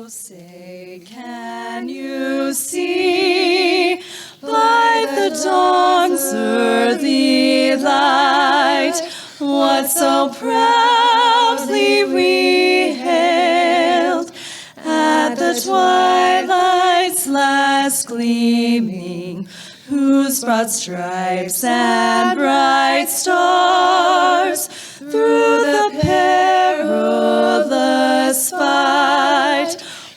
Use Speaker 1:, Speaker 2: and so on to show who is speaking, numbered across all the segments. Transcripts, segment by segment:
Speaker 1: Say, can you see by the dawn's early light what so proudly we hailed at the twilight's last gleaming, whose broad stripes and bright stars through the perilous fight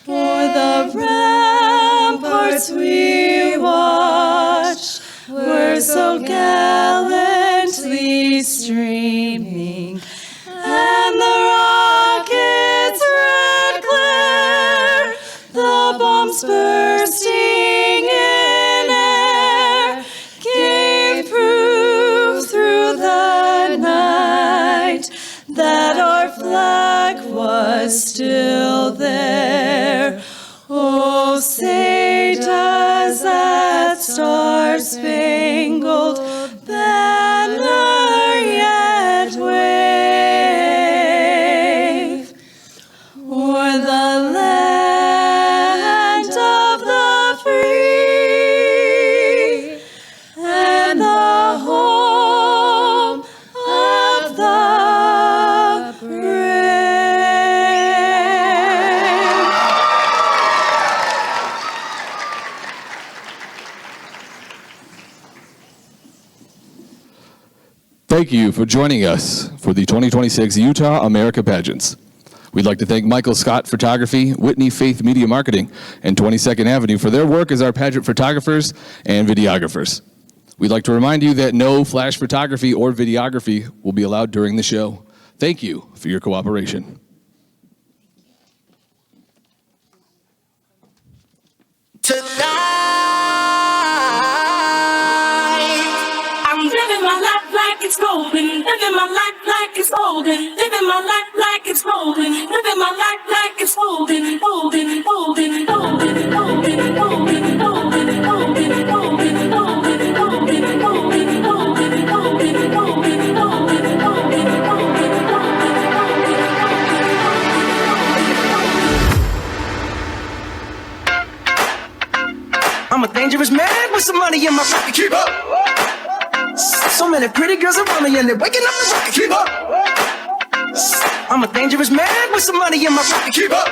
Speaker 1: o'er the ramparts we watched were so gallantly streaming, and the rocket's red glare, the bombs bursting in air, gave proof through the night that our flag was still there. Oh, say does that star-spangled banner yet wave o'er the land of the free and the home of the brave?
Speaker 2: Thank you for joining us for the 2026 Utah America Pageants. We'd like to thank Michael Scott Photography, Whitney Faith Media Marketing, and 22nd Avenue for their work as our pageant photographers and videographers. We'd like to remind you that no flash photography or videography will be allowed during the show. Thank you for your cooperation.
Speaker 3: Living my life like it's golden, living my life like it's golden, living my life like it's golden, living my life like it's golden, golden, golden, golden, golden, golden, golden, golden, golden, golden, golden, golden, golden, golden, golden,
Speaker 4: I'm a dangerous man with some money in my pocket. Keep up. So many pretty girls around me and they're waking up the rocket. Keep up. I'm a dangerous man with some money in my pocket. Keep up.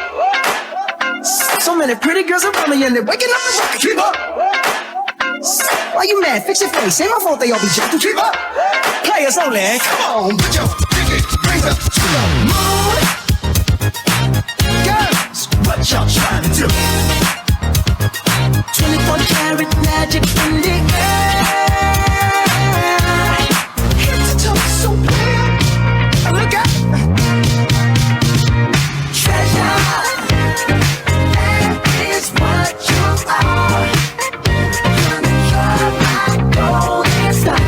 Speaker 4: So many pretty girls around me and they're waking up the rocket. Keep up. Why you mad? Fix your face. Ain't my fault they all be jacking. Keep up. Players only. Come on, put your pinky rings up to the moon. Girls, what y'all trying to do? 24 karat magic in the air. Head to toe so weird. Look out. Treasure, that is what you are. You're my golden star.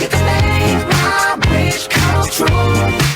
Speaker 4: You can make my wish come true.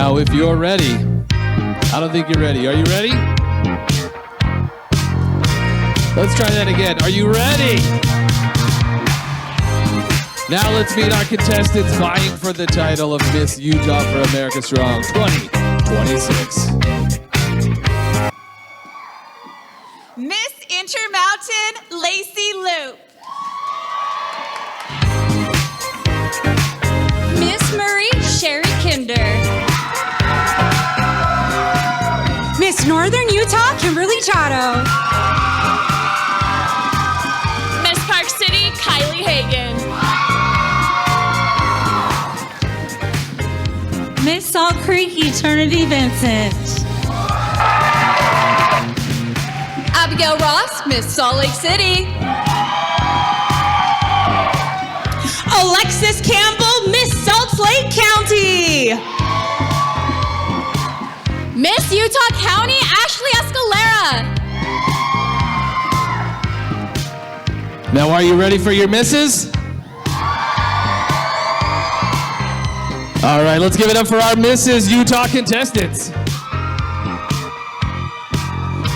Speaker 2: Now, if you're ready, I don't think you're ready. Are you ready? Let's try that again. Are you ready? Now let's meet our contestants vying for the title of Miss Utah for America Strong 2026.
Speaker 1: Miss Intermountain, Lacey Loop. Miss Murray, Sherry Kinder. Miss Northern Utah, Kimberly Chato.
Speaker 5: Miss Park City, Kylie Hagan.
Speaker 1: Miss Salt Creek, Eternity Vincent.
Speaker 5: Abigail Ross, Miss Salt Lake City.
Speaker 1: Alexis Campbell, Miss Salt Lake County.
Speaker 5: Miss Utah County, Ashley Escalera.
Speaker 2: Now, are you ready for your misses? All right, let's give it up for our Mrs. Utah contestants.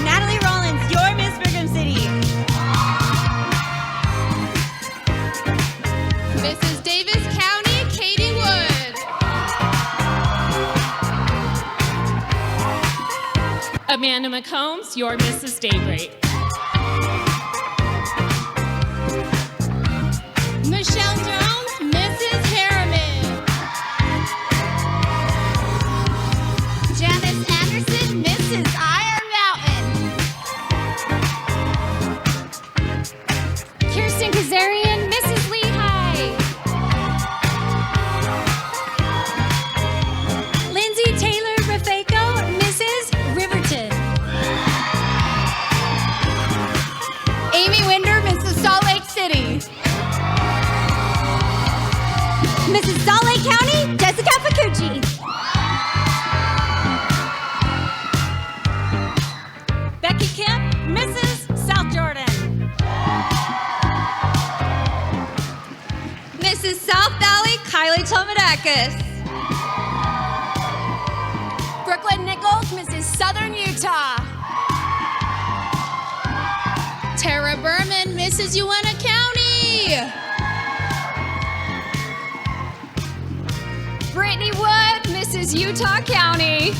Speaker 1: Natalie Rollins, your Miss Brigham City.
Speaker 5: Mrs. Davis County, Katie Wood. Amanda McCombs, your Mrs. Daybreak. Michelle Jones, Mrs. Harriman.
Speaker 6: Janice Anderson, Mrs. Iron Mountain.
Speaker 5: Kirsten Kazarian, Mrs. Lehigh.
Speaker 1: Lindsay Taylor Rafeco, Mrs. Riverton.
Speaker 6: Amy Winder, Mrs. Salt Lake City. Mrs. Salt Lake County, Jessica Pacucci.
Speaker 1: Becky Kemp, Mrs. South Jordan.
Speaker 6: Mrs. South Valley, Kylie Tomadakis. Brooklyn Nichols, Mrs. Southern Utah.
Speaker 5: Tara Berman, Mrs. Uena County.
Speaker 6: Brittany Wood, Mrs. Utah County.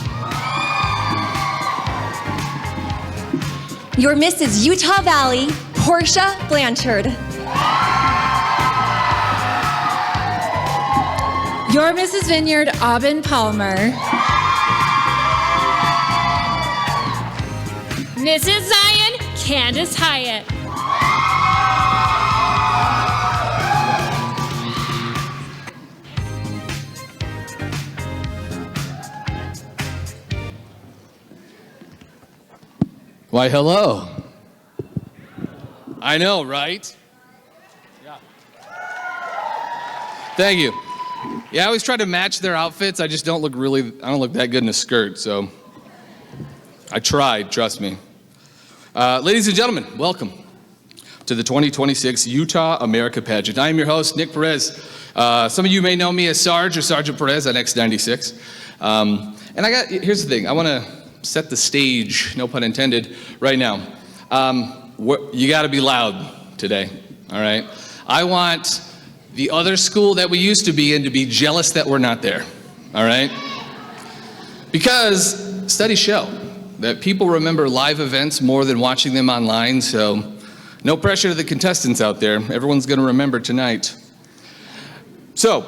Speaker 6: Your Mrs. Utah Valley, Portia Blanchard.
Speaker 1: Your Mrs. Vineyard, Aubin Palmer.
Speaker 5: Mrs. Zion, Candace Hyatt.
Speaker 2: Why, hello. I know, right? Yeah. Thank you. Yeah, I always try to match their outfits. I just don't look that good in a skirt, so I tried, trust me. Ladies and gentlemen, welcome to the 2026 Utah America Pageant. I am your host, Nick Perez. Some of you may know me as Sarge or Sergeant Perez on X96. Here's the thing, I want to set the stage, no pun intended, right now. You gotta be loud today, all right? I want the other school that we used to be in to be jealous that we're not there, all right? Because studies show that people remember live events more than watching them online, so no pressure to the contestants out there. Everyone's gonna remember tonight. So,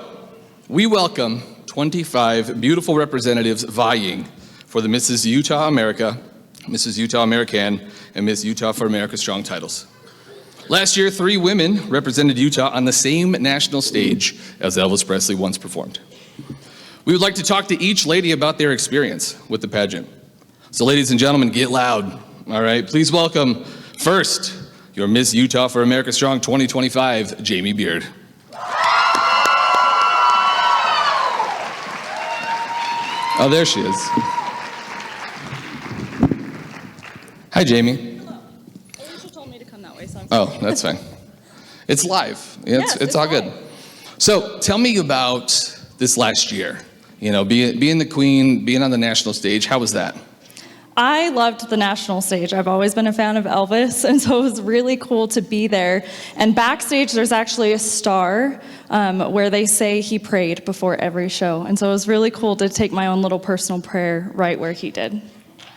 Speaker 2: we welcome 25 beautiful representatives vying for the Mrs. Utah America, Mrs. Utah American, and Miss Utah for America Strong titles. Last year, 3 women represented Utah on the same national stage as Elvis Presley once performed. We would like to talk to each lady about their experience with the pageant. So ladies and gentlemen, get loud, all right? Please welcome, first, your Miss Utah for America Strong 2025, Jamie Beard. Oh, there she is. Hi, Jamie.
Speaker 7: Hello. Alicia told me to come that way, so I'm
Speaker 2: Oh, that's fine. It's live. It's all good. So tell me about this last year. You know, being the queen, being on the national stage, how was that?
Speaker 7: I loved the national stage. I've always been a fan of Elvis, and so it was really cool to be there. And backstage, there's actually a star where they say he prayed before every show. And so it was really cool to take my own little personal prayer right where he did.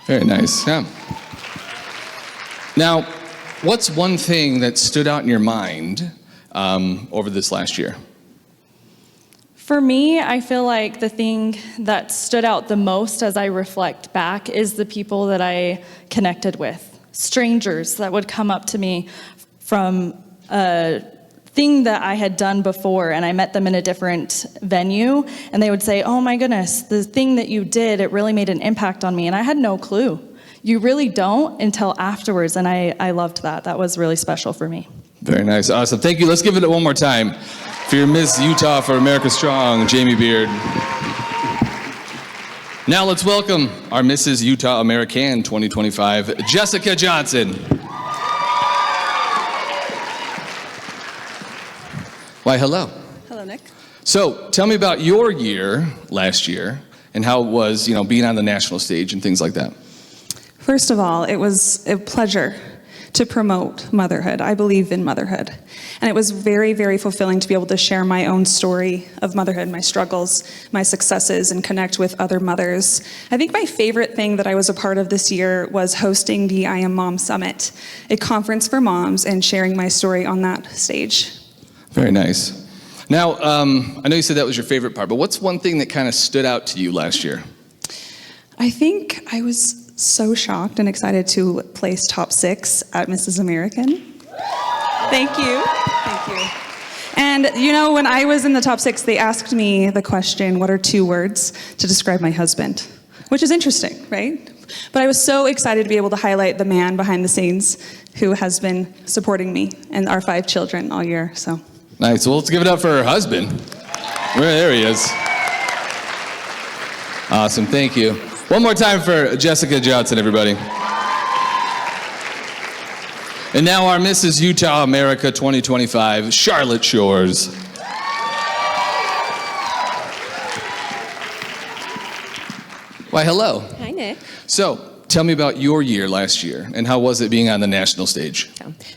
Speaker 2: Very nice, yeah. Now, what's one thing that stood out in your mind over this last year?
Speaker 7: For me, I feel like the thing that stood out the most as I reflect back is the people that I connected with. Strangers that would come up to me from a thing that I had done before, and I met them in a different venue, and they would say, "Oh my goodness, the thing that you did, it really made an impact on me," and I had no clue. You really don't until afterwards, and I loved that. That was really special for me.
Speaker 2: Very nice, awesome. Thank you. Let's give it one more time for your Miss Utah for America Strong, Jamie Beard. Now let's welcome our Mrs. Utah American 2025, Jessica Johnson. Why, hello.
Speaker 8: Hello, Nick.
Speaker 2: So tell me about your year last year and how it was, you know, being on the national stage and things like that.
Speaker 8: First of all, it was a pleasure to promote motherhood. I believe in motherhood. And it was very, very fulfilling to be able to share my own story of motherhood, my struggles, my successes, and connect with other mothers. I think my favorite thing that I was a part of this year was hosting the I Am Mom Summit, a conference for moms, and sharing my story on that stage.
Speaker 2: Very nice. Now, I know you said that was your favorite part, but what's one thing that kind of stood out to you last year?
Speaker 8: I think I was so shocked and excited to place top 6 at Mrs. American. Thank you. Thank you. And you know, when I was in the top 6, they asked me the question, what are 2 words to describe my husband? Which is interesting, right? But I was so excited to be able to highlight the man behind the scenes who has been supporting me and our 5 children all year, so.
Speaker 2: Nice, well, let's give it up for her husband. There he is. Awesome, thank you. One more time for Jessica Johnson, everybody. And now our Mrs. Utah America 2025, Charlotte Shores. Why, hello.
Speaker 9: Hi, Nick.
Speaker 2: So, tell me about your year last year, and how was it being on the national stage?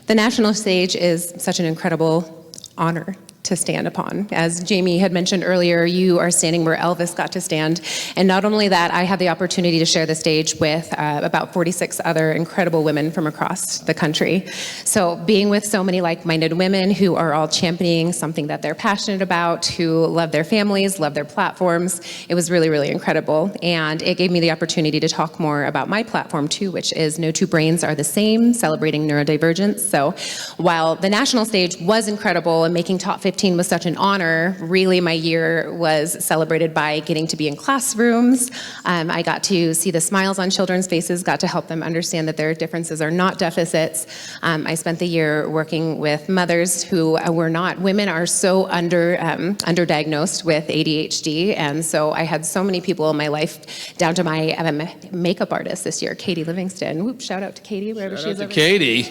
Speaker 9: The national stage is such an incredible honor to stand upon. As Jamie had mentioned earlier, you are standing where Elvis got to stand. And not only that, I had the opportunity to share the stage with about 46 other incredible women from across the country. So being with so many like-minded women who are all championing something that they're passionate about, who love their families, love their platforms, it was really, really incredible. And it gave me the opportunity to talk more about my platform too, which is No Two Brains Are the Same, celebrating neurodivergence. So while the national stage was incredible and making top 15 was such an honor, really my year was celebrated by getting to be in classrooms. I got to see the smiles on children's faces, got to help them understand that their differences are not deficits. I spent the year working with mothers who were not. Women are so underdiagnosed with ADHD, and so I had so many people in my life, down to my makeup artist this year, Katie Livingston. Whoop, shout out to Katie, wherever she is.
Speaker 2: Shout out to Katie.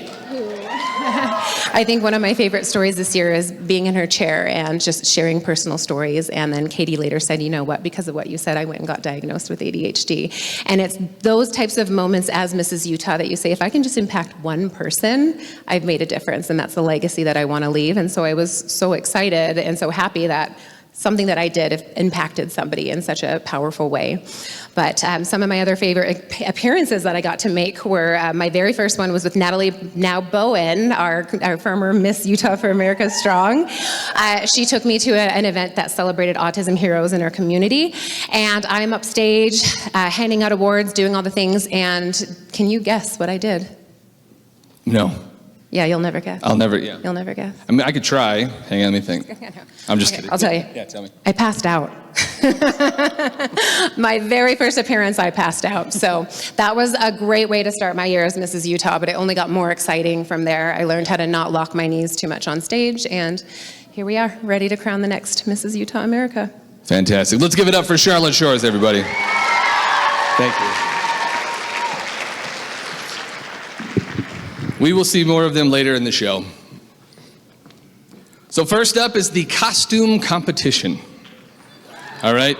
Speaker 9: I think one of my favorite stories this year is being in her chair and just sharing personal stories. And then Katie later said, you know what, because of what you said, I went and got diagnosed with ADHD. And it's those types of moments as Mrs. Utah that you say, if I can just impact one person, I've made a difference. And that's the legacy that I want to leave. And so I was so excited and so happy that something that I did impacted somebody in such a powerful way. But some of my other favorite appearances that I got to make were, my very first one was with Natalie, now Bowen, our former Miss Utah for America Strong. She took me to an event that celebrated autism heroes in our community. And I'm upstage, handing out awards, doing all the things. And can you guess what I did?
Speaker 2: No.
Speaker 9: Yeah, you'll never guess.
Speaker 2: I'll never, yeah.
Speaker 9: You'll never guess.
Speaker 2: I mean, I could try. Hang on, let me think. I'm just kidding.
Speaker 9: I'll tell you.
Speaker 2: Yeah, tell me.
Speaker 9: I passed out. My very first appearance, I passed out. So that was a great way to start my year as Mrs. Utah, but it only got more exciting from there. I learned how to not lock my knees too much on stage, and here we are, ready to crown the next Mrs. Utah America.
Speaker 2: Fantastic. Let's give it up for Charlotte Shores, everybody. Thank you. We will see more of them later in the show. So first up is the costume competition. All right.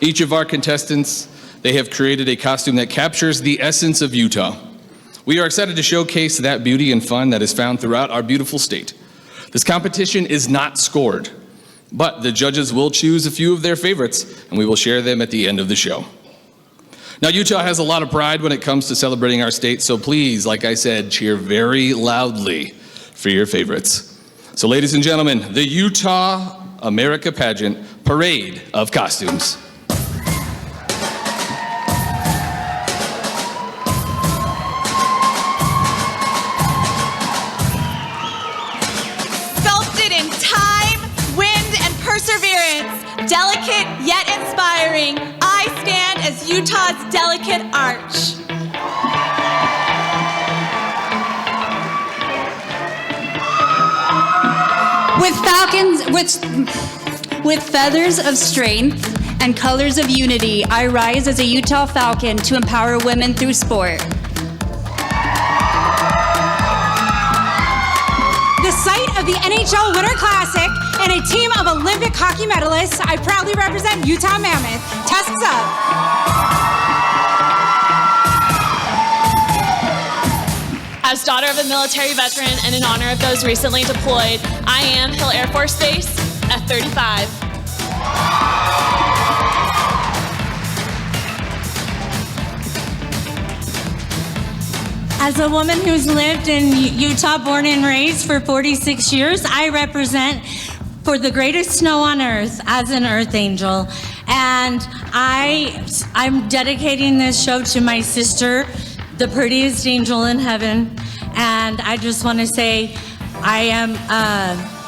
Speaker 2: Each of our contestants, they have created a costume that captures the essence of Utah. We are excited to showcase that beauty and fun that is found throughout our beautiful state. This competition is not scored, but the judges will choose a few of their favorites, and we will share them at the end of the show. Now, Utah has a lot of pride when it comes to celebrating our state, so please, like I said, cheer very loudly for your favorites. So ladies and gentlemen, the Utah America Pageant Parade of Costumes.
Speaker 1: Sculpted in time, wind, and perseverance, delicate yet inspiring, I stand as Utah's delicate arch.
Speaker 10: With feathers of strength and colors of unity, I rise as a Utah Falcon to empower women through sport.
Speaker 11: The site of the NHL Winter Classic and a team of Olympic hockey medalists, I proudly represent Utah Mammoth. Tusks up.
Speaker 1: As daughter of a military veteran and in honor of those recently deployed, I am Hill Air Force Base F-35.
Speaker 11: As a woman who's lived in Utah, born and raised for 46 years, I represent for the greatest snow on earth as an earth angel. And I'm dedicating this show to my sister, the prettiest angel in heaven. And I just want to say, I am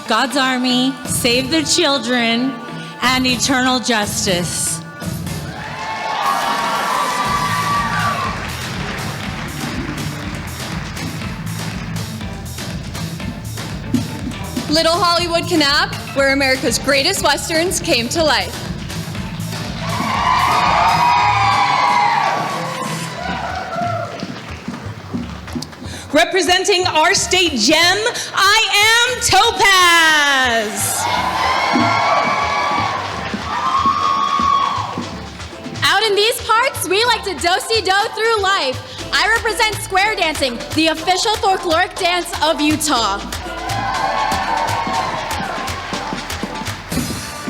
Speaker 11: God's army, save the children, and eternal justice.
Speaker 5: Little Hollywood Canap, where America's greatest westerns came to life.
Speaker 11: Representing our state gem, I am Topaz.
Speaker 5: Out in these parts, we like to do-si-do through life. I represent square dancing, the official folkloric dance of Utah.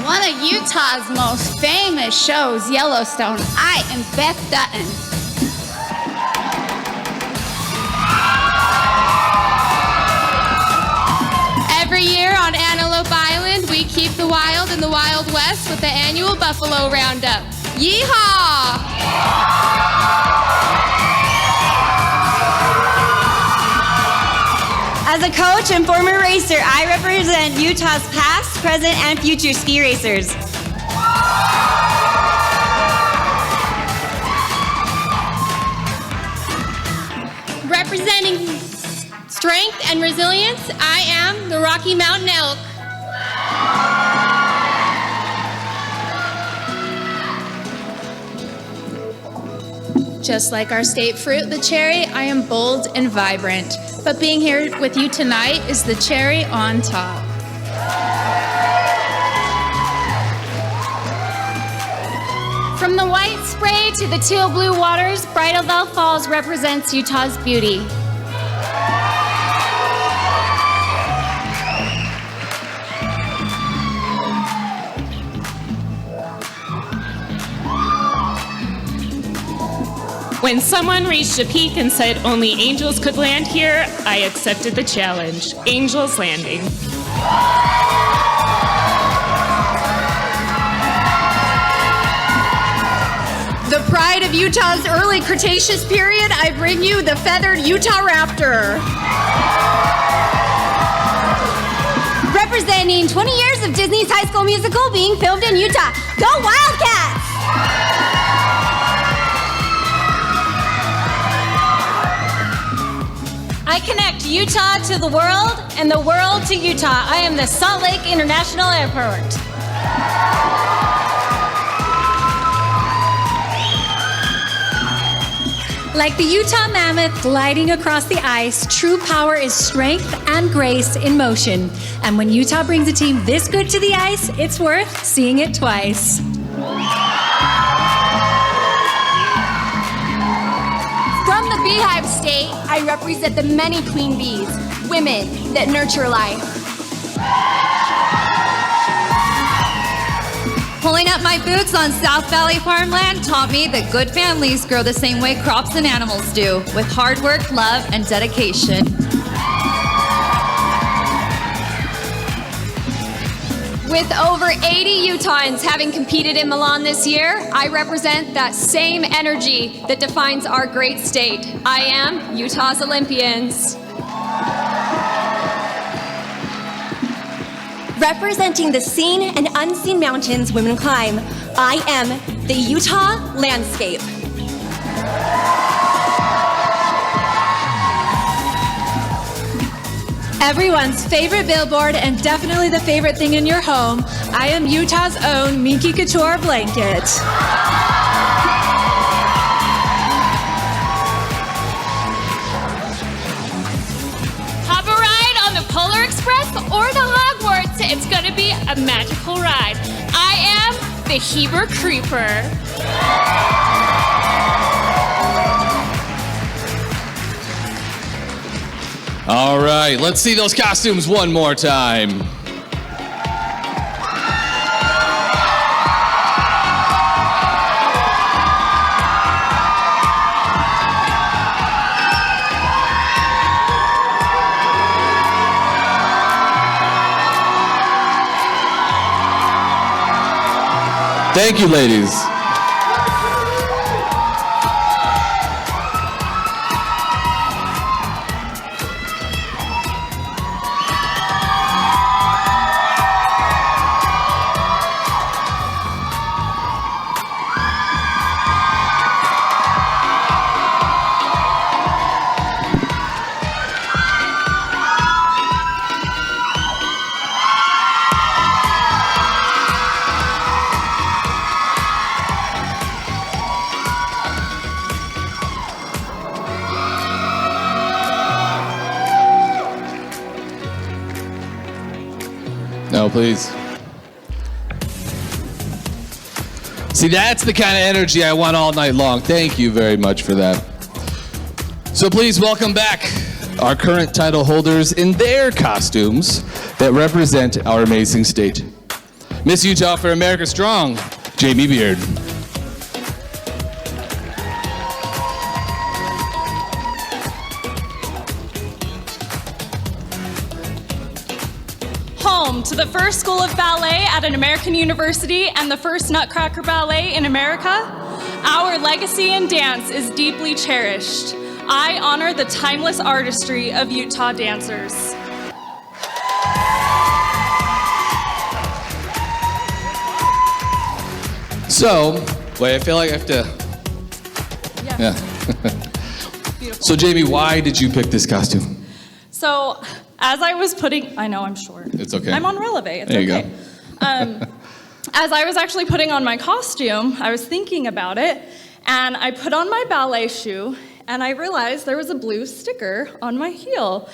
Speaker 6: One of Utah's most famous shows, Yellowstone. I am Beth Dutton.
Speaker 5: Every year on Antelope Island, we keep the wild in the Wild West with the annual Buffalo Roundup. Yeehaw!
Speaker 10: As a coach and former racer, I represent Utah's past, present, and future ski racers.
Speaker 5: Representing strength and resilience, I am the Rocky Mountain Elk.
Speaker 6: Just like our state fruit, the cherry, I am bold and vibrant. But being here with you tonight is the cherry on top.
Speaker 5: From the white spray to the teal blue waters, Bridalveil Falls represents Utah's beauty.
Speaker 12: When someone reached a peak and said only angels could land here, I accepted the challenge. Angels Landing.
Speaker 5: The pride of Utah's early Cretaceous period, I bring you the feathered Utah Raptor.
Speaker 6: Representing 20 years of Disney's High School Musical being filmed in Utah. Go Wildcats!
Speaker 11: I connect Utah to the world and the world to Utah. I am the Salt Lake International Airport.
Speaker 10: Like the Utah Mammoth gliding across the ice, true power is strength and grace in motion. And when Utah brings a team this good to the ice, it's worth seeing it twice.
Speaker 5: Beehive State, I represent the many queen bees, women that nurture life.
Speaker 13: Pulling up my boots on South Valley farmland taught me that good families grow the same way crops and animals do, with hard work, love, and dedication.
Speaker 5: With over 80 Utahns having competed in Milan this year, I represent that same energy that defines our great state. I am Utah's Olympians. Representing the seen and unseen mountains women climb, I am the Utah landscape.
Speaker 14: Everyone's favorite billboard and definitely the favorite thing in your home, I am Utah's own Minky Couture blanket.
Speaker 12: Hop a ride on the Polar Express or the Hogwarts. It's gonna be a magical ride. I am the Heber Creeper.
Speaker 2: All right, let's see those costumes one more time. Thank you, ladies. No, please. See, that's the kind of energy I want all night long. Thank you very much for that. So please welcome back our current title holders in their costumes that represent our amazing state. Miss Utah for America Strong, Jamie Beard.
Speaker 7: Home to the first school of ballet at an American university and the first Nutcracker Ballet in America, our legacy in dance is deeply cherished. I honor the timeless artistry of Utah dancers.
Speaker 2: So, wait, I feel like I have to. Yeah. So, Jamie, why did you pick this costume?
Speaker 7: So, as I was putting, I know I'm short.
Speaker 2: It's okay.
Speaker 7: I'm on Releve. It's
Speaker 2: there you
Speaker 7: okay.
Speaker 2: go.
Speaker 7: As I was actually putting on my costume, I was thinking about it, and I put on my ballet shoe, and I realized there was a blue sticker on my heel.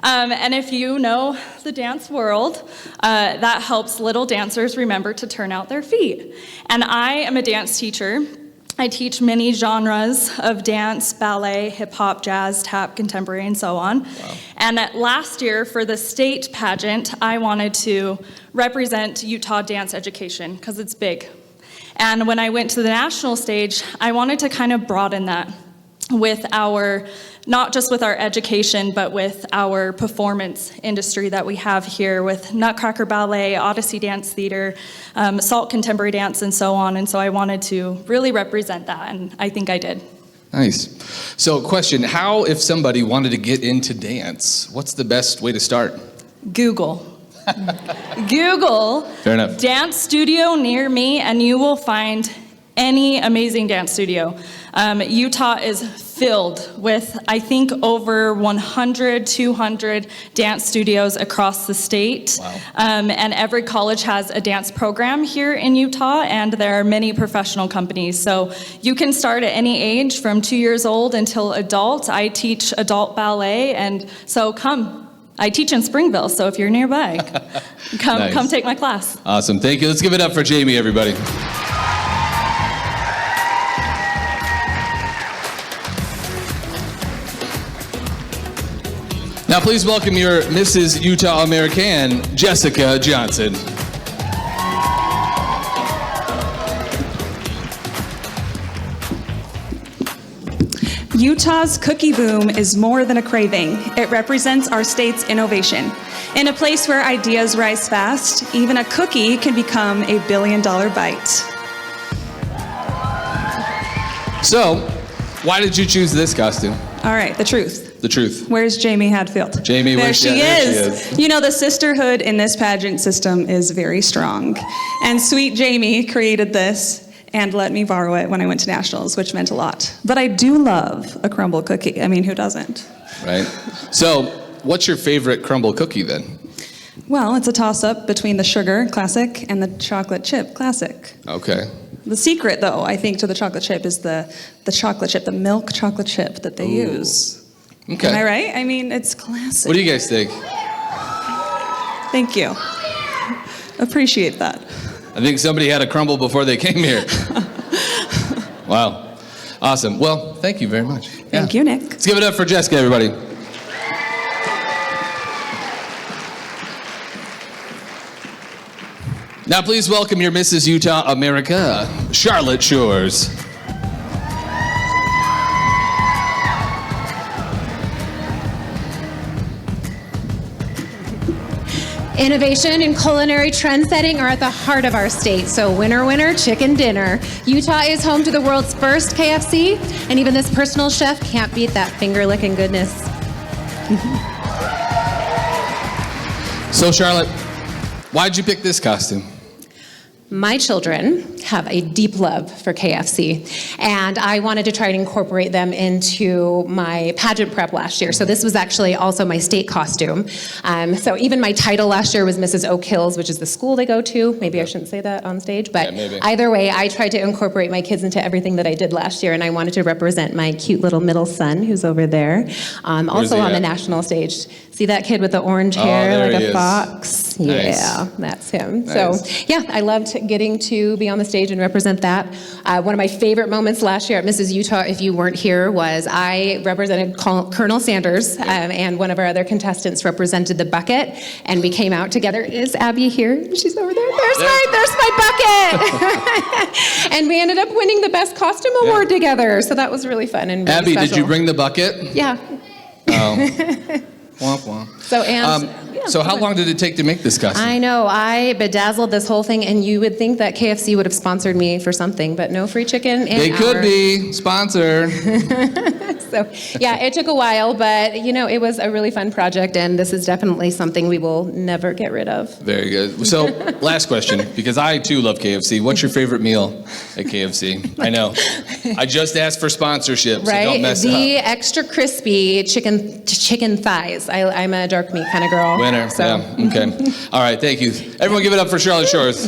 Speaker 7: And if you know the dance world, that helps little dancers remember to turn out their feet. And I am a dance teacher. I teach many genres of dance, ballet, hip hop, jazz, tap, contemporary, and so on. Wow. And last year for the state pageant, I wanted to represent Utah dance education because it's big. And when I went to the national stage, I wanted to kind of broaden that with our, not just with our education, but with our performance industry that we have here with Nutcracker Ballet, Odyssey Dance Theater, Salt Contemporary Dance, and so on. And so I wanted to really represent that, and I think I did.
Speaker 2: Nice. So, question, how, if somebody wanted to get into dance, what's the best way to start?
Speaker 7: Google. Google
Speaker 2: Fair enough.
Speaker 7: dance studio near me, and you will find any amazing dance studio. Utah is filled with, I think, over 100, 200 dance studios across the state. Wow. And every college has a dance program here in Utah, and there are many professional companies. So you can start at any age from 2 years old until adult. I teach adult ballet, and so come. I teach in Springville, so if you're nearby, come take my class.
Speaker 2: Awesome, thank you. Let's give it up for Jamie, everybody. Now please welcome your Mrs. Utah American, Jessica Johnson.
Speaker 8: Utah's cookie boom is more than a craving. It represents our state's innovation. In a place where ideas rise fast, even a cookie can become a billion-dollar bite.
Speaker 2: So, why did you choose this costume?
Speaker 8: All right, the truth.
Speaker 2: The truth.
Speaker 8: Where's Jamie Hadfield?
Speaker 2: Jamie,
Speaker 8: there
Speaker 2: where's
Speaker 8: she
Speaker 2: yeah,
Speaker 8: is.
Speaker 2: there she is.
Speaker 8: You know, the sisterhood in this pageant system is very strong. And sweet Jamie created this and let me borrow it when I went to nationals, which meant a lot. But I do love a crumble cookie. I mean, who doesn't?
Speaker 2: Right. So, what's your favorite crumble cookie then?
Speaker 8: Well, it's a toss-up between the sugar classic and the chocolate chip classic.
Speaker 2: Okay.
Speaker 8: The secret, though, I think, to the chocolate chip is the chocolate chip, the milk chocolate chip that they use.
Speaker 2: Okay.
Speaker 8: Am I right? I mean, it's classic.
Speaker 2: What do you guys think?
Speaker 8: Thank you. Appreciate that.
Speaker 2: I think somebody had a crumble before they came here. Wow. Awesome. Well, thank you very much.
Speaker 8: Thank you, Nick.
Speaker 2: Let's give it up for Jessica, everybody. Now please welcome your Mrs. Utah America, Charlotte Shores.
Speaker 9: Innovation and culinary trend setting are at the heart of our state, so winner, winner, chicken dinner. Utah is home to the world's first KFC, and even this personal chef can't beat that finger-licking goodness.
Speaker 2: So Charlotte, why'd you pick this costume?
Speaker 9: My children have a deep love for KFC, and I wanted to try and incorporate them into my pageant prep last year. So this was actually also my state costume. So even my title last year was Mrs. Oak Hills, which is the school they go to. Maybe I shouldn't say that on stage, but either way, I tried to incorporate my kids into everything that I did last year, and I wanted to represent my cute little middle son, who's over there, also on the national stage. See that kid with the orange hair, like a fox?
Speaker 2: Nice.
Speaker 9: Yeah, that's him.
Speaker 2: Nice.
Speaker 9: So yeah, I loved getting to be on the stage and represent that. One of my favorite moments last year at Mrs. Utah, if you weren't here, was I represented Colonel Sanders, and one of our other contestants represented the bucket, and we came out together. Is Abby here? She's over there. There's my bucket! And we ended up winning the Best Costume Award together, so that was really fun and really
Speaker 2: Abby,
Speaker 9: special.
Speaker 2: did you bring the bucket?
Speaker 9: Yeah.
Speaker 2: Oh. Womp womp.
Speaker 9: So,
Speaker 2: how long did it take to make this costume?
Speaker 9: I know, I bedazzled this whole thing, and you would think that KFC would have sponsored me for something, but no free chicken.
Speaker 2: They could be sponsor.
Speaker 9: So yeah, it took a while, but you know, it was a really fun project, and this is definitely something we will never get rid of.
Speaker 2: Very good. So last question, because I too love KFC. What's your favorite meal at KFC? I know. I just asked for sponsorship, so don't mess
Speaker 9: The
Speaker 2: up.
Speaker 9: extra crispy chicken thighs. I'm a dark meat kind of girl.
Speaker 2: Winner.
Speaker 9: So.
Speaker 2: Yeah. Okay. All right. Thank you. Everyone, give it up for Charlotte Shores.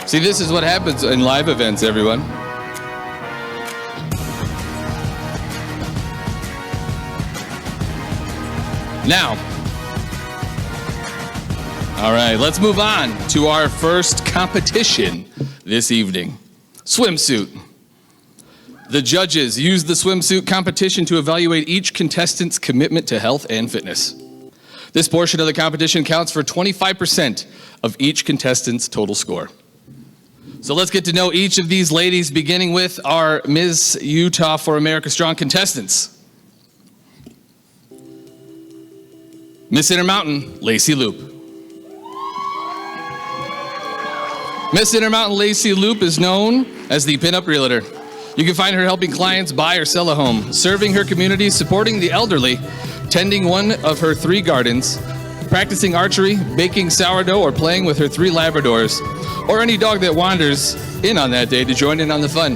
Speaker 2: See, this is what happens in live events, everyone. Now, all right, let's move on to our first competition this evening. Swimsuit. The judges use the swimsuit competition to evaluate each contestant's commitment to health and fitness. This portion of the competition counts for 25% of each contestant's total score. So let's get to know each of these ladies, beginning with our Ms. Utah for America Strong contestants. Miss Intermountain, Lacey Loop. Miss Intermountain Lacey Loop is known as the Pinup Realtor. You can find her helping clients buy or sell a home, serving her community, supporting the elderly, tending one of her 3 gardens, practicing archery, baking sourdough, or playing with her 3 Labradors, or any dog that wanders in on that day to join in on the fun,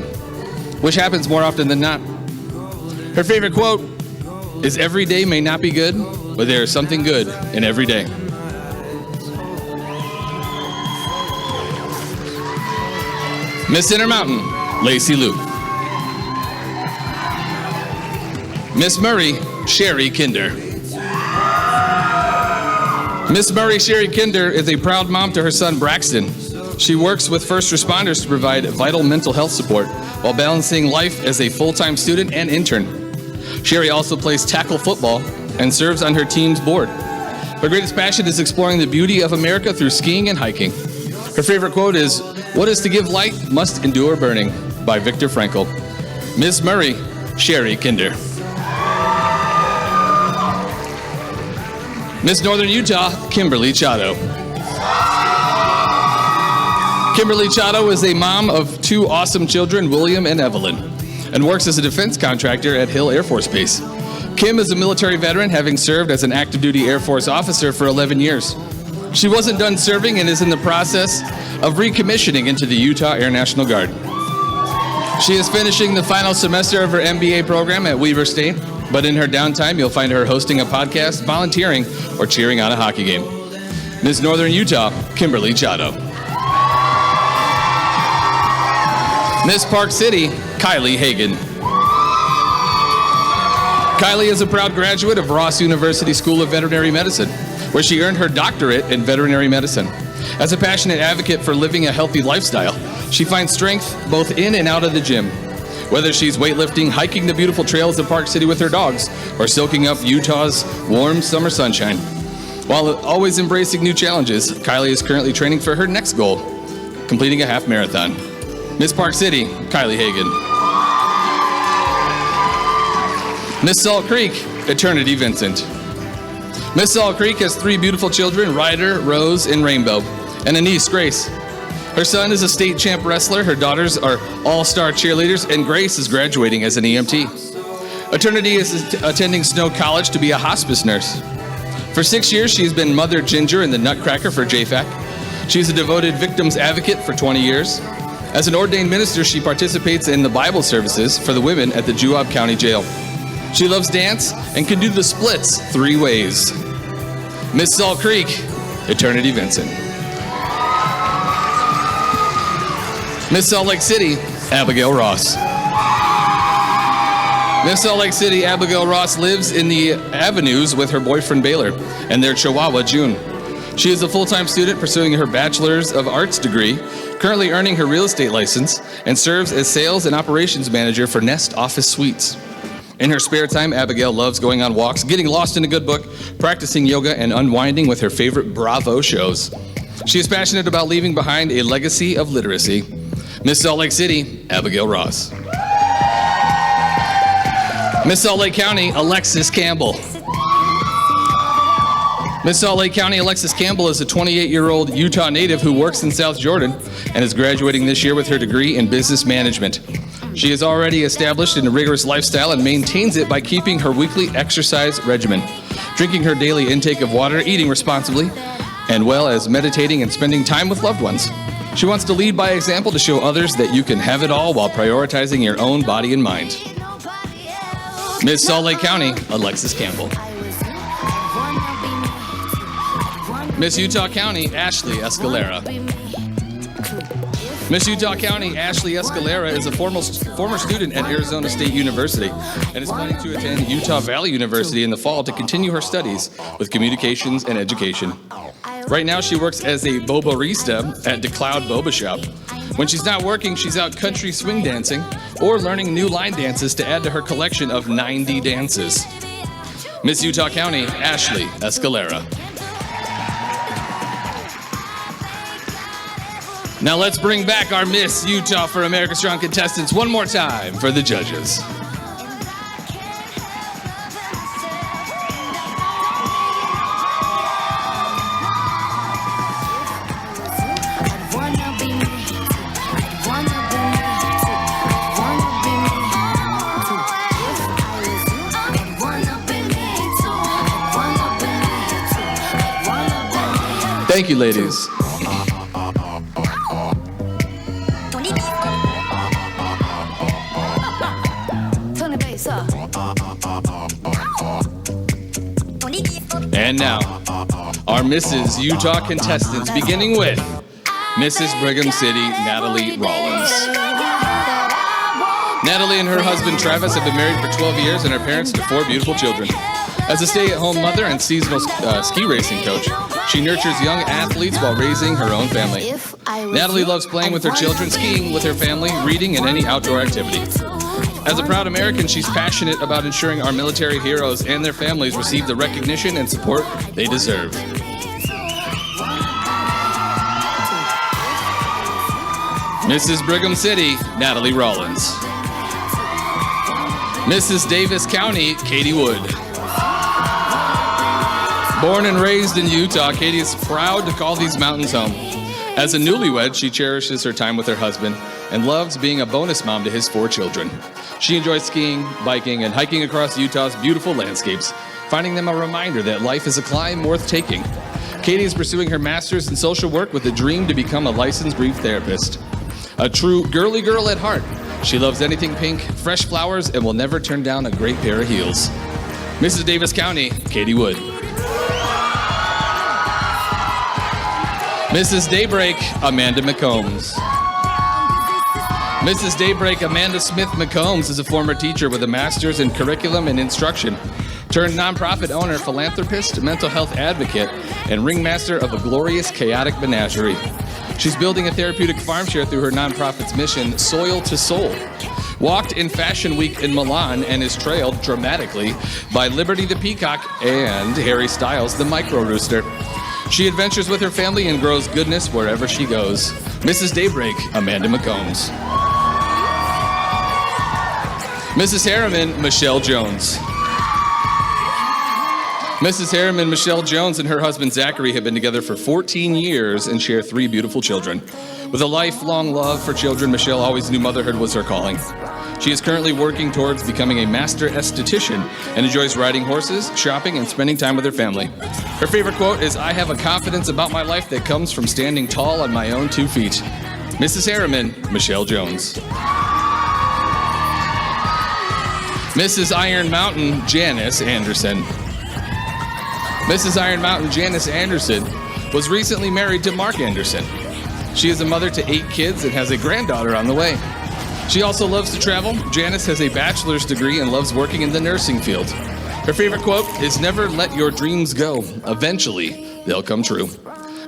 Speaker 2: which happens more often than not. Her favorite quote is, "Every day may not be good, but there is something good in every day." Miss Intermountain, Lacey Loop. Miss Murray, Sherry Kinder. Miss Murray Sherry Kinder is a proud mom to her son Braxton. She works with first responders to provide vital mental health support while balancing life as a full-time student and intern. Sherry also plays tackle football and serves on her team's board. Her greatest passion is exploring the beauty of America through skiing and hiking. Her favorite quote is, "What is to give light must endure burning," by Viktor Frankl. Ms. Murray Sherry Kinder. Miss Northern Utah Kimberly Chotto. Kimberly Chotto is a mom of two awesome children, William and Evelyn, and works as a defense contractor at Hill Air Force Base. Kim is a military veteran, having served as an active duty Air Force officer for 11 years. She wasn't done serving and is in the process of recommissioning into the Utah Air National Guard. She is finishing the final semester of her MBA program at Weber State, but in her downtime, you'll find her hosting a podcast, volunteering, or cheering on a hockey game. Ms. Northern Utah, Kimberly Chotto. Miss Park City, Kylie Hagan. Kylie is a proud graduate of Ross University School of Veterinary Medicine, where she earned her doctorate in veterinary medicine. As a passionate advocate for living a healthy lifestyle, she finds strength both in and out of the gym. Whether she's weightlifting, hiking the beautiful trails of Park City with her dogs, or soaking up Utah's warm summer sunshine. While always embracing new challenges, Kylie is currently training for her next goal, completing a half marathon. Miss Park City, Kylie Hagan. Miss Salt Creek, Eternity Vincent. Miss Salt Creek has three beautiful children, Ryder, Rose, and Rainbow, and a niece, Grace. Her son is a state champ wrestler, her daughters are all-star cheerleaders, and Grace is graduating as an EMT. Eternity is attending Snow College to be a hospice nurse. For 6 years, she's been Mother Ginger in the Nutcracker for JFAC. She's a devoted victims advocate for 20 years. As an ordained minister, she participates in the Bible services for the women at the Juab County Jail. She loves dance and can do the splits 3 ways. Miss Salt Creek, Eternity Vincent. Miss Salt Lake City, Abigail Ross. Miss Salt Lake City, Abigail Ross lives in the Avenues with her boyfriend Baylor and their Chihuahua, June. She is a full-time student pursuing her Bachelor's of Arts degree, currently earning her real estate license, and serves as sales and operations manager for Nest Office Suites. In her spare time, Abigail loves going on walks, getting lost in a good book, practicing yoga, and unwinding with her favorite Bravo shows. She is passionate about leaving behind a legacy of literacy. Miss Salt Lake City, Abigail Ross. Miss Salt Lake County, Alexis Campbell. Miss Salt Lake County, Alexis Campbell is a 28-year-old Utah native who works in South Jordan and is graduating this year with her degree in business management. She is already established in a rigorous lifestyle and maintains it by keeping her weekly exercise regimen, drinking her daily intake of water, eating responsibly, and well as meditating and spending time with loved ones. She wants to lead by example to show others that you can have it all while prioritizing your own body and mind. Miss Salt Lake County, Alexis Campbell. Miss Utah County, Ashley Escalera. Miss Utah County, Ashley Escalera is a former student at Arizona State University and is planning to attend Utah Valley University in the fall to continue her studies with communications and education. Right now, she works as a bobarista at DeCloud Boba Shop. When she's not working, she's out country swing dancing or learning new line dances to add to her collection of 90 dances. Miss Utah County, Ashley Escalera. Now let's bring back our Miss Utah for America Strong contestants one more time for the judges. Thank you, ladies. And now, our Mrs. Utah contestants, beginning with Mrs. Brigham City, Natalie Rollins. Natalie and her husband Travis have been married for 12 years and are parents to 4 beautiful children. As a stay-at-home mother and seasonal ski racing coach, she nurtures young athletes while raising her own family. Natalie loves playing with her children, skiing with her family, reading, and any outdoor activity. As a proud American, she's passionate about ensuring our military heroes and their families receive the recognition and support they deserve. Mrs. Brigham City, Natalie Rollins. Mrs. Davis County, Katie Wood. Born and raised in Utah, Katie is proud to call these mountains home. As a newlywed, she cherishes her time with her husband and loves being a bonus mom to his 4 children. She enjoys skiing, biking, and hiking across Utah's beautiful landscapes, finding them a reminder that life is a climb worth taking. Katie is pursuing her master's in social work with a dream to become a licensed grief therapist. A true girly girl at heart, she loves anything pink, fresh flowers, and will never turn down a great pair of heels. Mrs. Davis County, Katie Wood. Mrs. Daybreak, Amanda McCombs. Mrs. Daybreak Amanda Smith McCombs is a former teacher with a master's in curriculum and instruction, turned nonprofit owner, philanthropist, mental health advocate, and ringmaster of a glorious chaotic menagerie. She's building a therapeutic farm share through her nonprofit's mission, Soil to Soul. Walked in Fashion Week in Milan and is trailed dramatically by Liberty the Peacock and Harry Styles the Micro Rooster. She adventures with her family and grows goodness wherever she goes. Mrs. Daybreak, Amanda McCombs. Mrs. Harriman, Michelle Jones. Mrs. Harriman, Michelle Jones, and her husband Zachary have been together for 14 years and share 3 beautiful children. With a lifelong love for children, Michelle always knew motherhood was her calling. She is currently working towards becoming a master esthetician and enjoys riding horses, shopping, and spending time with her family. Her favorite quote is, "I have a confidence about my life that comes from standing tall on my own 2 feet." Mrs. Harriman, Michelle Jones. Mrs. Iron Mountain, Janice Anderson. Mrs. Iron Mountain Janice Anderson was recently married to Mark Anderson. She is a mother to 8 kids and has a granddaughter on the way. She also loves to travel. Janice has a bachelor's degree and loves working in the nursing field. Her favorite quote is, "Never let your dreams go. Eventually, they'll come true."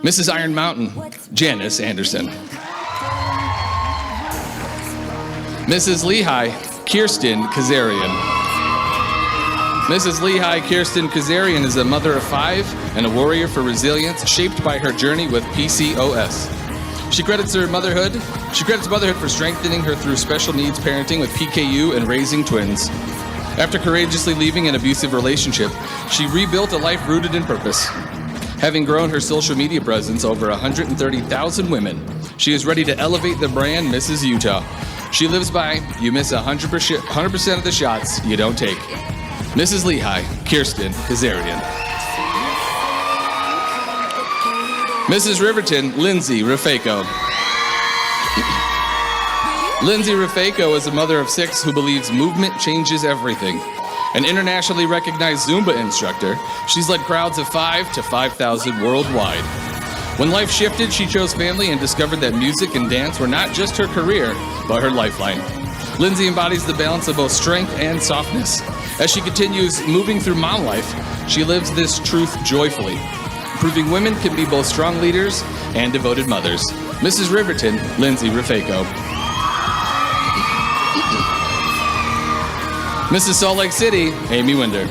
Speaker 2: Mrs. Iron Mountain, Janice Anderson. Mrs. Lehigh, Kirsten Kazarian. Mrs. Lehigh Kirsten Kazarian is a mother of 5 and a warrior for resilience, shaped by her journey with PCOS. She credits motherhood for strengthening her through special needs parenting with PKU and raising twins. After courageously leaving an abusive relationship, she rebuilt a life rooted in purpose. Having grown her social media presence over 130,000 women, she is ready to elevate the brand Mrs. Utah. She lives by, you miss 100% of the shots you don't take. Mrs. Lehigh, Kirsten Kazarian. Mrs. Riverton, Lindsay Rafeko. Lindsay Rafeko is a mother of 6 who believes movement changes everything. An internationally recognized Zumba instructor, she's led crowds of 5 to 5,000 worldwide. When life shifted, she chose family and discovered that music and dance were not just her career, but her lifeline. Lindsay embodies the balance of both strength and softness. As she continues moving through mom life, she lives this truth joyfully, proving women can be both strong leaders and devoted mothers. Mrs. Riverton, Lindsay Rafeko. Mrs. Salt Lake City, Amy Winder.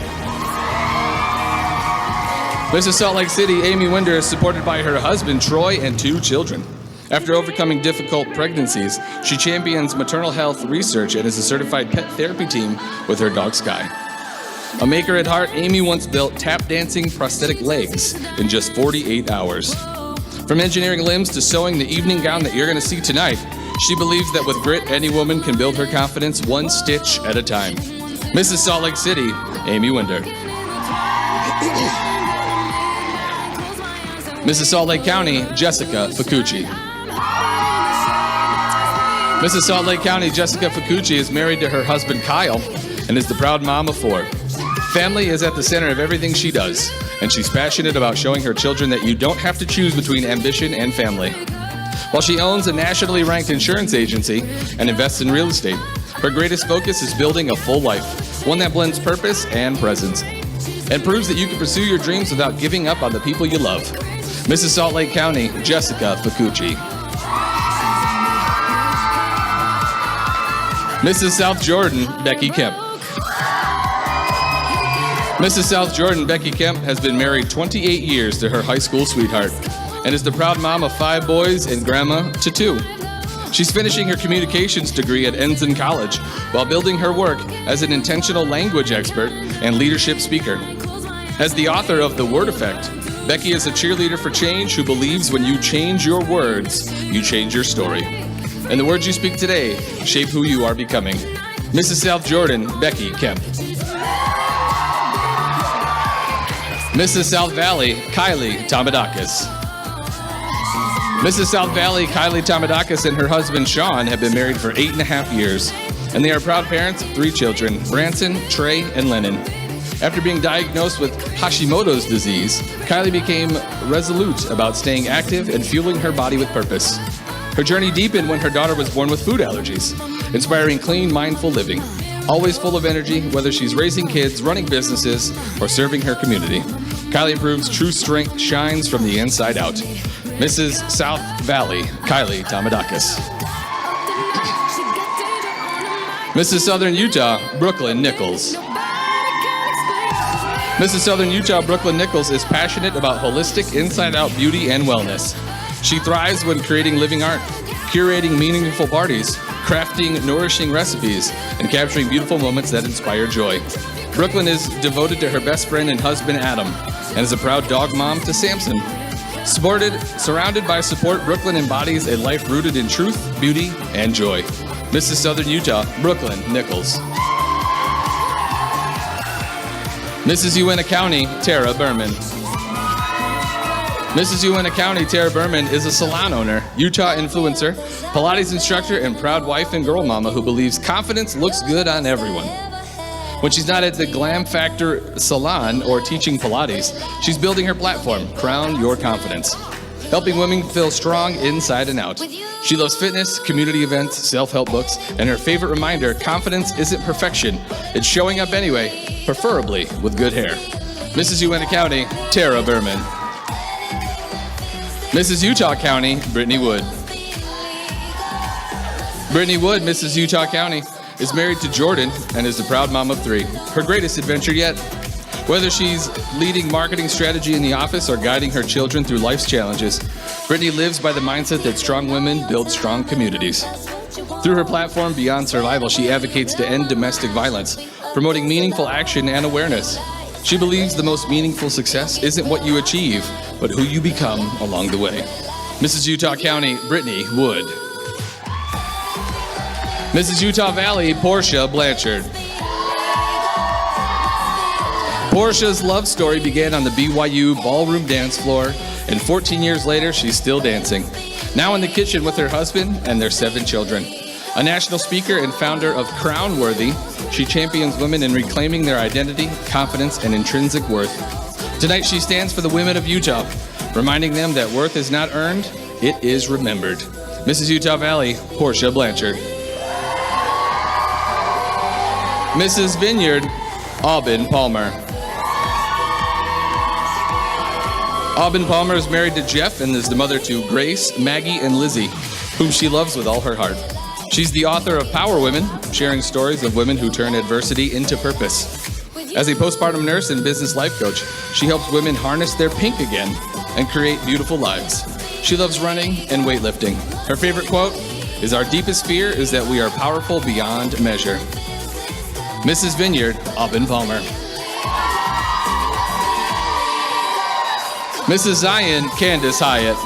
Speaker 2: Mrs. Salt Lake City, Amy Winder is supported by her husband, Troy, and 2 children. After overcoming difficult pregnancies, she champions maternal health research and is a certified pet therapy team with her dog, Sky. A maker at heart, Amy once built tap dancing prosthetic legs in just 48 hours. From engineering limbs to sewing the evening gown that you're going to see tonight, she believes that with grit, any woman can build her confidence 1 stitch at a time. Mrs. Salt Lake City, Amy Winder. Mrs. Salt Lake County, Jessica Facucci. Mrs. Salt Lake County, Jessica Facucci is married to her husband, Kyle, and is the proud mom of 4. Family is at the center of everything she does, and she's passionate about showing her children that you don't have to choose between ambition and family. While she owns a nationally ranked insurance agency and invests in real estate, her greatest focus is building a full life, one that blends purpose and presence. and proves that you can pursue your dreams without giving up on the people you love. Mrs. Salt Lake County, Jessica Facucci. Mrs. South Jordan, Becky Kemp. Mrs. South Jordan, Becky Kemp, has been married 28 years to her high school sweetheart and is the proud mom of 5 boys and grandma to 2. She's finishing her communications degree at Ensign College while building her work as an intentional language expert and leadership speaker. As the author of The Word Effect, Becky is a cheerleader for change who believes when you change your words, you change your story. And the words you speak today shape who you are becoming. Mrs. South Jordan, Becky Kemp. Mrs. South Valley, Kylie Tomadakis. Mrs. South Valley, Kylie Tomadakis, and her husband Sean have been married for 8.5 years, and they are proud parents of 3 children, Branson, Trey, and Lennon. After being diagnosed with Hashimoto's disease, Kylie became resolute about staying active and fueling her body with purpose. Her journey deepened when her daughter was born with food allergies, inspiring clean, mindful living. Always full of energy, whether she's raising kids, running businesses, or serving her community. Kylie proves true strength shines from the inside out. Mrs. South Valley, Kylie Tomadakis. Mrs. Southern Utah, Brooklyn Nichols. Mrs. Southern Utah, Brooklyn Nichols is passionate about holistic, inside-out beauty and wellness. She thrives when creating living art, curating meaningful parties, crafting nourishing recipes, and capturing beautiful moments that inspire joy. Brooklyn is devoted to her best friend and husband, Adam, and is a proud dog mom to Samson. Surrounded by support, Brooklyn embodies a life rooted in truth, beauty, and joy. Mrs. Southern Utah, Brooklyn Nichols. Mrs. Uintah County, Tara Berman. Mrs. Uintah County, Tara Berman is a salon owner, Utah influencer, Pilates instructor, and proud wife and girl mama who believes confidence looks good on everyone. When she's not at the Glam Factor salon or teaching Pilates, she's building her platform, Crown Your Confidence, helping women feel strong inside and out. She loves fitness, community events, self-help books, and her favorite reminder, confidence isn't perfection. It's showing up anyway, preferably with good hair. Mrs. Uintah County, Tara Berman. Mrs. Utah County, Brittany Wood. Brittany Wood, Mrs. Utah County, is married to Jordan and is the proud mom of 3. Her greatest adventure yet. Whether she's leading marketing strategy in the office or guiding her children through life's challenges, Brittany lives by the mindset that strong women build strong communities. Through her platform, Beyond Survival, she advocates to end domestic violence, promoting meaningful action and awareness. She believes the most meaningful success isn't what you achieve, but who you become along the way. Mrs. Utah County, Brittany Wood. Mrs. Utah Valley, Portia Blanchard. Portia's love story began on the BYU ballroom dance floor, and 14 years later, she's still dancing. Now in the kitchen with her husband and their 7 children. A national speaker and founder of Crown Worthy, she champions women in reclaiming their identity, confidence, and intrinsic worth. Tonight, she stands for the women of Utah, reminding them that worth is not earned, it is remembered. Mrs. Utah Valley, Portia Blanchard. Mrs. Vineyard, Aubin Palmer. Aubin Palmer is married to Jeff and is the mother to Grace, Maggie, and Lizzie, whom she loves with all her heart. She's the author of Power Women, sharing stories of women who turn adversity into purpose. As a postpartum nurse and business life coach, she helps women harness their pink again and create beautiful lives. She loves running and weightlifting. Her favorite quote is, "Our deepest fear is that we are powerful beyond measure." Mrs. Vineyard, Aubin Palmer. Mrs. Zion, Candace Hyatt.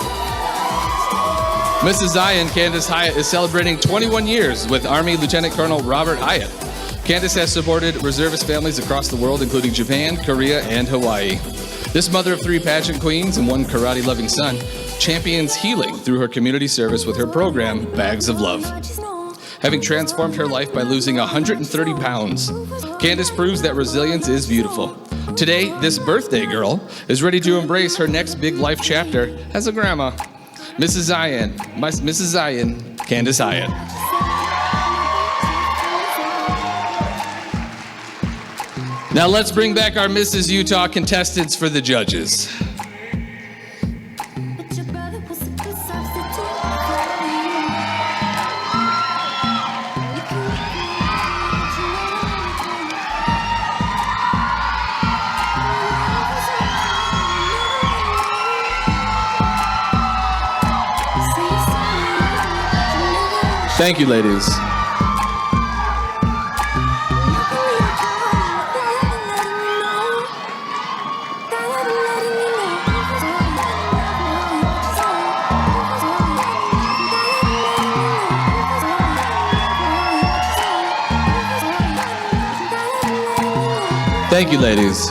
Speaker 2: Mrs. Zion, Candace Hyatt is celebrating 21 years with Army Lieutenant Colonel Robert Hyatt. Candace has supported reservist families across the world, including Japan, Korea, and Hawaii. This mother of 3 pageant queens and 1 karate-loving son champions healing through her community service with her program, Bags of Love. Having transformed her life by losing 130 pounds, Candace proves that resilience is beautiful. Today, this birthday girl is ready to embrace her next big life chapter as a grandma. Mrs. Zion, Candace Hyatt. Now let's bring back our Mrs. Utah contestants for the judges. Thank you, ladies. Thank you, ladies.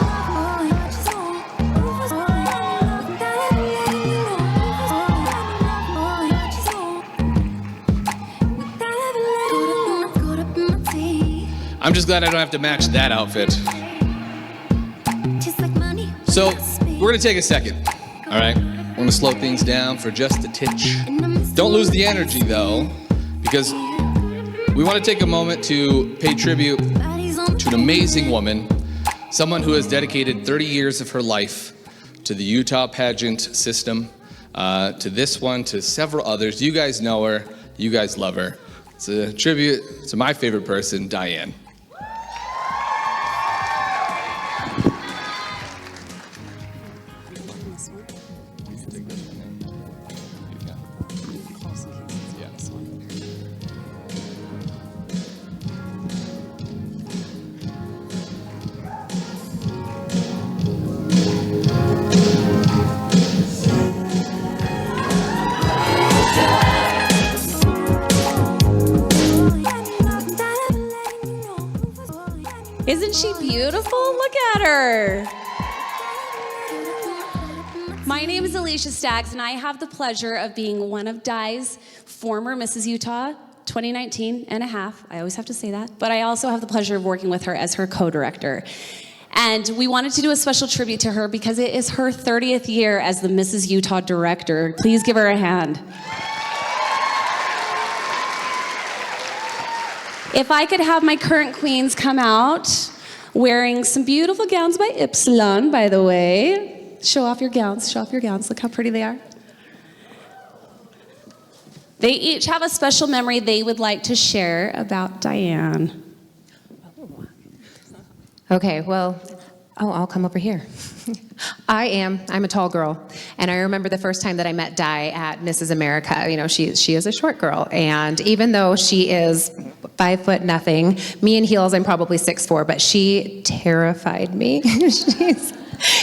Speaker 2: I'm just glad I don't have to match that outfit. So, we're gonna take a second, all right? We're gonna slow things down for just a titch. Don't lose the energy, though, because we want to take a moment to pay tribute to an amazing woman, someone who has dedicated 30 years of her life to the Utah pageant system, to this one, to several others. You guys know her, you guys love her. It's a tribute to my favorite person, Diane.
Speaker 15: Isn't she beautiful? Look at her. My name is Alicia Staggs, and I have the pleasure of being one of Di's former Mrs. Utah, 2019 and a half. I always have to say that. But I also have the pleasure of working with her as her co-director. And we wanted to do a special tribute to her because it is her 30th year as the Mrs. Utah director. Please give her a hand. If I could have my current queens come out wearing some beautiful gowns by Ypsilon, by the way. Show off your gowns, show off your gowns. Look how pretty they are. They each have a special memory they would like to share about Diane.
Speaker 9: Okay, well, I'll come over here. I'm a tall girl, and I remember the first time that I met Di at Mrs. America. You know, she is a short girl, and even though she is 5 foot nothing, me in heels, I'm probably 6'4", but she terrified me.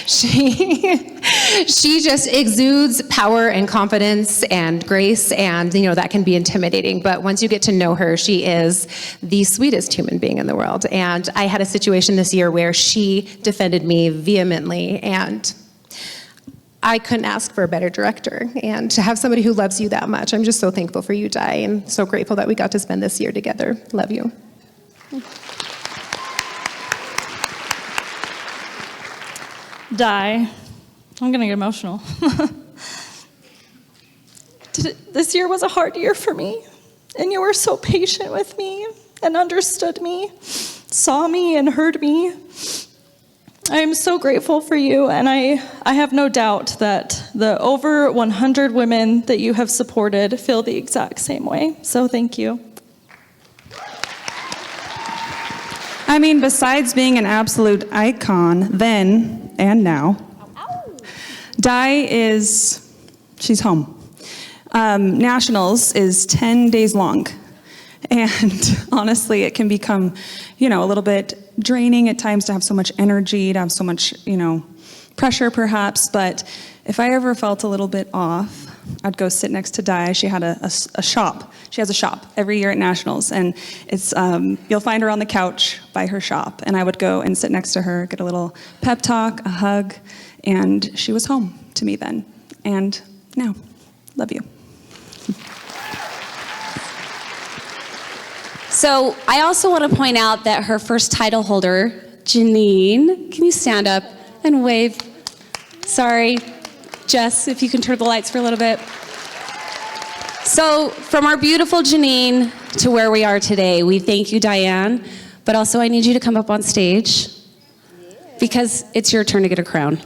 Speaker 9: She just exudes power and confidence and grace, and you know that can be intimidating. But once you get to know her, she is the sweetest human being in the world. And I had a situation this year where she defended me vehemently, and I couldn't ask for a better director. And to have somebody who loves you that much, I'm just so thankful for you, Di, and so grateful that we got to spend this year together. Love you.
Speaker 7: Di, I'm gonna get emotional. This year was a hard year for me, and you were so patient with me and understood me, saw me and heard me. I am so grateful for you, and I have no doubt that the over 100 women that you have supported feel the exact same way, so thank you.
Speaker 8: I mean, besides being an absolute icon then and now, Di she's home. Nationals is 10 days long. And honestly, it can become, a little bit draining at times to have so much energy, to have so much, pressure perhaps. But if I ever felt a little bit off, I'd go sit next to Di. She had a shop. She has a shop every year at Nationals. And it's you'll find her on the couch by her shop. And I would go and sit next to her, get a little pep talk, a hug. And she was home to me then. And now, love you.
Speaker 15: So I also want to point out that her first title holder, Janine, can you stand up and wave? Sorry, Jess, if you can turn the lights for a little bit. So from our beautiful Janine to where we are today, we thank you, Diane, but also I need you to come up on stage. because it's your turn to get a crown.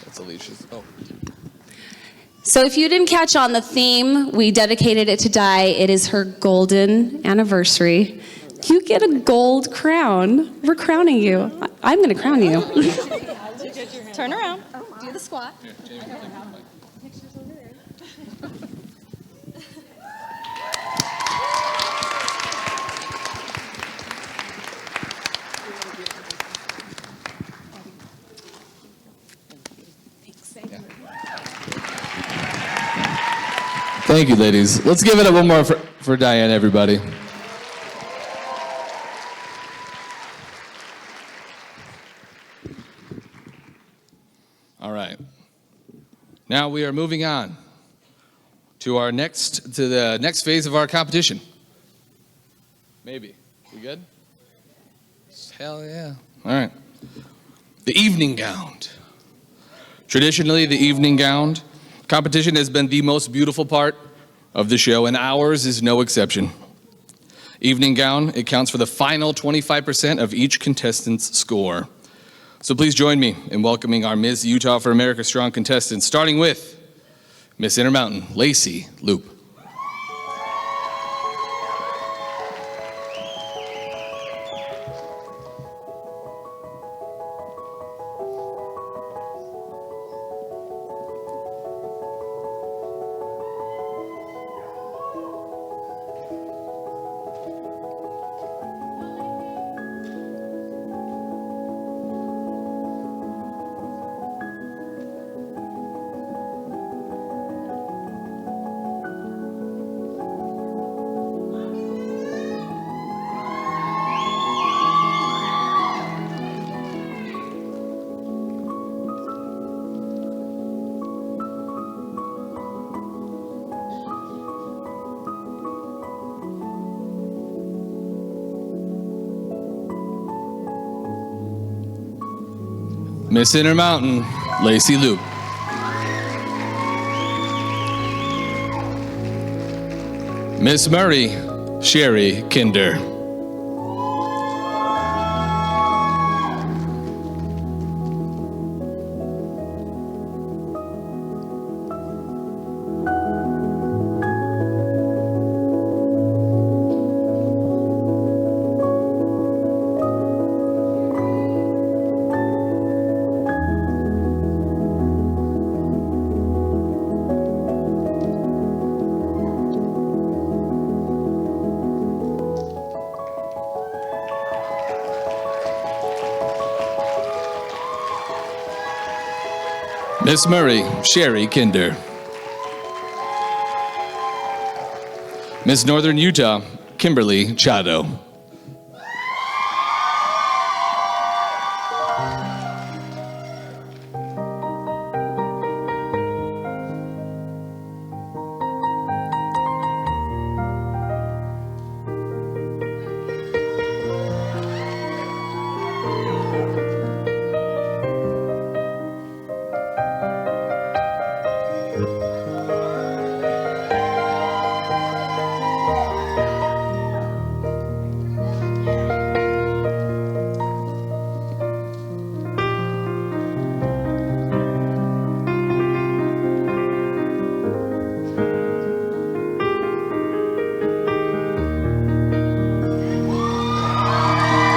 Speaker 2: That's Alicia's. Oh.
Speaker 15: So if you didn't catch on the theme, we dedicated it to Di. It is her golden anniversary. You get a gold crown. We're crowning you. I'm going to crown you.
Speaker 7: Turn around. Do the squat.
Speaker 2: Thank you, ladies. Let's give it up one more for Diane, everybody. All right. Now we are moving on to the next phase of our competition. Maybe. We good? Hell yeah. All right. The evening gown. Traditionally, the evening gown competition has been the most beautiful part of the show, and ours is no exception. Evening gown, it counts for the final 25% of each contestant's score. So please join me in welcoming our Miss Utah for America Strong contestants, starting with Miss Intermountain, Lacey Loop. Miss Intermountain, Lacey Loop. Miss Murray, Sherry Kinder. Miss Murray, Sherry Kinder. Miss Northern Utah, Kimberly Chado.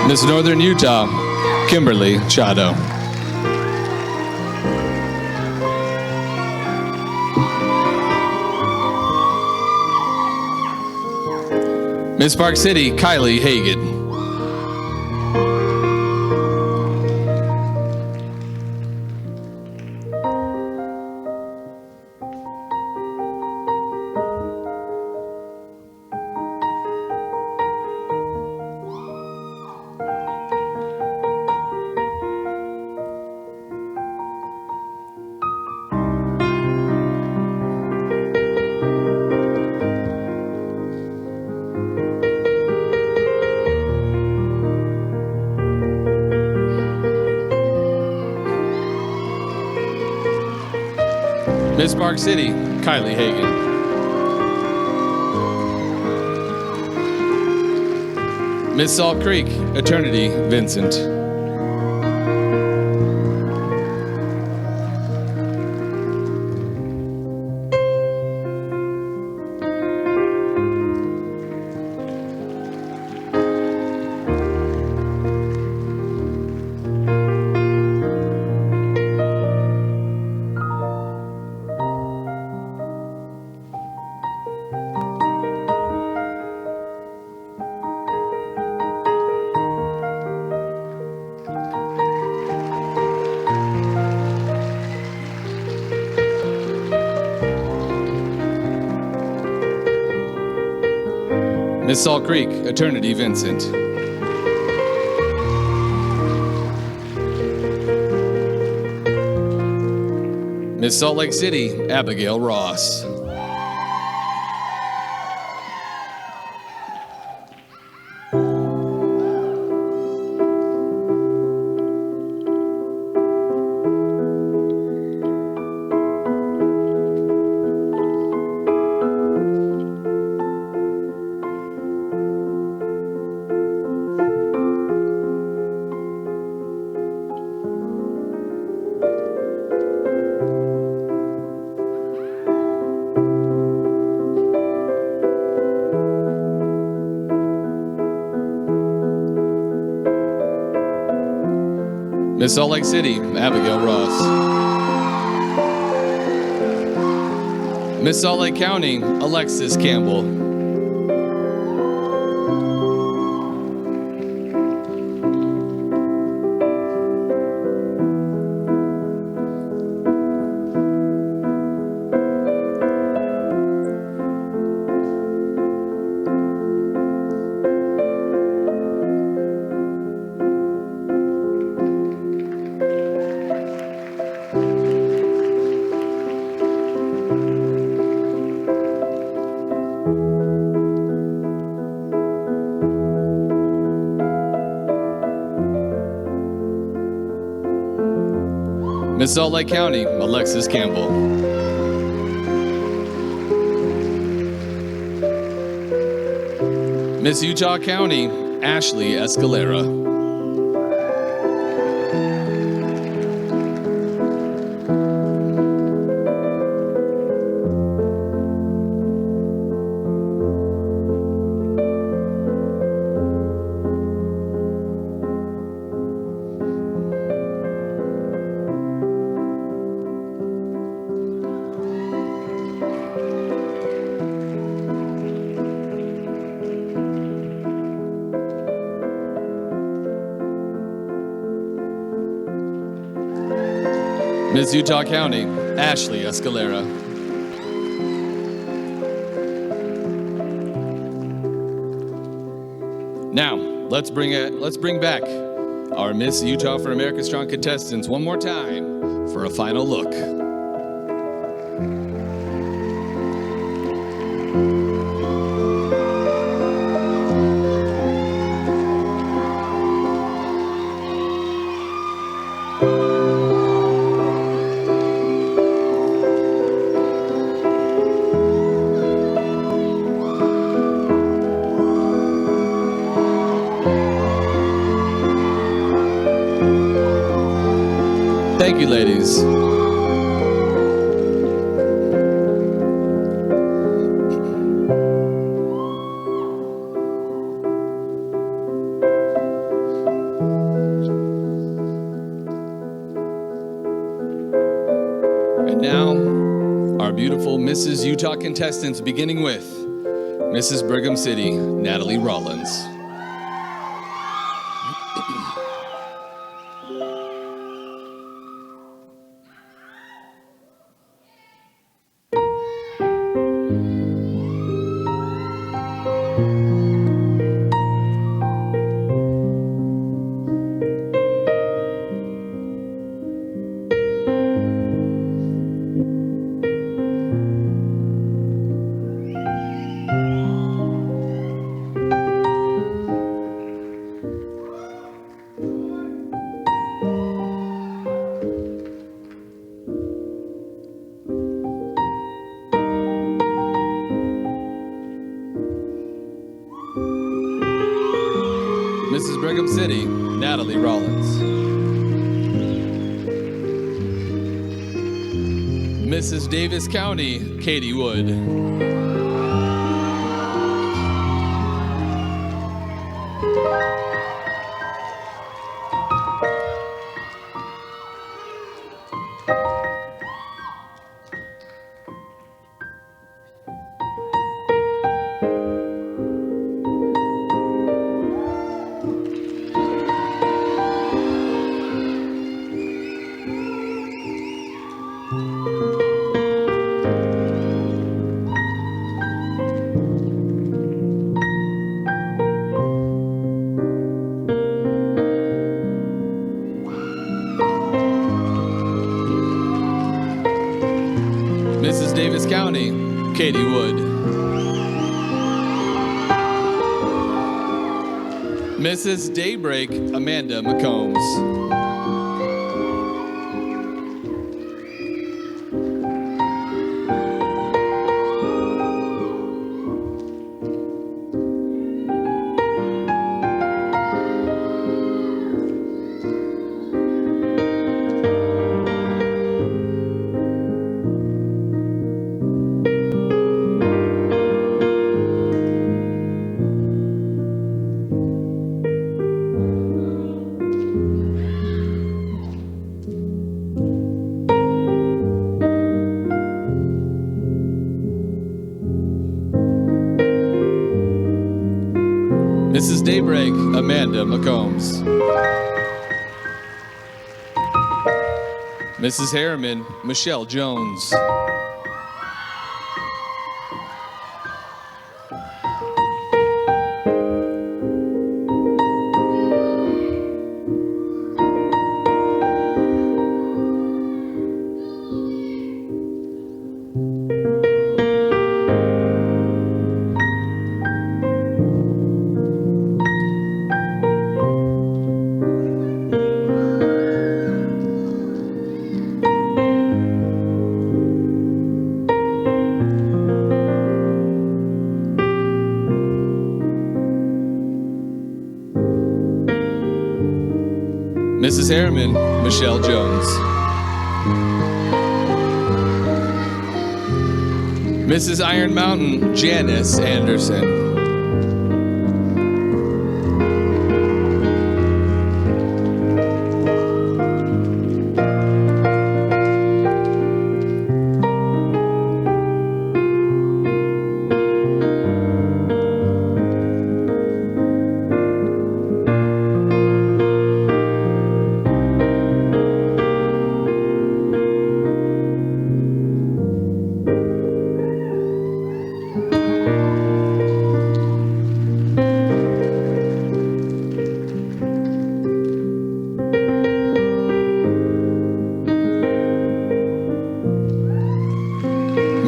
Speaker 2: Miss Northern Utah, Kimberly Chado. Miss Park City, Kylie Hagan. Miss Park City, Kylie Hagan. Miss Salt Creek, Eternity Vincent. Miss Salt Creek, Eternity Vincent. Miss Salt Lake City, Abigail Ross. Miss Salt Lake City, Abigail Ross. Miss Salt Lake County, Alexis Campbell. Miss Salt Lake County, Alexis Campbell. Miss Utah County, Ashley Escalera. Miss Utah County, Ashley Escalera. Now, let's bring back our Miss Utah for America Strong contestants one more time for a final look. Thank you, ladies. And now, our beautiful Mrs. Utah contestants, beginning with Mrs. Brigham City, Natalie Rollins. Mrs. Brigham City, Natalie Rollins. Mrs. Davis County, Katie Wood. Mrs. Davis County, Katie Wood. Mrs. Daybreak, Amanda McCombs. Mrs. Daybreak, Amanda McCombs. Mrs. Harriman, Michelle Jones. Mrs. Harriman, Michelle Jones. Mrs. Iron Mountain, Janice Anderson.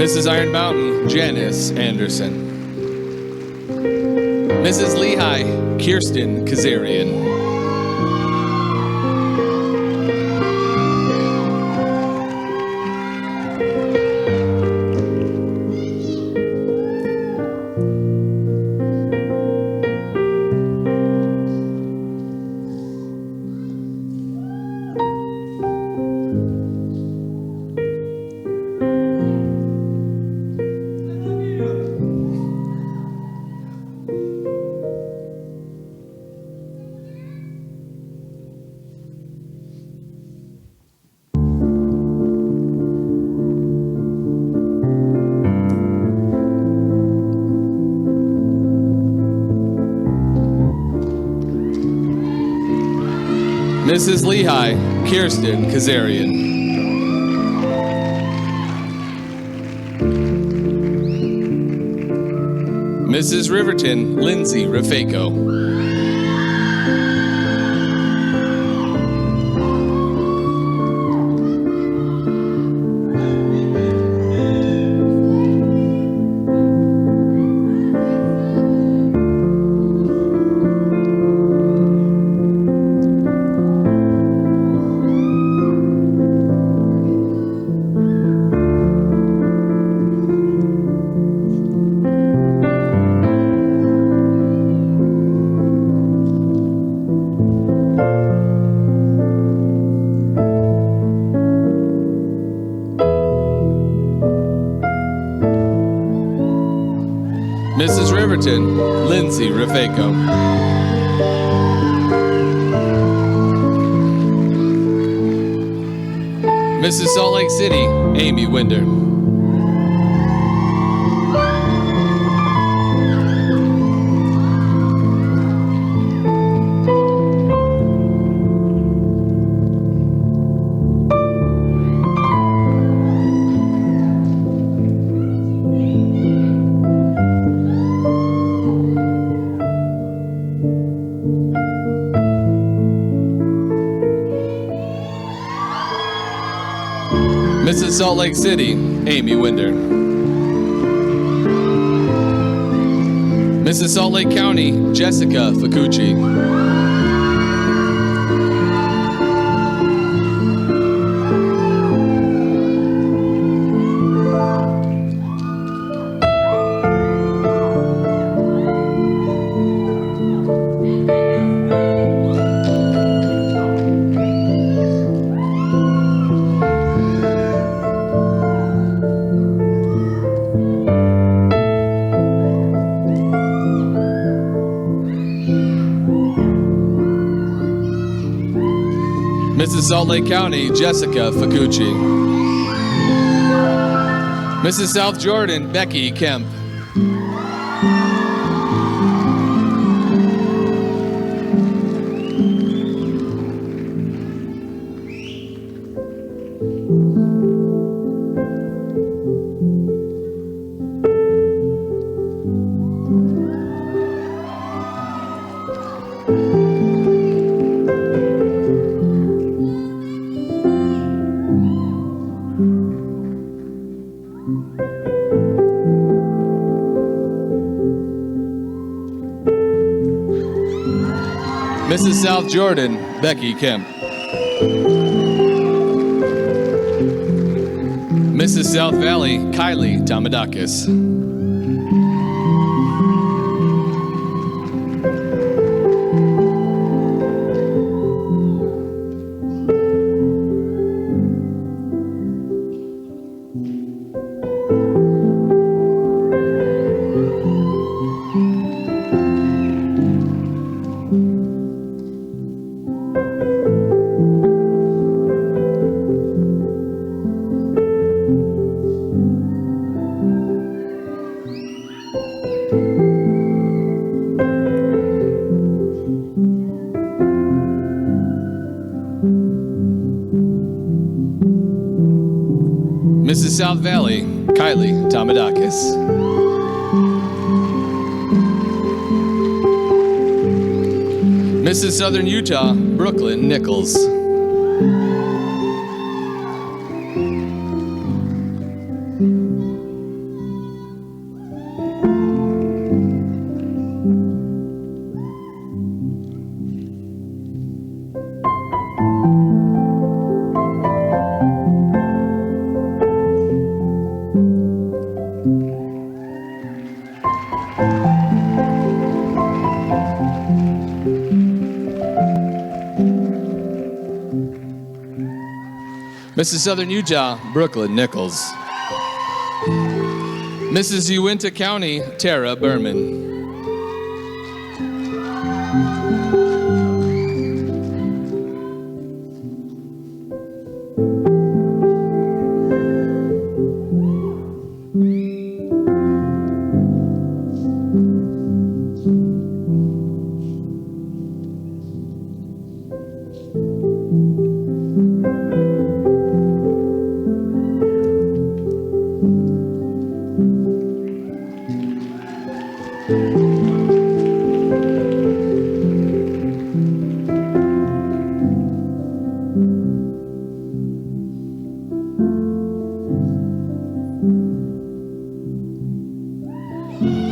Speaker 2: Mrs. Iron Mountain, Janice Anderson. Mrs. Lehigh, Kirsten Kazarian. Mrs. Lehigh, Kirsten Kazarian. Mrs. Riverton, Lindsay Rafeko. Mrs. Riverton, Lindsay Rafeco. Mrs. Salt Lake City, Amy Winder. Mrs. Salt Lake City, Amy Winder. Mrs. Salt Lake County, Jessica Facucci. Mrs. Salt Lake County, Jessica Facucci. Mrs. South Jordan, Becky Kemp. Mrs. South Jordan, Becky Kemp. Mrs. South Valley, Kylie Tamadakis. Mrs. South Valley, Kylie Tamadakis. Mrs. Southern Utah, Brooklyn Nichols. Mrs. Southern Utah, Brooklyn Nichols. Mrs. Uinta County, Tara Berman.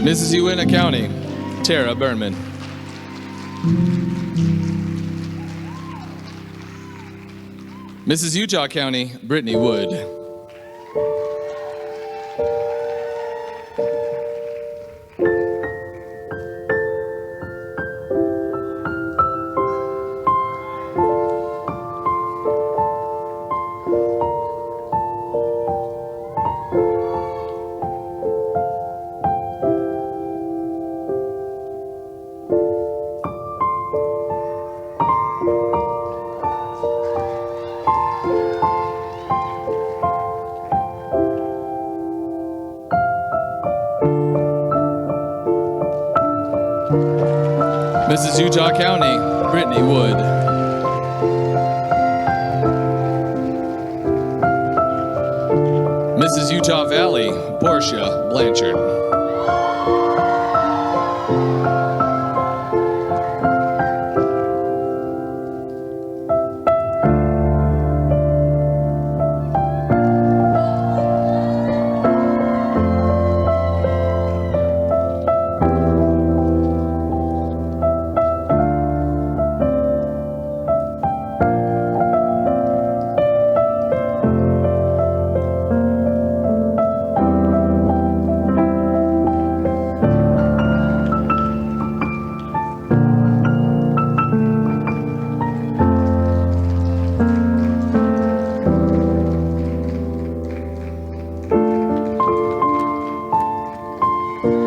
Speaker 2: Mrs. Uinta County, Tara Berman. Mrs. Utah County, Brittany Wood. Mrs. Utah County, Brittany Wood. Mrs. Utah Valley, Portia Blanchard.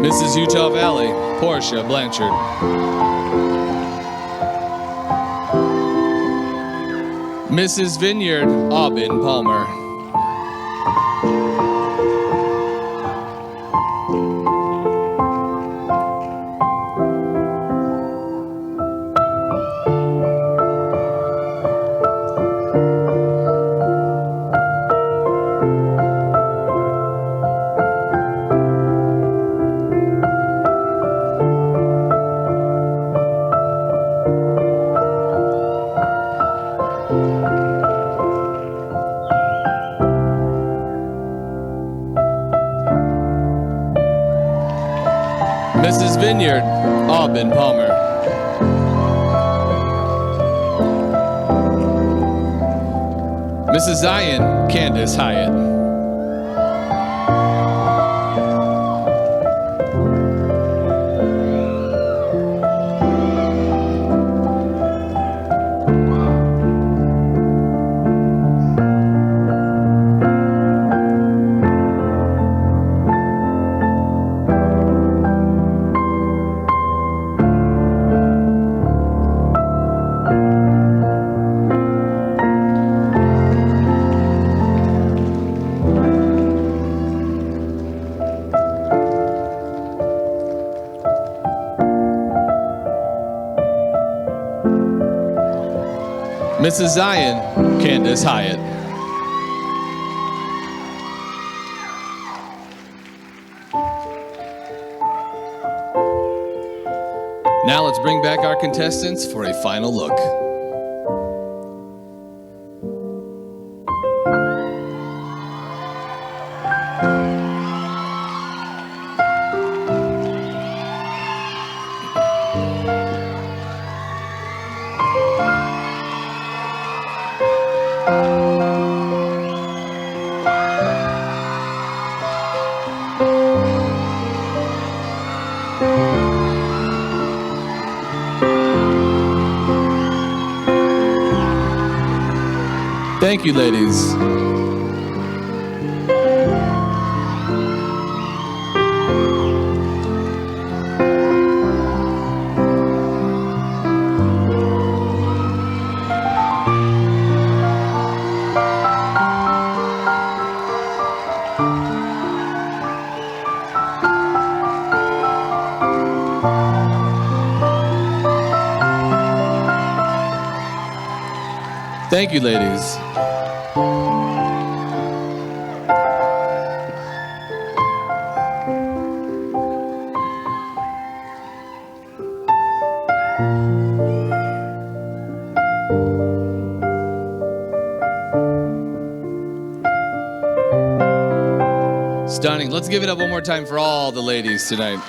Speaker 2: Mrs. Utah Valley, Portia Blanchard. Mrs. Vineyard, Aubin Palmer. Mrs. Vineyard, Aubin Palmer. Mrs. Zion, Candace Hyatt. Mrs. Zion, Candace Hyatt. Now let's bring back our contestants for a final look. Thank you, ladies. Thank you, ladies. Stunning. Let's give it up one more time for all the ladies tonight.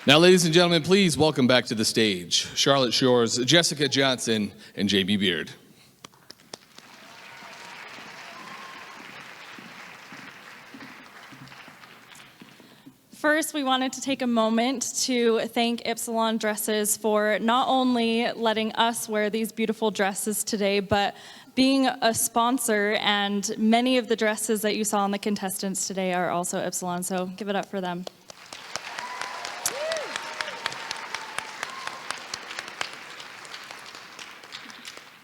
Speaker 2: Now, ladies and gentlemen, please welcome back to the stage Charlotte Shore's Jessica Johnson and Jamie Beard.
Speaker 7: First, we wanted to take a moment to thank Ypsilon Dresses for not only letting us wear these beautiful dresses today, but being a sponsor, and many of the dresses that you saw on the contestants today are also Ypsilon, so give it up for them.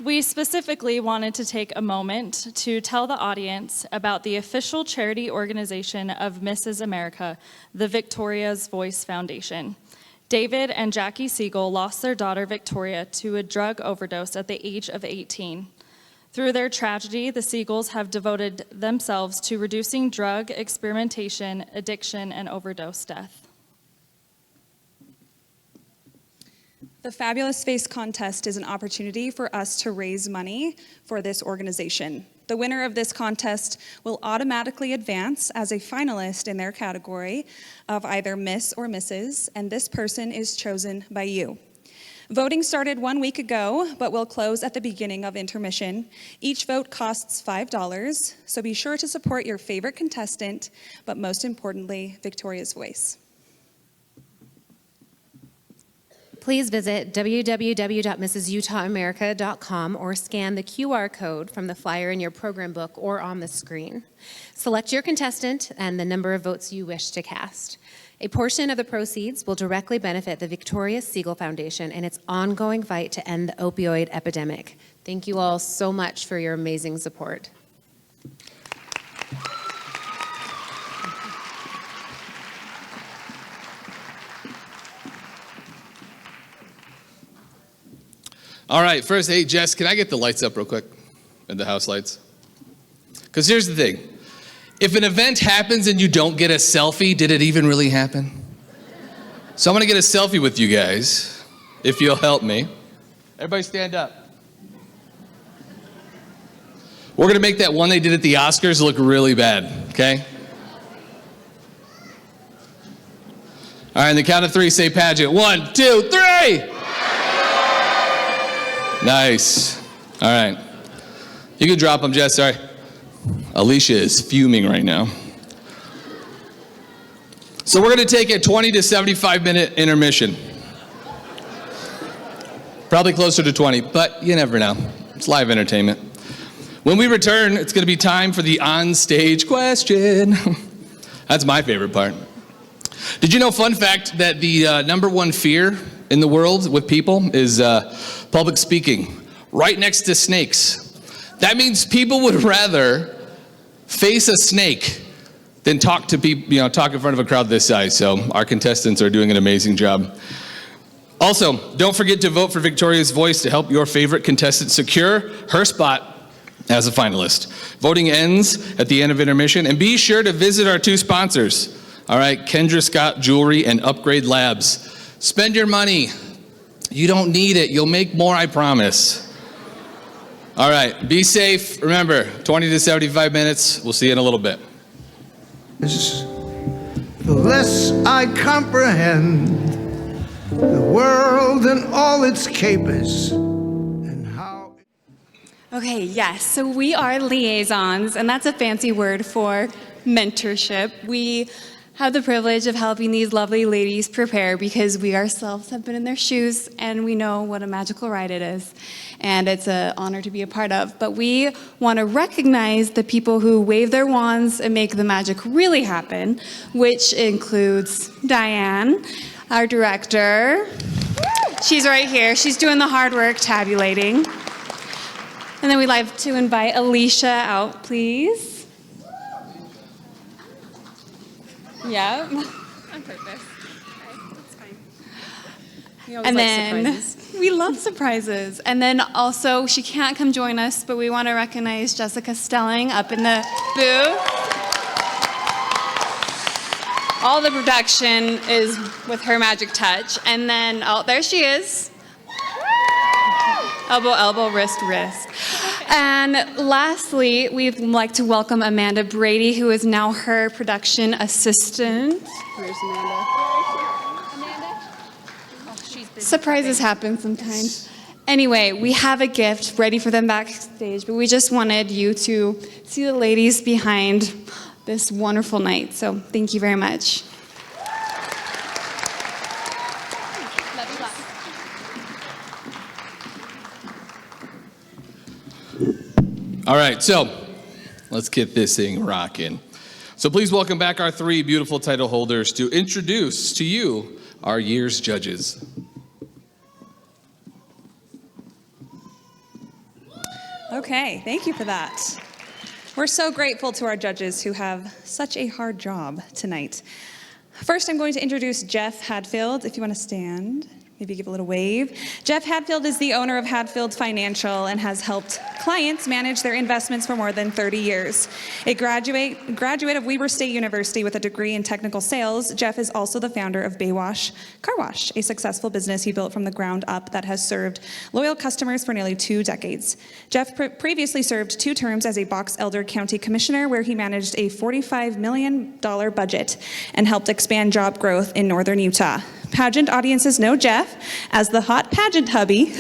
Speaker 7: We specifically wanted to take a moment to tell the audience about the official charity organization of Mrs. America, the Victoria's Voice Foundation. David and Jackie Siegel lost their daughter Victoria to a drug overdose at the age of 18. Through their tragedy, the Siegels have devoted themselves to reducing drug experimentation, addiction, and overdose death.
Speaker 8: The Fabulous Face Contest is an opportunity for us to raise money for this organization. The winner of this contest will automatically advance as a finalist in their category of either Miss or Mrs., and this person is chosen by you. Voting started 1 week ago, but will close at the beginning of intermission. Each vote costs $5, so be sure to support your favorite contestant, but most importantly, Victoria's Voice.
Speaker 9: Please visit www.mrsutahAmerica.com or scan the QR code from the flyer in your program book or on the screen. Select your contestant and the number of votes you wish to cast. A portion of the proceeds will directly benefit the Victoria Siegel Foundation in its ongoing fight to end the opioid epidemic. Thank you all so much for your amazing support.
Speaker 2: All right, first, hey, Jess, can I get the lights up real quick? And the house lights? Because here's the thing. If an event happens and you don't get a selfie, did it even really happen? So I'm gonna get a selfie with you guys, if you'll help me. Everybody stand up. We're gonna make that one they did at the Oscars look really bad, okay? All right, on the count of three, say Pageant. 1, 2, 3! Nice. All right. You can drop them, Jess, sorry. Alicia is fuming right now. So we're gonna take a 20 to 75 minute intermission. Probably closer to 20, but you never know. It's live entertainment. When we return, it's gonna be time for the on-stage question. That's my favorite part. Did you know, fun fact, that the number one fear in the world with people is public speaking, right next to snakes. That means people would rather face a snake than talk to people, talk in front of a crowd this size. So our contestants are doing an amazing job. Also, don't forget to vote for Victoria's Voice to help your favorite contestant secure her spot as a finalist. Voting ends at the end of intermission, and be sure to visit our two sponsors. All right, Kendra Scott Jewelry and Upgrade Labs. Spend your money. You don't need it. You'll make more, I promise. All right, be safe. Remember, 20 to 75 minutes. We'll see you in a little bit.
Speaker 16: The less I comprehend the world and all its capers and how...
Speaker 17: Okay, yes, so we are liaisons, and that's a fancy word for mentorship. We have the privilege of helping these lovely ladies prepare because we ourselves have been in their shoes and we know what a magical ride it is. And it's an honor to be a part of. But we want to recognize the people who wave their wands and make the magic really happen, which includes Diane, our director. She's right here. She's doing the hard work tabulating. And then we'd like to invite Alicia out, please. Yeah, on purpose. That's fine. And then we love surprises. And then also, she can't come join us, but we want to recognize Jessica Stelling up in the booth. All the production is with her magic touch. And then, oh, there she is. Elbow, elbow, wrist, wrist. And lastly, we'd like to welcome Amanda Brady, who is now her production assistant. Where's Amanda? Surprises happen sometimes. Anyway, we have a gift ready for them backstage, but we just wanted you to see the ladies behind this wonderful night. So thank you very much.
Speaker 2: All right, so let's get this thing rocking. So please welcome back our three beautiful title holders to introduce to you our year's judges.
Speaker 8: Okay, thank you for that. We're so grateful to our judges who have such a hard job tonight. First, I'm going to introduce Jeff Hadfield. If you want to stand, maybe give a little wave. Jeff Hadfield is the owner of Hadfield Financial and has helped clients manage their investments for more than 30 years. A graduate of Weber State University with a degree in technical sales, Jeff is also the founder of Baywash Car Wash, a successful business he built from the ground up that has served loyal customers for nearly 2 decades. Jeff previously served 2 terms as a Box Elder County Commissioner, where he managed a $45 million budget and helped expand job growth in northern Utah. Pageant audiences know Jeff as the hot pageant hubby,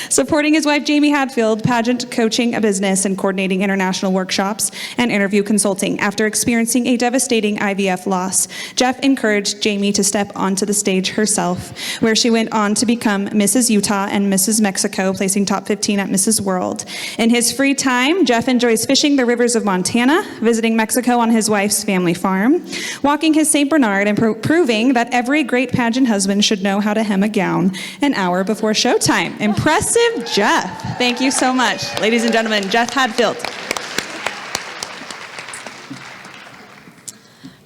Speaker 8: supporting his wife Jamie Hadfield, pageant coaching a business and coordinating international workshops and interview consulting. After experiencing a devastating IVF loss, Jeff encouraged Jamie to step onto the stage herself, where she went on to become Mrs. Utah and Mrs. Mexico, placing top 15 at Mrs. World. In his free time, Jeff enjoys fishing the rivers of Montana, visiting Mexico on his wife's family farm, walking his St. Bernard, and proving that every great pageant husband should know how to hem a gown an hour before showtime. Impressive Jeff. Thank you so much. Ladies and gentlemen, Jeff Hadfield.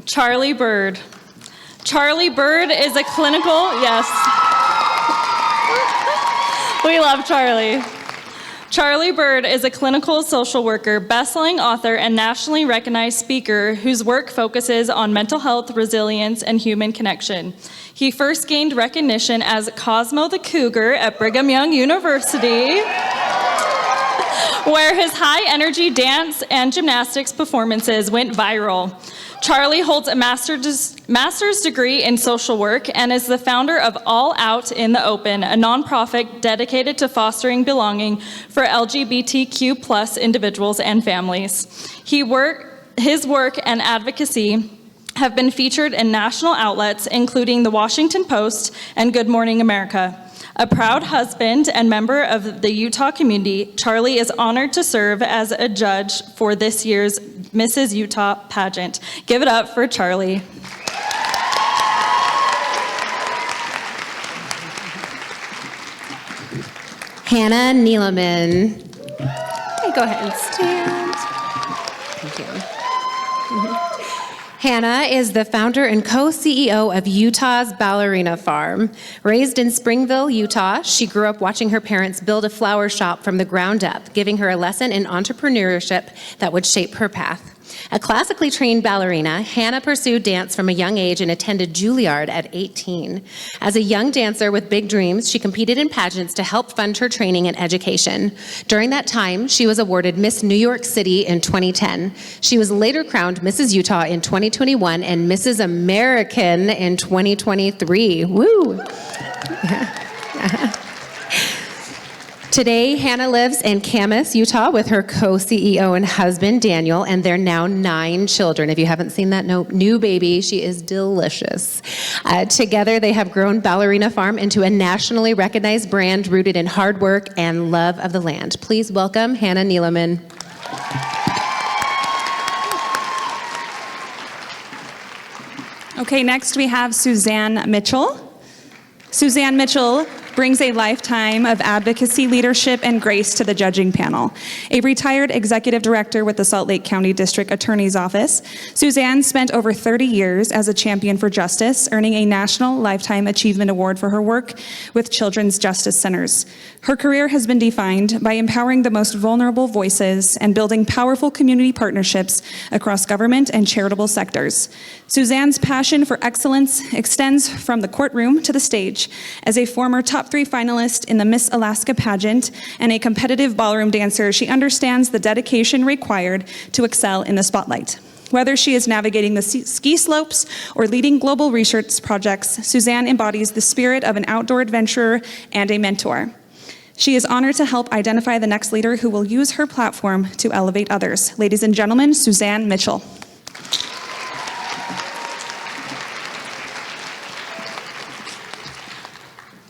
Speaker 7: Charlie Bird. Charlie Bird is a clinical, yes. We love Charlie. Charlie Bird is a clinical social worker, best-selling author, and nationally recognized speaker whose work focuses on mental health, resilience, and human connection. He first gained recognition as Cosmo the Cougar at Brigham Young University, where his high-energy dance and gymnastics performances went viral. Charlie holds a master's degree in social work and is the founder of All Out in the Open, a nonprofit dedicated to fostering belonging for LGBTQ+ individuals and families. His work and advocacy have been featured in national outlets, including The Washington Post and Good Morning America. A proud husband and member of the Utah community, Charlie is honored to serve as a judge for this year's Mrs. Utah pageant. Give it up for Charlie.
Speaker 9: Hannah Neeleman. Hey, go ahead and stand. Thank you. Hannah is the founder and co-CEO of Utah's Ballerina Farm. Raised in Springville, Utah, she grew up watching her parents build a flower shop from the ground up, giving her a lesson in entrepreneurship that would shape her path. A classically trained ballerina, Hannah pursued dance from a young age and attended Juilliard at 18. As a young dancer with big dreams, she competed in pageants to help fund her training and education. During that time, she was awarded Miss New York City in 2010. She was later crowned Mrs. Utah in 2021 and Mrs. American in 2023. Woo! Today, Hannah lives in Camas, Utah with her co-CEO and husband, Daniel, and their now 9 children. If you haven't seen that new baby, she is delicious. Together, they have grown Ballerina Farm into a nationally recognized brand rooted in hard work and love of the land. Please welcome Hannah Neeleman.
Speaker 8: Okay, next we have Suzanne Mitchell. Suzanne Mitchell brings a lifetime of advocacy, leadership, and grace to the judging panel. A retired executive director with the Salt Lake County District Attorney's Office, Suzanne spent over 30 years as a champion for justice, earning a National Lifetime Achievement Award for her work with children's justice centers. Her career has been defined by empowering the most vulnerable voices and building powerful community partnerships across government and charitable sectors. Suzanne's passion for excellence extends from the courtroom to the stage. As a former top 3 finalist in the Miss Alaska pageant and a competitive ballroom dancer, she understands the dedication required to excel in the spotlight. Whether she is navigating the ski slopes or leading global research projects, Suzanne embodies the spirit of an outdoor adventurer and a mentor. She is honored to help identify the next leader who will use her platform to elevate others. Ladies and gentlemen, Suzanne Mitchell.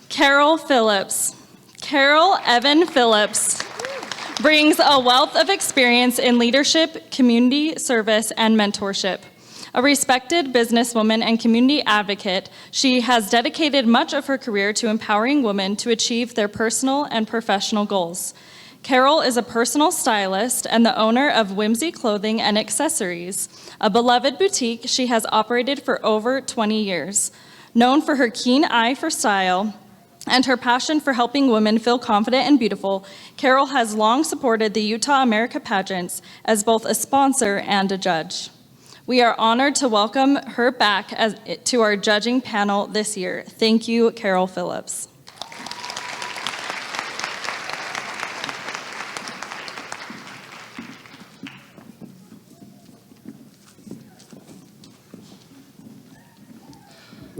Speaker 7: Carol Phillips. Carol Evan Phillips brings a wealth of experience in leadership, community service, and mentorship. A respected businesswoman and community advocate, she has dedicated much of her career to empowering women to achieve their personal and professional goals. Carol is a personal stylist and the owner of Whimsy Clothing and Accessories, a beloved boutique she has operated for over 20 years. Known for her keen eye for style and her passion for helping women feel confident and beautiful, Carol has long supported the Utah America Pageants as both a sponsor and a judge. We are honored to welcome her back to our judging panel this year. Thank you, Carol Phillips.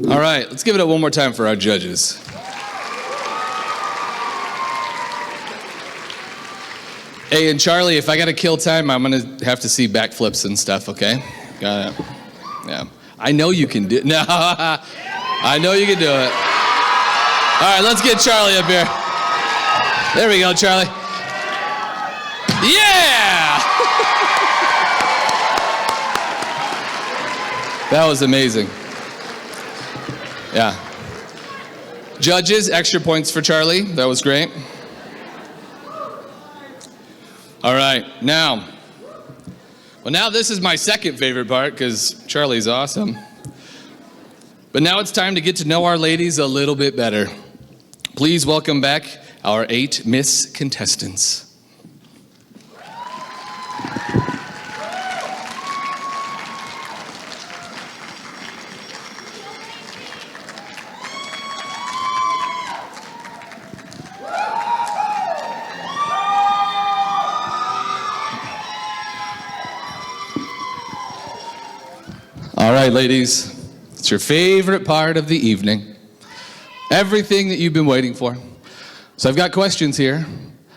Speaker 2: All right, let's give it up one more time for our judges. Hey, and Charlie, if I gotta kill time, I'm gonna have to see backflips and stuff, okay? Got it. Yeah. I know you can do it. No, I know you can do it. All right, let's get Charlie up here. There we go, Charlie. Yeah! That was amazing. Yeah. Judges, extra points for Charlie. That was great. All right, now this is my second favorite part because Charlie's awesome. But now it's time to get to know our ladies a little bit better. Please welcome back our 8 Miss contestants. All right, ladies, it's your favorite part of the evening. Everything that you've been waiting for. So I've got questions here.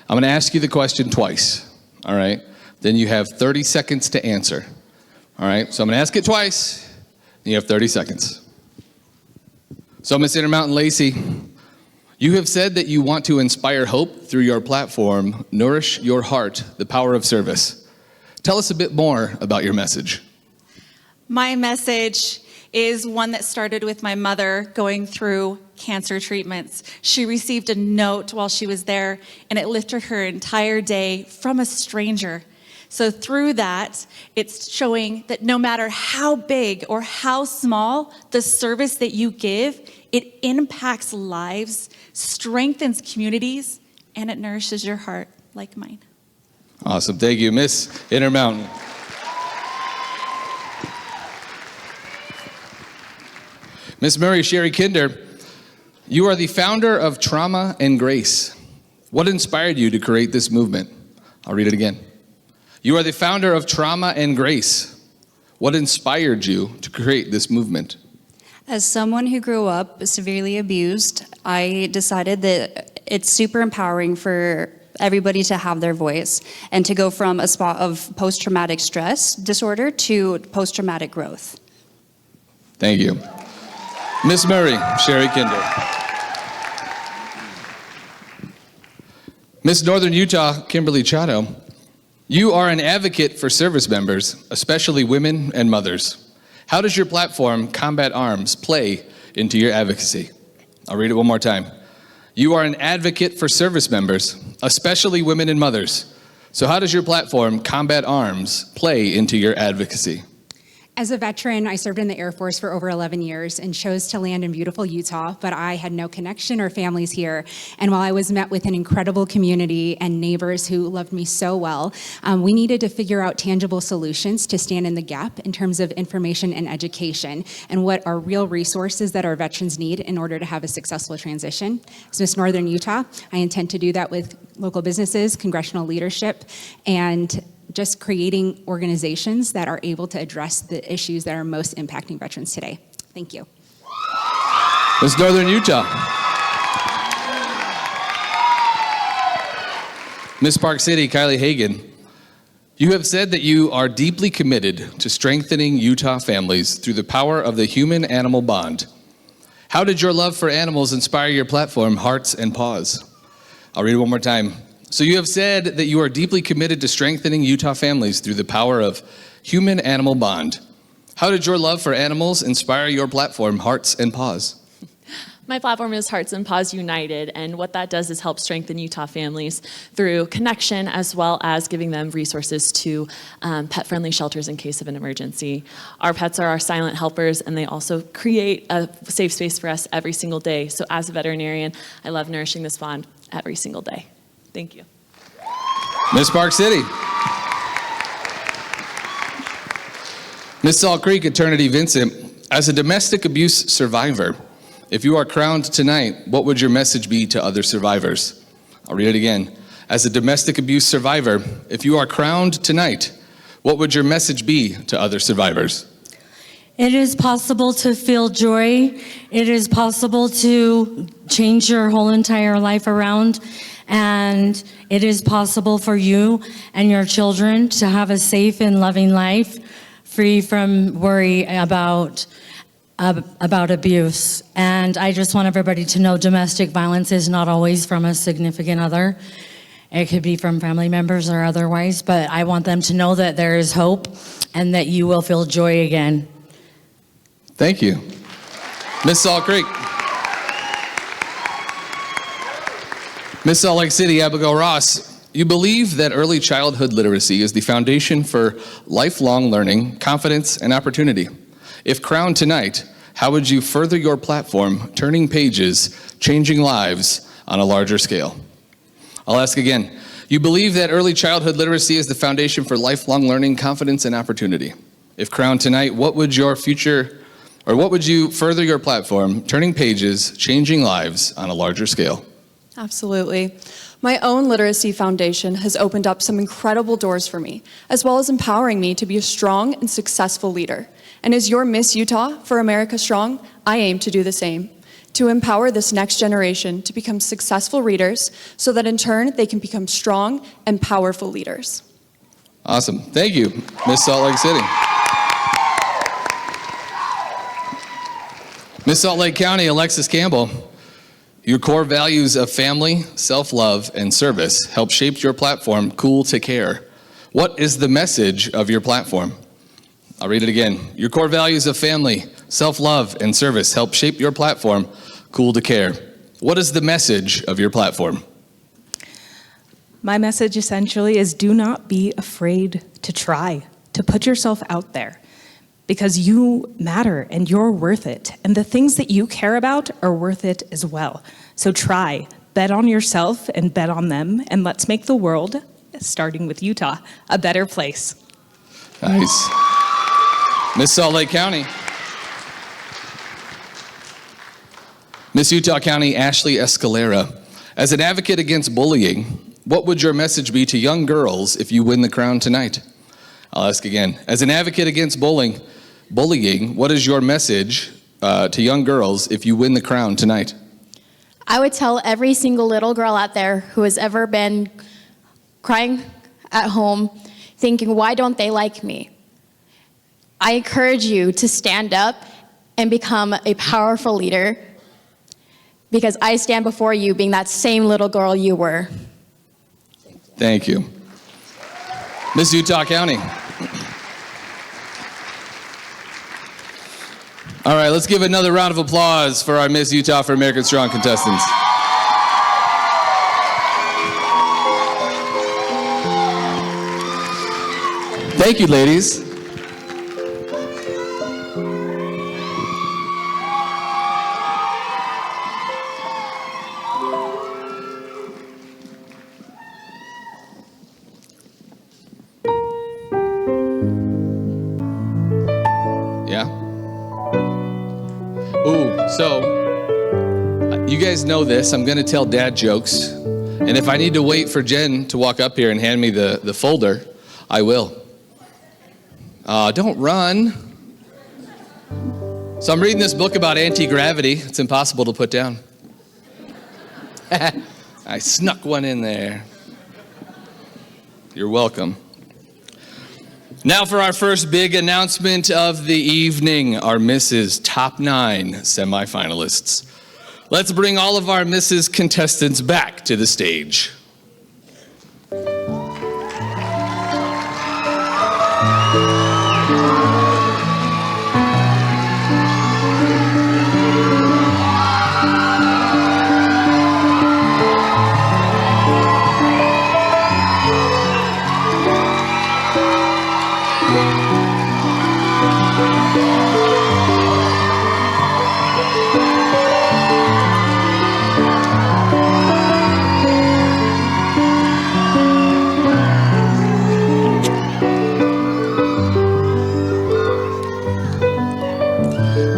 Speaker 2: I'm gonna ask you the question twice, all right? Then you have 30 seconds to answer, all right? So I'm gonna ask it twice, and you have 30 seconds. So Miss Intermountain Lacey, you have said that you want to inspire hope through your platform, Nourish Your Heart, the Power of Service. Tell us a bit more about your message.
Speaker 1: My message is one that started with my mother going through cancer treatments. She received a note while she was there, and it lifted her entire day from a stranger. So through that, it's showing that no matter how big or how small the service that you give, it impacts lives, strengthens communities, and it nourishes your heart like mine.
Speaker 2: Awesome, thank you, Miss Intermountain. Miss Murray Sherry Kinder, you are the founder of Trauma and Grace. What inspired you to create this movement? I'll read it again. You are the founder of Trauma and Grace. What inspired you to create this movement?
Speaker 10: As someone who grew up severely abused, I decided that it's super empowering for everybody to have their voice and to go from a spot of post-traumatic stress disorder to post-traumatic growth.
Speaker 2: Thank you. Miss Murray, Sherry Kinder. Miss Northern Utah, Kimberly Chato, you are an advocate for service members, especially women and mothers. How does your platform, Combat Arms, play into your advocacy? I'll read it one more time. You are an advocate for service members, especially women and mothers. So how does your platform, Combat Arms, play into your advocacy?
Speaker 18: As a veteran, I served in the Air Force for over 11 years and chose to land in beautiful Utah, but I had no connection or families here. And while I was met with an incredible community and neighbors who loved me so well, we needed to figure out tangible solutions to stand in the gap in terms of information and education and what are real resources that our veterans need in order to have a successful transition. As Miss Northern Utah, I intend to do that with local businesses, congressional leadership, and just creating organizations that are able to address the issues that are most impacting veterans today. Thank you.
Speaker 2: Miss Northern Utah. Miss Park City, Kylie Hagan, you have said that you are deeply committed to strengthening Utah families through the power of the human-animal bond. How did your love for animals inspire your platform, Hearts and Paws? I'll read it one more time. So you have said that you are deeply committed to strengthening Utah families through the power of human-animal bond. How did your love for animals inspire your platform, Hearts and Paws?
Speaker 19: My platform is Hearts and Paws United, and what that does is help strengthen Utah families through connection as well as giving them resources to pet-friendly shelters in case of an emergency. Our pets are our silent helpers, and they also create a safe space for us every single day. So as a veterinarian, I love nourishing this bond every single day. Thank you.
Speaker 2: Miss Park City. Miss Salt Creek, Eternity Vincent. As a domestic abuse survivor, if you are crowned tonight, what would your message be to other survivors? I'll read it again. As a domestic abuse survivor, if you are crowned tonight, what would your message be to other survivors?
Speaker 11: It is possible to feel joy. It is possible to change your whole entire life around. And it is possible for you and your children to have a safe and loving life, free from worry about abuse. And I just want everybody to know domestic violence is not always from a significant other. It could be from family members or otherwise, but I want them to know that there is hope and that you will feel joy again.
Speaker 2: Thank you. Miss Salt Creek. Miss Salt Lake City, Abigail Ross. You believe that early childhood literacy is the foundation for lifelong learning, confidence, and opportunity. If crowned tonight, how would you further your platform, turning pages, changing lives on a larger scale? I'll ask again. You believe that early childhood literacy is the foundation for lifelong learning, confidence, and opportunity. If crowned tonight, what would you further your platform, turning pages, changing lives on a larger scale?
Speaker 20: Absolutely. My own literacy foundation has opened up some incredible doors for me, as well as empowering me to be a strong and successful leader. And as your Miss Utah for America Strong, I aim to do the same, to empower this next generation to become successful readers so that in turn they can become strong and powerful leaders.
Speaker 2: Awesome. Thank you, Miss Salt Lake City. Miss Salt Lake County, Alexis Campbell. Your core values of family, self-love, and service help shape your platform, Cool to Care. What is the message of your platform? I'll read it again. Your core values of family, self-love, and service help shape your platform, Cool to Care. What is the message of your platform?
Speaker 21: My message essentially is do not be afraid to try, to put yourself out there. Because you matter and you're worth it. And the things that you care about are worth it as well. So try, bet on yourself and bet on them. And let's make the world, starting with Utah, a better place.
Speaker 2: Nice. Miss Salt Lake County. Miss Utah County, Ashley Escalera. As an advocate against bullying, what would your message be to young girls if you win the crown tonight? I'll ask again. As an advocate against bullying, what is your message to young girls if you win the crown tonight?
Speaker 22: I would tell every single little girl out there who has ever been crying at home, thinking, why don't they like me? I encourage you to stand up and become a powerful leader because I stand before you being that same little girl you were.
Speaker 2: Thank you. Miss Utah County. All right, let's give another round of applause for our Miss Utah for America Strong contestants. Thank you, ladies. So, you guys know this. I'm going to tell dad jokes. And if I need to wait for Jen to walk up here and hand me the folder, I will. Don't run. So I'm reading this book about anti-gravity. It's impossible to put down. I snuck one in there. You're welcome. Now for our first big announcement of the evening, our Mrs. Top 9 semifinalists. Let's bring all of our Mrs. contestants back to the stage.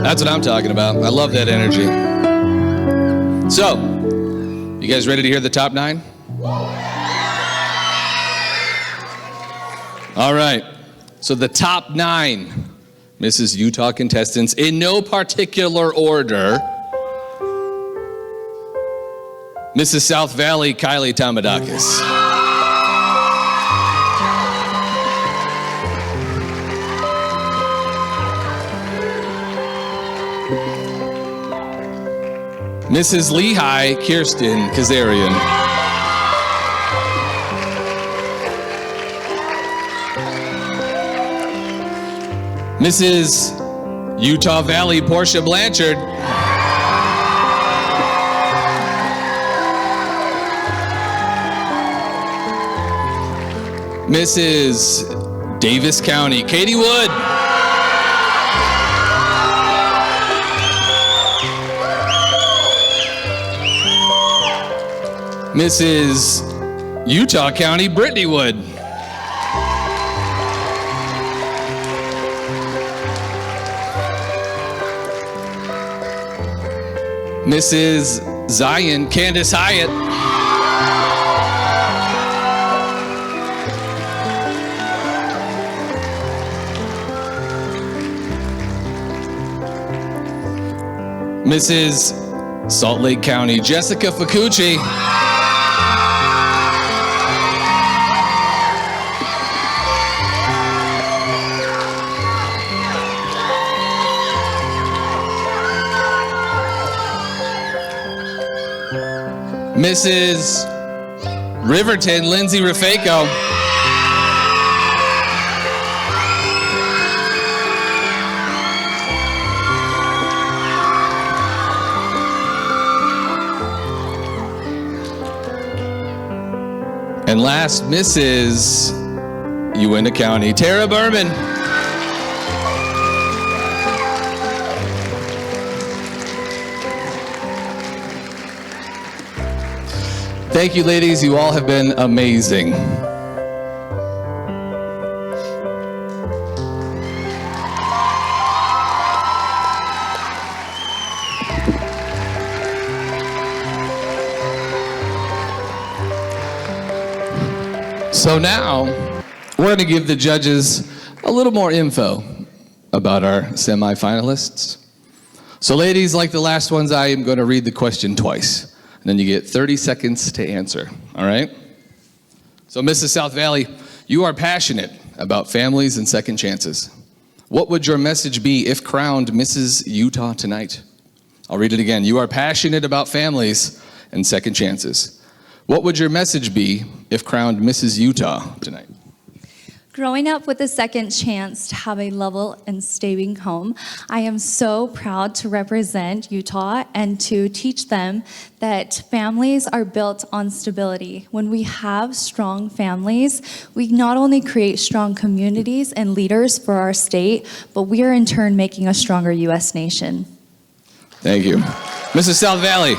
Speaker 2: That's what I'm talking about. I love that energy. So, you guys ready to hear the top 9? All right. So the top 9 Mrs. Utah contestants, in no particular order. Mrs. South Valley, Kylie Tamadakis. Mrs. Lehigh, Kirsten Kazarian. Mrs. Utah Valley, Portia Blanchard. Mrs. Davis County, Katie Wood. Mrs. Utah County, Brittany Wood. Mrs. Zion, Candace Hyatt. Mrs. Salt Lake County, Jessica Facucci. Mrs. Riverton, Lindsay Rafeko. And last, Mrs. Uintah County, Tara Berman. Thank you, ladies. You all have been amazing. So now, we're going to give the judges a little more info about our semifinalists. So ladies, like the last ones, I am going to read the question twice. And then you get 30 seconds to answer, all right? So Mrs. South Valley, you are passionate about families and second chances. What would your message be if crowned Mrs. Utah tonight? I'll read it again. You are passionate about families and second chances. What would your message be if crowned Mrs. Utah tonight?
Speaker 3: Growing up with a second chance to have a level and stable home, I am so proud to represent Utah and to teach them that families are built on stability. When we have strong families, we not only create strong communities and leaders for our state, but we are in turn making a stronger U.S. nation.
Speaker 2: Thank you. Mrs. South Valley.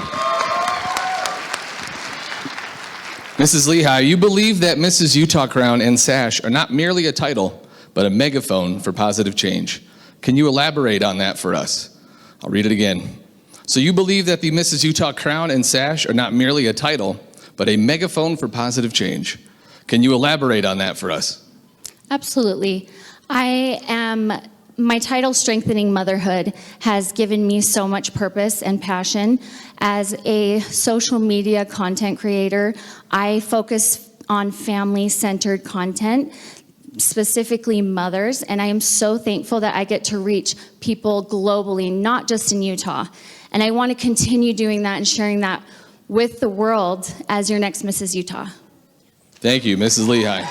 Speaker 2: Mrs. Lehigh, you believe that Mrs. Utah crown and sash are not merely a title, but a megaphone for positive change. Can you elaborate on that for us? I'll read it again. So you believe that the Mrs. Utah crown and sash are not merely a title, but a megaphone for positive change. Can you elaborate on that for us?
Speaker 22: Absolutely. My title, Strengthening Motherhood, has given me so much purpose and passion. As a social media content creator, I focus on family-centered content, specifically mothers, and I am so thankful that I get to reach people globally, not just in Utah. And I want to continue doing that and sharing that with the world as your next Mrs. Utah.
Speaker 2: Thank you, Mrs. Lehigh.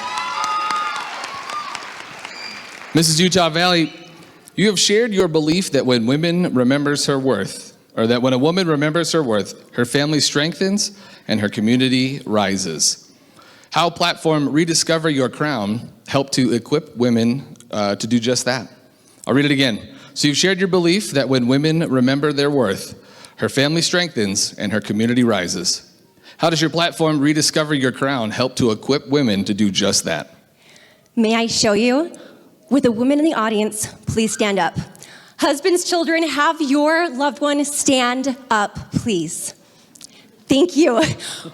Speaker 2: Mrs. Utah Valley, you have shared your belief that when women remembers her worth, or that when a woman remembers her worth, her family strengthens and her community rises. How platform Rediscover Your Crown helped to equip women to do just that? I'll read it again. So you've shared your belief that when women remember their worth, her family strengthens and her community rises. How does your platform Rediscover Your Crown help to equip women to do just that?
Speaker 4: May I show you? With a woman in the audience, please stand up. Husbands, children, have your loved one stand up, please. Thank you.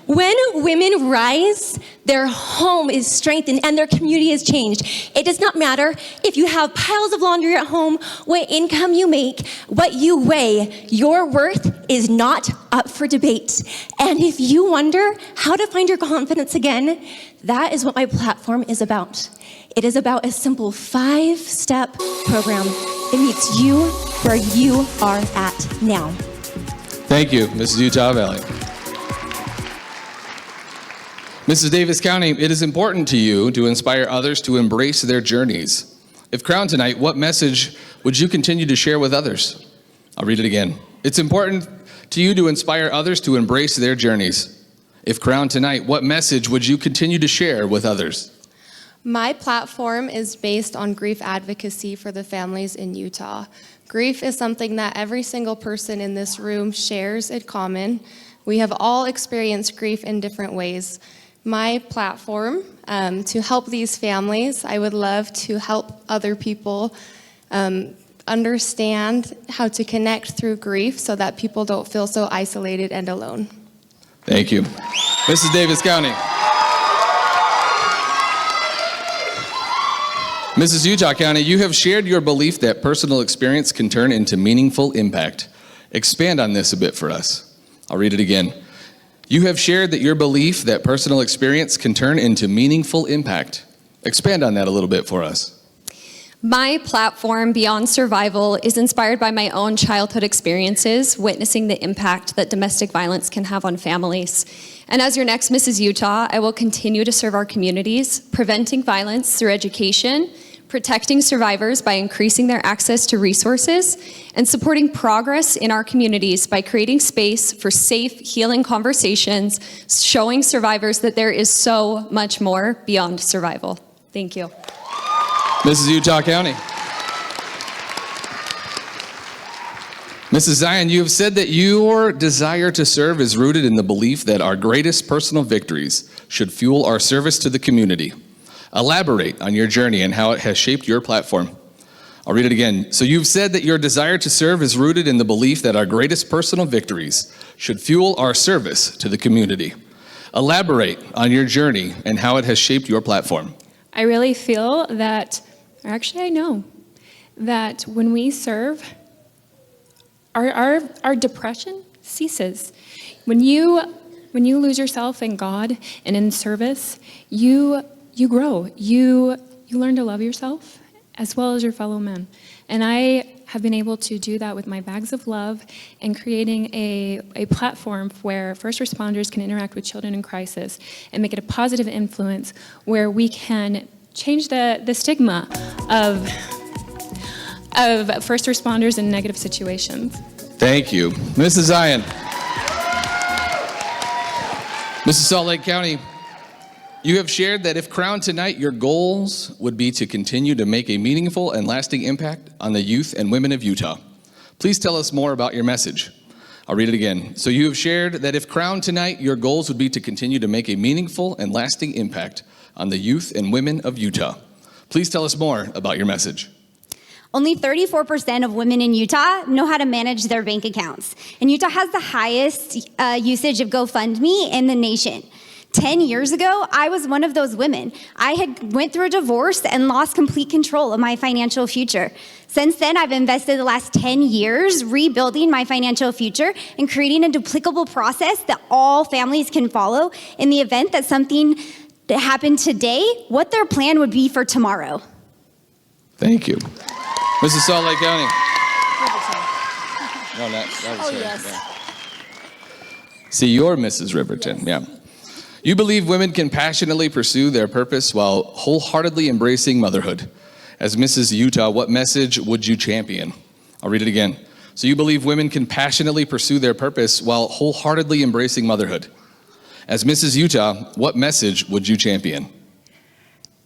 Speaker 4: When women rise, their home is strengthened and their community is changed. It does not matter if you have piles of laundry at home, what income you make, what you weigh. Your worth is not up for debate. And if you wonder how to find your confidence again, that is what my platform is about. It is about a simple 5-step program that meets you where you are at now.
Speaker 2: Thank you, Mrs. Utah Valley. Mrs. Davis County, it is important to you to inspire others to embrace their journeys. If crowned tonight, what message would you continue to share with others? I'll read it again. It's important to you to inspire others to embrace their journeys. If crowned tonight, what message would you continue to share with others?
Speaker 6: My platform is based on grief advocacy for the families in Utah. Grief is something that every single person in this room shares in common. We have all experienced grief in different ways. My platform, to help these families, I would love to help other people understand how to connect through grief so that people don't feel so isolated and alone.
Speaker 2: Thank you. Mrs. Davis County. Mrs. Utah County, you have shared your belief that personal experience can turn into meaningful impact. Expand on this a bit for us. I'll read it again. You have shared that your belief that personal experience can turn into meaningful impact. Expand on that a little bit for us.
Speaker 5: My platform, Beyond Survival, is inspired by my own childhood experiences, witnessing the impact that domestic violence can have on families. And as your next Mrs. Utah, I will continue to serve our communities, preventing violence through education, protecting survivors by increasing their access to resources, and supporting progress in our communities by creating space for safe, healing conversations, showing survivors that there is so much more beyond survival. Thank you.
Speaker 2: Mrs. Utah County. Mrs. Zion, you have said that your desire to serve is rooted in the belief that our greatest personal victories should fuel our service to the community. Elaborate on your journey and how it has shaped your platform. I'll read it again. So you've said that your desire to serve is rooted in the belief that our greatest personal victories should fuel our service to the community. Elaborate on your journey and how it has shaped your platform.
Speaker 23: I really feel that, or actually I know, that when we serve, our depression ceases. When you lose yourself in God and in service, you grow. You learn to love yourself as well as your fellow men. And I have been able to do that with my bags of love and creating a platform where first responders can interact with children in crisis and make it a positive influence where we can change the stigma of first responders in negative situations.
Speaker 2: Thank you. Mrs. Zion. Mrs. Salt Lake County, you have shared that if crowned tonight, your goals would be to continue to make a meaningful and lasting impact on the youth and women of Utah. Please tell us more about your message. I'll read it again. So you have shared that if crowned tonight, your goals would be to continue to make a meaningful and lasting impact on the youth and women of Utah. Please tell us more about your message.
Speaker 24: Only 34% of women in Utah know how to manage their bank accounts. And Utah has the highest usage of GoFundMe in the nation. 10 years ago, I was one of those women. I had went through a divorce and lost complete control of my financial future. Since then, I've invested the last 10 years rebuilding my financial future and creating a duplicable process that all families can follow in the event that something that happened today, what their plan would be for tomorrow.
Speaker 2: Thank you. Mrs. Salt Lake County. No, that was her.
Speaker 24: Yes.
Speaker 2: Yeah. See, you're Mrs. Riverton, yeah. You believe women can passionately pursue their purpose while wholeheartedly embracing motherhood. As Mrs. Utah, what message would you champion? I'll read it again. So you believe women can passionately pursue their purpose while wholeheartedly embracing motherhood. As Mrs. Utah, what message would you champion?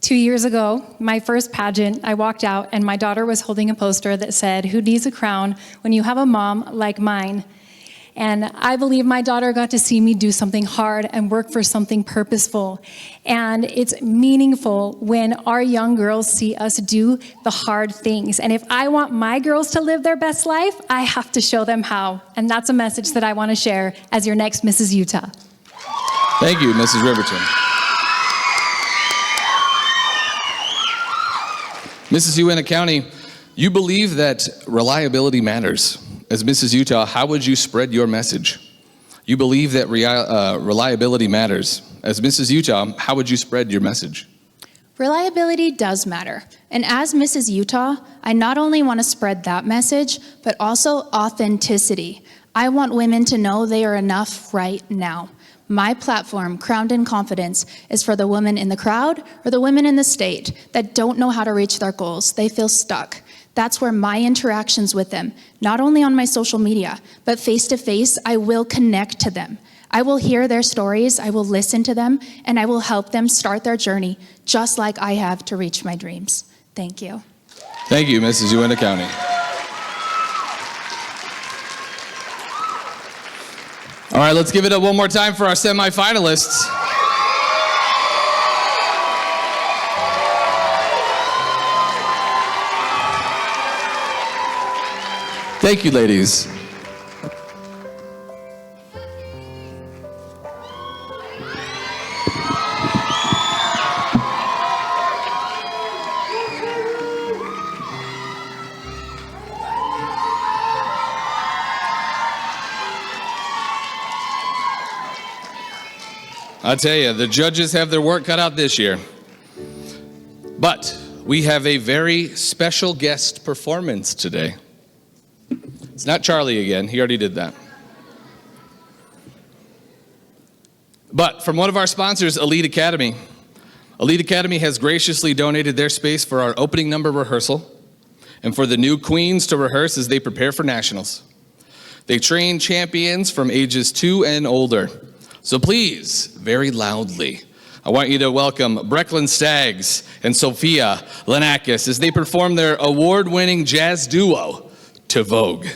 Speaker 25: 2 years ago, my first pageant, I walked out and my daughter was holding a poster that said, "Who needs a crown when you have a mom like mine?" And I believe my daughter got to see me do something hard and work for something purposeful. And it's meaningful when our young girls see us do the hard things. And if I want my girls to live their best life, I have to show them how. And that's a message that I want to share as your next Mrs. Utah.
Speaker 2: Thank you, Mrs. Riverton. Mrs. Uintah County, you believe that reliability matters. As Mrs. Utah, how would you spread your message? You believe that reliability matters. As Mrs. Utah, how would you spread your message?
Speaker 22: Reliability does matter. And as Mrs. Utah, I not only want to spread that message, but also authenticity. I want women to know they are enough right now. My platform, Crowned in Confidence, is for the women in the crowd or the women in the state that don't know how to reach their goals. They feel stuck. That's where my interactions with them, not only on my social media, but face to face, I will connect to them. I will hear their stories, I will listen to them, and I will help them start their journey just like I have to reach my dreams. Thank you.
Speaker 2: Thank you, Mrs. Uintah County. All right, let's give it up one more time for our semifinalists. Thank you, ladies. I tell you, the judges have their work cut out this year. But we have a very special guest performance today. It's not Charlie again, he already did that. But from one of our sponsors, Elite Academy. Elite Academy has graciously donated their space for our opening number rehearsal and for the new queens to rehearse as they prepare for nationals. They train champions from ages 2 and older. So please, very loudly, I want you to welcome Brecklin Staggs and Sophia Lanakis as they perform their award-winning jazz duo, To Vogue.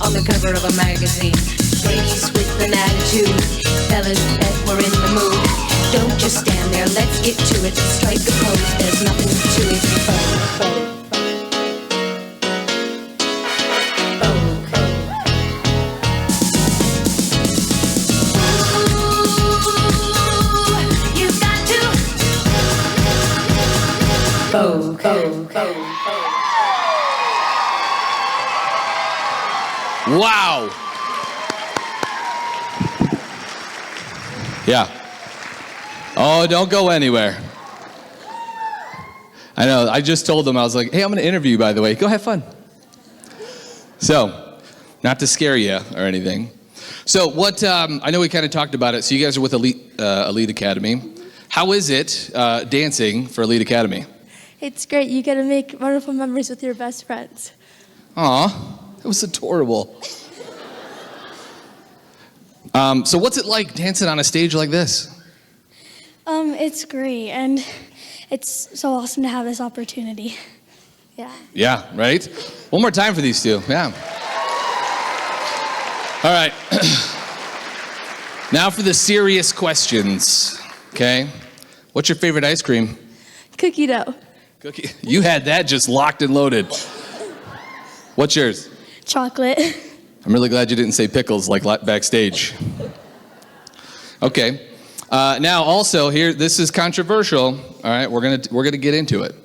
Speaker 12: On the cover of a magazine, ladies with an attitude, fellas that were in the mood. Don't just stand there, let's get to it. Strike a pose, there's nothing to it. You've got to.
Speaker 2: Wow. Yeah. Oh, don't go anywhere. I know, I just told them, I was like, hey, I'm going to interview you, by the way. Go have fun. So, not to scare you or anything. So what, I know we kind of talked about it. So you guys are with Elite Academy. How is it dancing for Elite Academy?
Speaker 13: It's great. You get to make wonderful memories with your best friends.
Speaker 2: Aw, it was adorable. So what's it like dancing on a stage like this?
Speaker 13: It's great, and it's so awesome to have this opportunity. Yeah.
Speaker 2: Yeah, right? One more time for these two, yeah. All right. Now for the serious questions, okay? What's your favorite ice cream?
Speaker 13: Cookie dough.
Speaker 2: Cookie. You had that just locked and loaded. What's yours?
Speaker 13: Chocolate.
Speaker 2: I'm really glad you didn't say pickles like backstage. Okay. Now also here, this is controversial. All right, we're gonna get into it.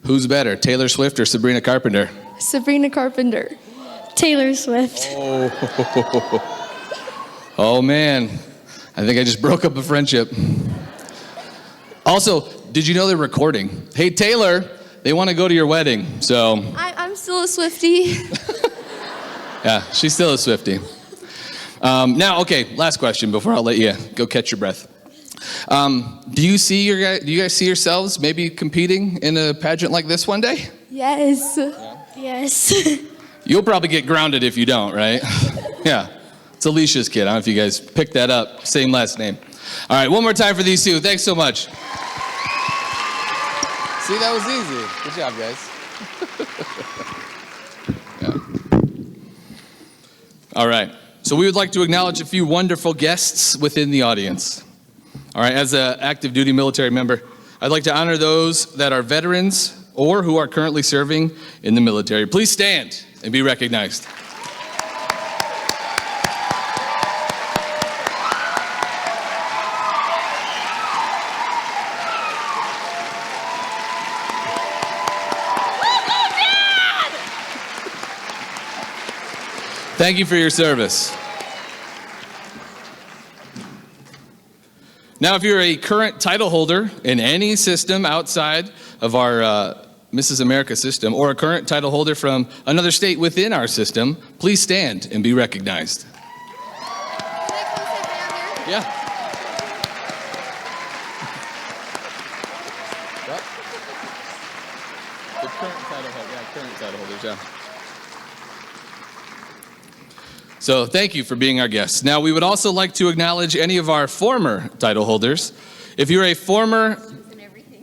Speaker 2: Who's better, Taylor Swift or Sabrina Carpenter?
Speaker 13: Sabrina Carpenter. Taylor Swift.
Speaker 2: Oh man, I think I just broke up a friendship. Also, did you know they're recording? Hey Taylor, they want to go to your wedding, so.
Speaker 13: I'm still a Swiftie.
Speaker 2: Yeah, she's still a Swiftie. Now, okay, last question before I'll let you go catch your breath. Do you guys see yourselves maybe competing in a pageant like this one day?
Speaker 13: Yes. Yes.
Speaker 2: You'll probably get grounded if you don't, right? Yeah, it's Alicia's kid. I don't know if you guys picked that up. Same last name. All right, one more time for these two. Thanks so much. See, that was easy. Good job, guys. Yeah. All right. So we would like to acknowledge a few wonderful guests within the audience. All right, as an active duty military member, I'd like to honor those that are veterans or who are currently serving in the military. Please stand and be recognized. Thank you for your service. Now, if you're a current title holder in any system outside of our Mrs. America system, or a current title holder from another state within our system, please stand and be recognized. Yeah. What? The current title holders, yeah. So thank you for being our guests. Now, we would also like to acknowledge any of our former title holders. If you're a former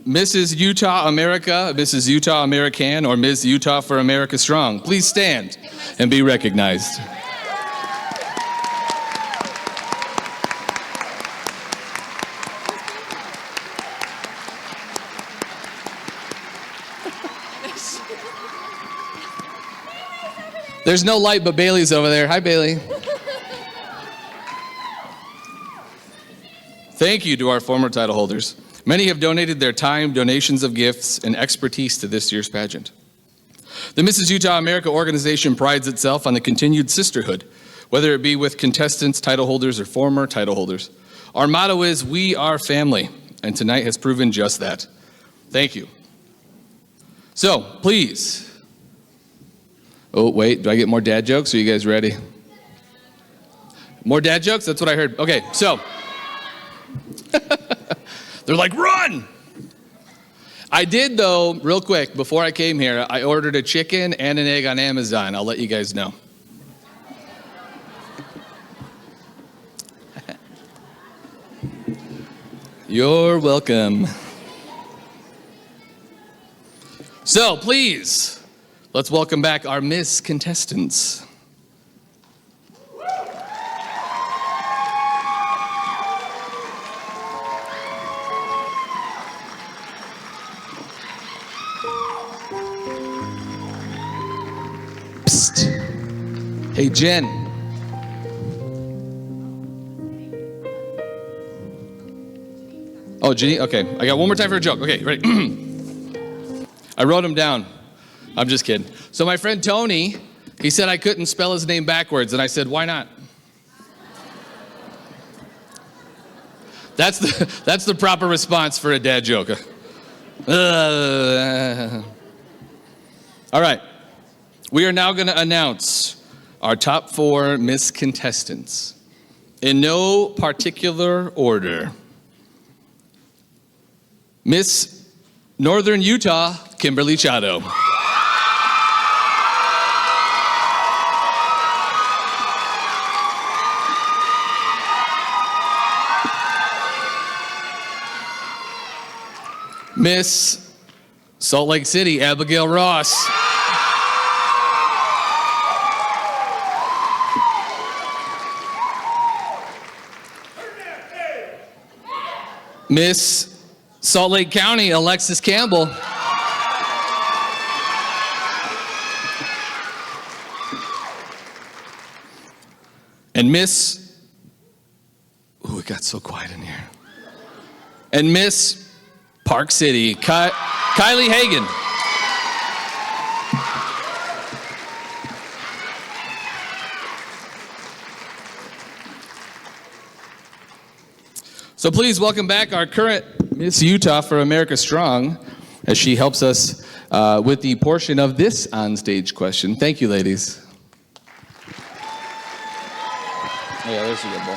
Speaker 2: Mrs. Utah America, Mrs. Utah American, or Ms. Utah for America Strong, please stand and be recognized. There's no light, but Bailey's over there. Hi, Bailey. Thank you to our former title holders. Many have donated their time, donations of gifts, and expertise to this year's pageant. The Mrs. Utah America organization prides itself on the continued sisterhood, whether it be with contestants, title holders, or former title holders. Our motto is, we are family, and tonight has proven just that. Thank you. So, please. Oh, wait, do I get more dad jokes? Are you guys ready? More dad jokes? That's what I heard. Okay, so. They're like, run! I did, though, real quick, before I came here, I ordered a chicken and an egg on Amazon. I'll let you guys know. You're welcome. So, please, let's welcome back our Miss contestants. Psst. Hey, Jen. Oh, Jenny? Okay, I got one more time for a joke. Okay, ready? I wrote them down. I'm just kidding. So my friend Tony He said I couldn't spell his name backwards, and I said, why not? That's the proper response for a dad joke. All right. We are now going to announce our top 4 Miss contestants in no particular order. Miss Northern Utah, Kimberly Chado. Miss Salt Lake City, Abigail Ross. Miss Salt Lake County, Alexis Campbell. And Miss, ooh, it got so quiet in here. And Miss Park City, Kylie Hagan. So please welcome back our current Miss Utah for America Strong as she helps us with the portion of this onstage question. Thank you, ladies. Oh, yeah, there's a good bowl.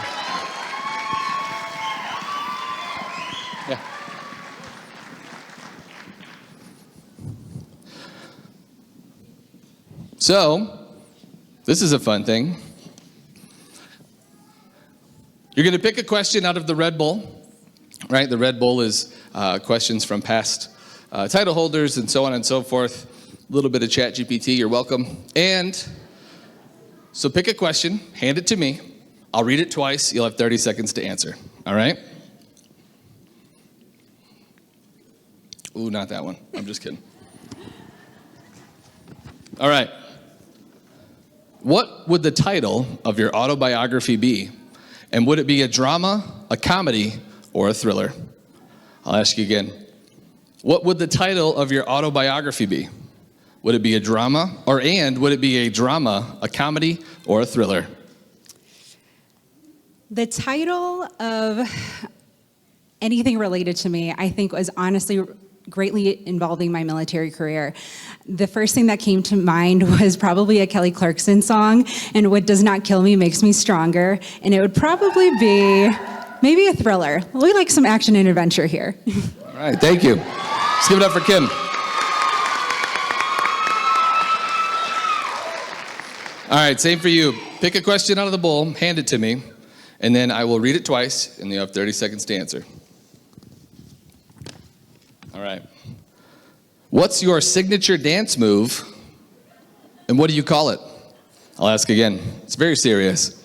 Speaker 2: Yeah. So, this is a fun thing. You're going to pick a question out of the Red Bowl, right? The Red Bowl is questions from past title holders and so on and so forth. A little bit of ChatGPT, you're welcome. And so pick a question, hand it to me. I'll read it twice. You'll have 30 seconds to answer, all right? Ooh, not that one. I'm just kidding. All right. What would the title of your autobiography be? And would it be a drama, a comedy, or a thriller? I'll ask you again. What would the title of your autobiography be? Would it be a drama, would it be a drama, a comedy, or a thriller?
Speaker 18: The title of anything related to me, I think, was honestly greatly involving my military career. The first thing that came to mind was probably a Kelly Clarkson song, and What Does Not Kill Me Makes Me Stronger, and it would probably be maybe a thriller. We like some action and adventure here.
Speaker 2: All right, thank you. Let's give it up for Kim. All right, same for you. Pick a question out of the bowl, hand it to me, and then I will read it twice, and you have 30 seconds to answer. All right. What's your signature dance move, and what do you call it? I'll ask again. It's very serious.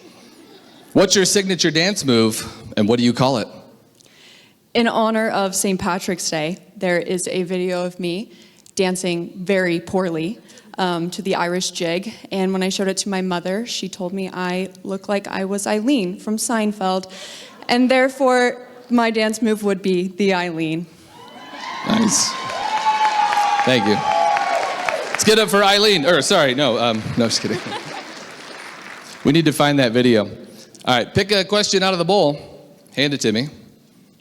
Speaker 2: What's your signature dance move, and what do you call it?
Speaker 20: In honor of St. Patrick's Day, there is a video of me dancing very poorly to the Irish jig, and when I showed it to my mother, she told me I look like I was Eileen from Seinfeld, and therefore my dance move would be the Eileen.
Speaker 2: Nice. Thank you. Let's get up for Eileen. No, just kidding. We need to find that video. All right, pick a question out of the bowl. Hand it to me.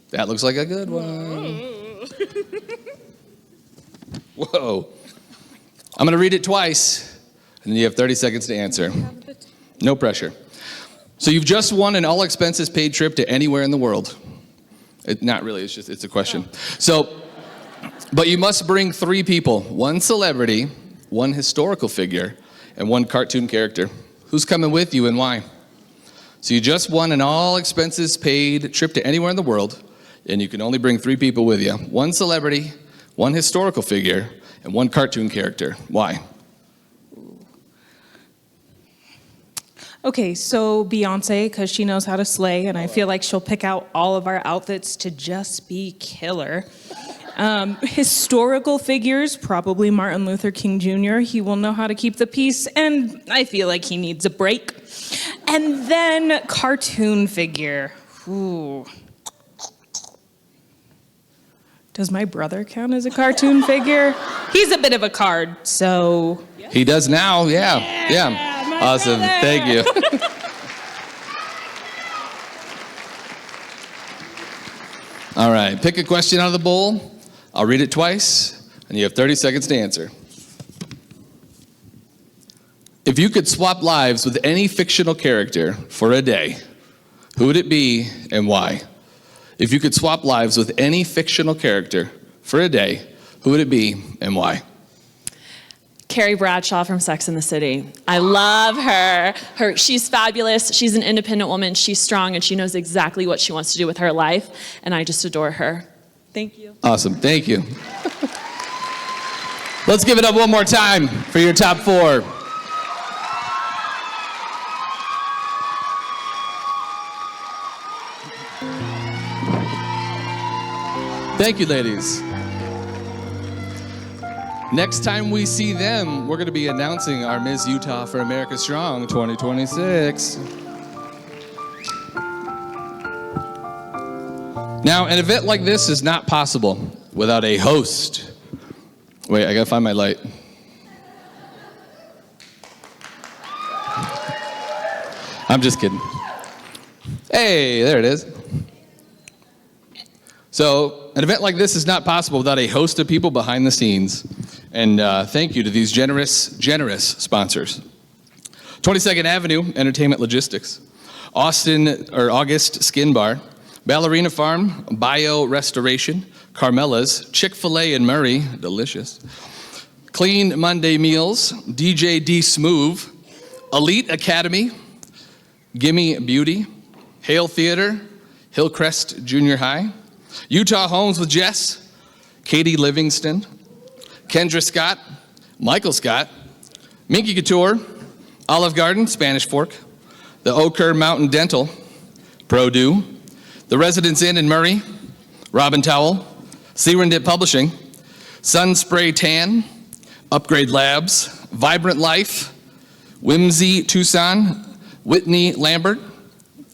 Speaker 2: That looks like a good one. Whoa. I'm going to read it twice, and then you have 30 seconds to answer. No pressure. So you've just won an all-expenses-paid trip to anywhere in the world. Not really, it's a question. But you must bring 3 people, 1 celebrity, 1 historical figure, and 1 cartoon character. Who's coming with you and why? So you just won an all-expenses-paid trip to anywhere in the world, and you can only bring 3 people with you. 1 celebrity, 1 historical figure, and 1 cartoon character. Why?
Speaker 21: Okay, so Beyonce, because she knows how to slay, and I feel like she'll pick out all of our outfits to just be killer. Historical figures, probably Martin Luther King Jr. He will know how to keep the peace, and I feel like he needs a break. And then cartoon figure. Ooh. Does my brother count as a cartoon figure? He's a bit of a card, so.
Speaker 2: He does now, yeah. Awesome,
Speaker 21: brother.
Speaker 2: thank you. All right, pick a question out of the bowl. I'll read it twice, and you have 30 seconds to answer. If you could swap lives with any fictional character for a day, who would it be and why? If you could swap lives with any fictional character for a day, who would it be and why?
Speaker 19: Carrie Bradshaw from Sex and the City. I love her. She's fabulous. She's an independent woman. She's strong, and she knows exactly what she wants to do with her life, and I just adore her. Thank you.
Speaker 2: Awesome, thank you. Let's give it up one more time for your top four. Thank you, ladies. Next time we see them, we're going to be announcing our Ms. Utah for America Strong 2026. Now, an event like this is not possible without a host. Wait, I got to find my light. I'm just kidding. Hey, there it is. So, an event like this is not possible without a host of people behind the scenes. And thank you to these generous sponsors. 22nd Avenue Entertainment Logistics, August Skin Bar, Ballerina Farm, Bio Restoration, Carmela's, Chick-fil-A in Murray, delicious, Clean Monday Meals, DJ D Smooth, Elite Academy, Gimme Beauty, Hale Theater, Hillcrest Junior High, Utah Homes with Jess, Katie Livingston, Kendra Scott, Michael Scott, Minky Couture, Olive Garden, Spanish Fork, the Oker Mountain Dental, Produe, the Residence Inn in Murray, Robin Towel, Serendip Publishing, Sun Spray Tan, Upgrade Labs, Vibrant Life, Whimsy Tucson, Whitney Lambert,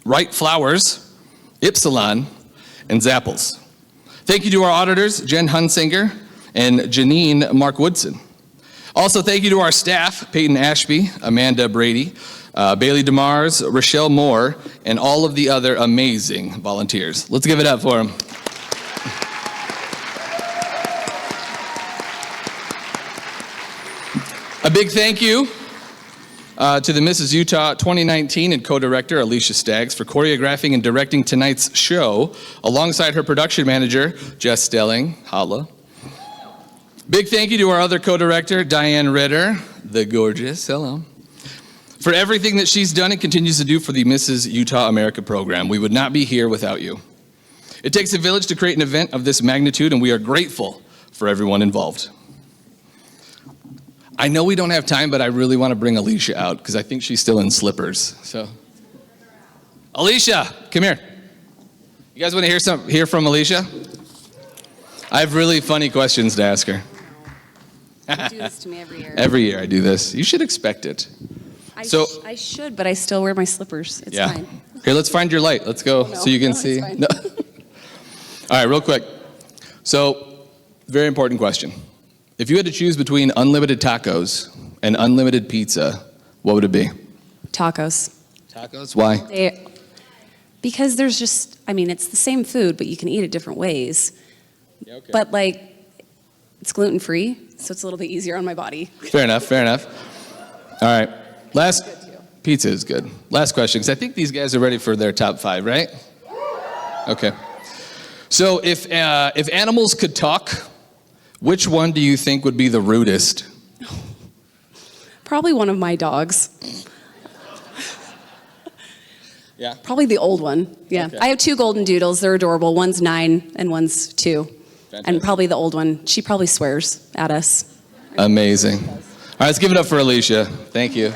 Speaker 2: Wright Flowers, Ypsilon, and Zapples. Thank you to our auditors, Jen Hunsinger and Janine Mark Woodson. Also, thank you to our staff, Peyton Ashby, Amanda Brady, Bailey DeMars, Rochelle Moore, and all of the other amazing volunteers. Let's give it up for them. A big thank you to the Mrs. Utah 2019 and co-director Alicia Staggs for choreographing and directing tonight's show alongside her production manager, Jess Stelling. Holla. Big thank you to our other co-director, Diane Ritter, the gorgeous, hello, for everything that she's done and continues to do for the Mrs. Utah America program. We would not be here without you. It takes a village to create an event of this magnitude, and we are grateful for everyone involved. I know we don't have time, but I really want to bring Alicia out because I think she's still in slippers. So, Alicia, come here. You guys want to hear from Alicia? I have really funny questions to ask her.
Speaker 9: You do this to me every year.
Speaker 2: Every year I do this. You should expect it.
Speaker 9: I should, but I still wear my slippers. It's fine.
Speaker 2: Here, let's find your light. Let's go so you can see. No. All right, real quick. So, very important question. If you had to choose between unlimited tacos and unlimited pizza, what would it be?
Speaker 9: Tacos.
Speaker 2: Tacos? Why?
Speaker 9: Because there's just, it's the same food, but you can eat it different ways.
Speaker 2: Yeah, okay.
Speaker 9: But it's gluten-free, so it's a little bit easier on my body.
Speaker 2: Fair enough. All right. Pizza is good. Last question, because I think these guys are ready for their top 5, right? Okay. So if animals could talk, which one do you think would be the rudest?
Speaker 9: Probably one of my dogs.
Speaker 2: Yeah?
Speaker 9: Probably the old one, yeah.
Speaker 2: Okay.
Speaker 9: I have 2 golden doodles. They're adorable. One's 9 and one's 2.
Speaker 2: Fantastic.
Speaker 9: And probably the old one. She probably swears at us.
Speaker 2: Amazing. All right, let's give it up for Alicia. Thank you.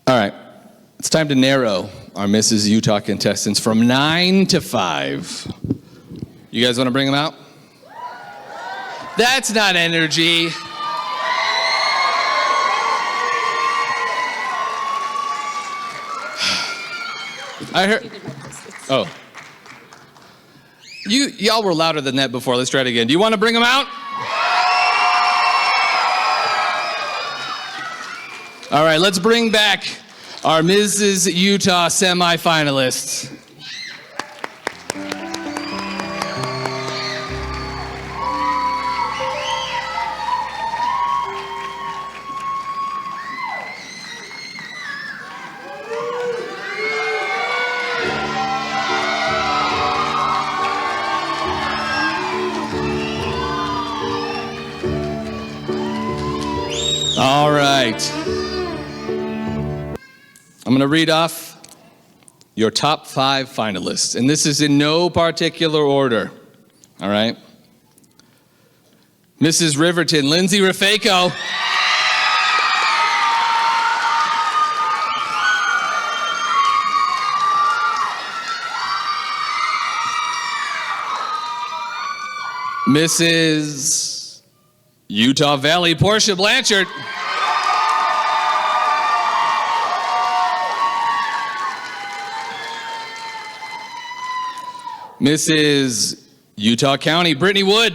Speaker 2: All right, it's time to narrow our Mrs. Utah contestants from 9 to 5. You guys want to bring them out? That's not energy. I heard. Oh. Y'all were louder than that before. Let's try it again. Do you want to bring them out? All right, let's bring back our Mrs. Utah semifinalists. All right. I'm going to read off your top 5 finalists, and this is in no particular order. All right. Mrs. Riverton, Lindsay Rafeko. Mrs. Utah Valley, Portia Blanchard. Mrs. Utah County, Brittany Wood.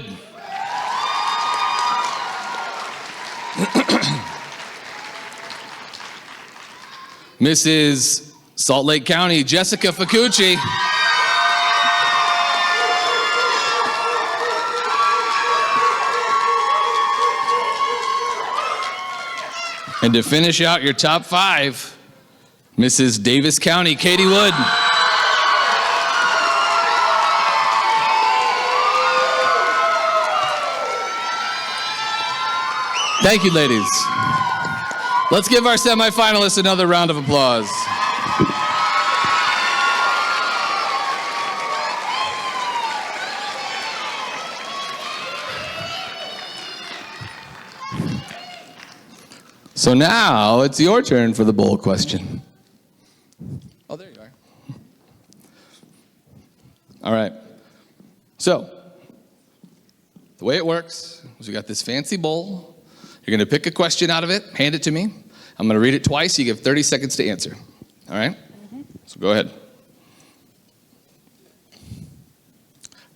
Speaker 2: Mrs. Salt Lake County, Jessica Facucci. And to finish out your top 5, Mrs. Davis County, Katie Wood. Thank you, ladies. Let's give our semifinalists another round of applause. So now it's your turn for the bowl question. Oh, there you are. All right. So the way it works is we got this fancy bowl. You're going to pick a question out of it, hand it to me. I'm going to read it twice. You give 30 seconds to answer. All right? So go ahead.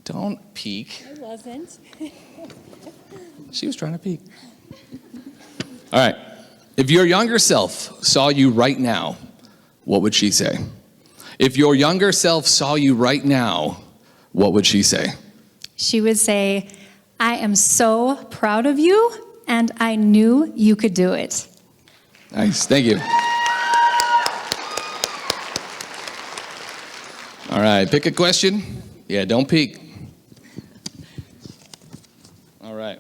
Speaker 2: Don't peek.
Speaker 25: I wasn't.
Speaker 2: She was trying to peek. All right. If your younger self saw you right now, what would she say? If your younger self saw you right now, what would she say?
Speaker 25: She would say, I am so proud of you, and I knew you could do it.
Speaker 2: Nice. Thank you. All right. Pick a question. Yeah, don't peek. All right.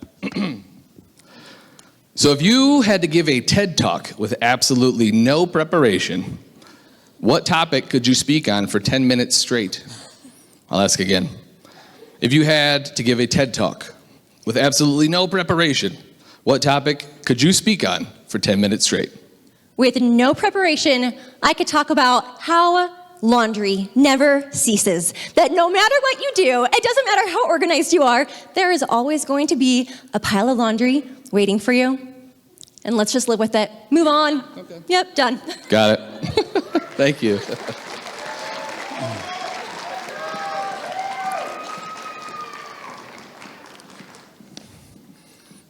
Speaker 2: So if you had to give a TED Talk with absolutely no preparation, what topic could you speak on for 10 minutes straight? I'll ask again. If you had to give a TED Talk with absolutely no preparation, what topic could you speak on for 10 minutes straight?
Speaker 4: With no preparation, I could talk about how laundry never ceases. That no matter what you do, it doesn't matter how organized you are, there is always going to be a pile of laundry waiting for you. And let's just live with it. Move on. Okay. Yep, done.
Speaker 2: Got it. Thank you.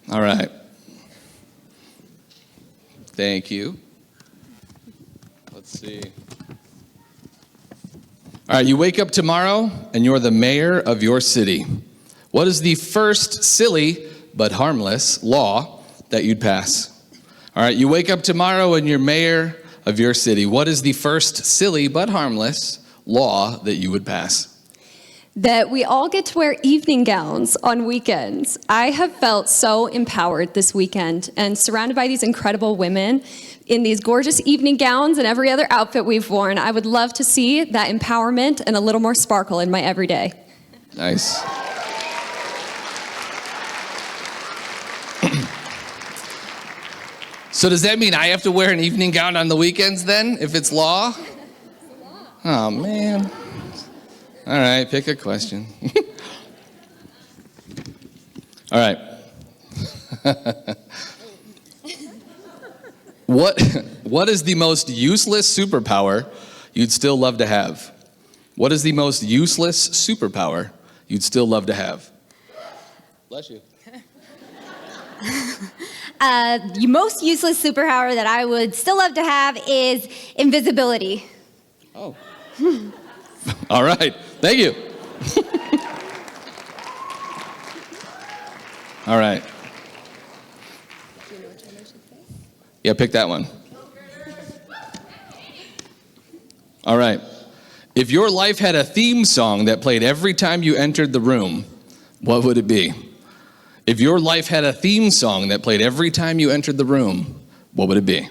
Speaker 2: All right. Thank you. Let's see. All right, you wake up tomorrow and you're the mayor of your city. What is the first silly but harmless law that you'd pass? All right, you wake up tomorrow and you're mayor of your city. What is the first silly but harmless law that you would pass?
Speaker 5: That we all get to wear evening gowns on weekends. I have felt so empowered this weekend and surrounded by these incredible women in these gorgeous evening gowns and every other outfit we've worn. I would love to see that empowerment and a little more sparkle in my everyday.
Speaker 2: Nice. So does that mean I have to wear an evening gown on the weekends then, if it's law? Oh, man. All right, pick a question. All right. What is the most useless superpower you'd still love to have? What is the most useless superpower you'd still love to have? Bless you.
Speaker 24: The most useless superpower that I would still love to have is invisibility.
Speaker 2: Oh. All right. Thank you. All right. Yeah, pick that one. All right. If your life had a theme song that played every time you entered the room, what would it be? If your life had a theme song that played every time you entered the room, what would it be?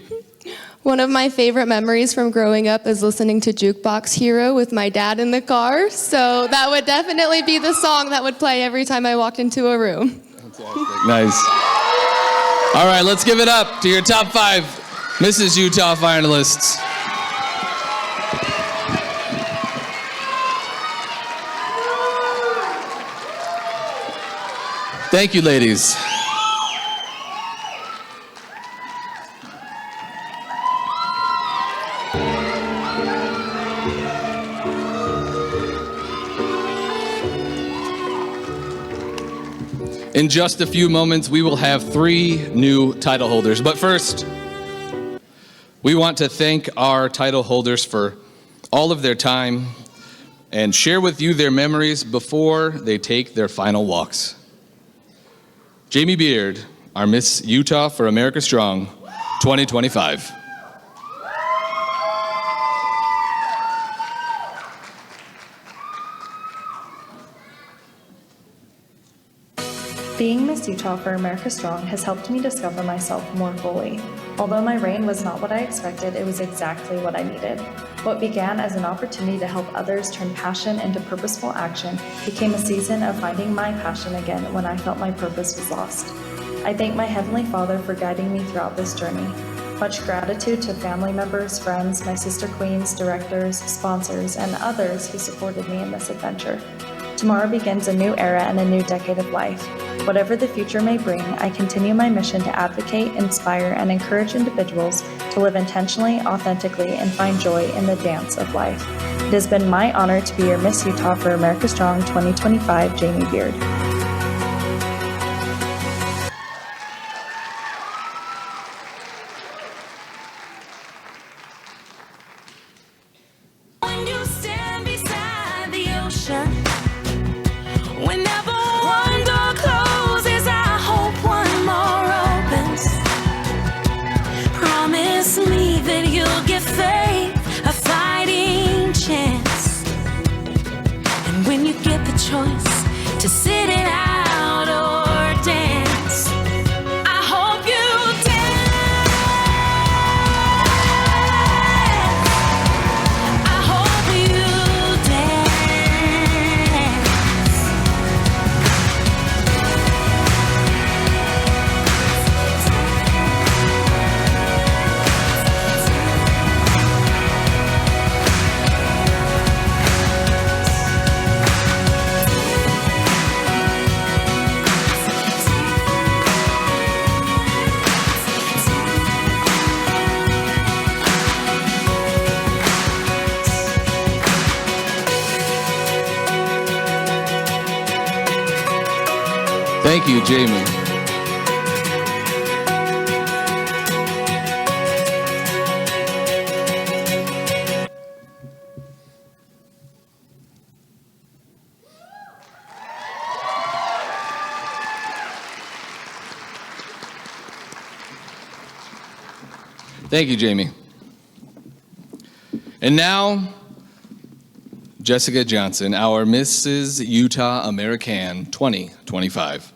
Speaker 6: One of my favorite memories from growing up is listening to Jukebox Hero with my dad in the car. So that would definitely be the song that would play every time I walked into a room.
Speaker 2: Nice. All right, let's give it up to your top 5 Mrs. Utah finalists. Thank you, ladies. In just a few moments, we will have 3 new title holders. But first, we want to thank our title holders for all of their time and share with you their memories before they take their final walks. Jamie Beard, our Miss Utah for America Strong 2025.
Speaker 8: Being Miss Utah for America Strong has helped me discover myself more fully. Although my reign was not what I expected, it was exactly what I needed. What began as an opportunity to help others turn passion into purposeful action became a season of finding my passion again when I felt my purpose was lost. I thank my Heavenly Father for guiding me throughout this journey. Much gratitude to family members, friends, my sister queens, directors, sponsors, and others who supported me in this adventure. Tomorrow begins a new era and a new decade of life. Whatever the future may bring, I continue my mission to advocate, inspire, and encourage individuals to live intentionally, authentically, and find joy in the dance of life. It has been my honor to be your Miss Utah for America Strong 2025, Jamie Beard.
Speaker 12: When you stand beside the ocean, whenever one door closes, I hope one more opens. Promise me that you'll give faith a fighting chance. And when you get the choice to sit it out or dance, I hope you dance. I hope you dance.
Speaker 2: Thank you, Jamie. Thank you, Jamie. And now, Jessica Johnson, our Mrs. Utah American 2025.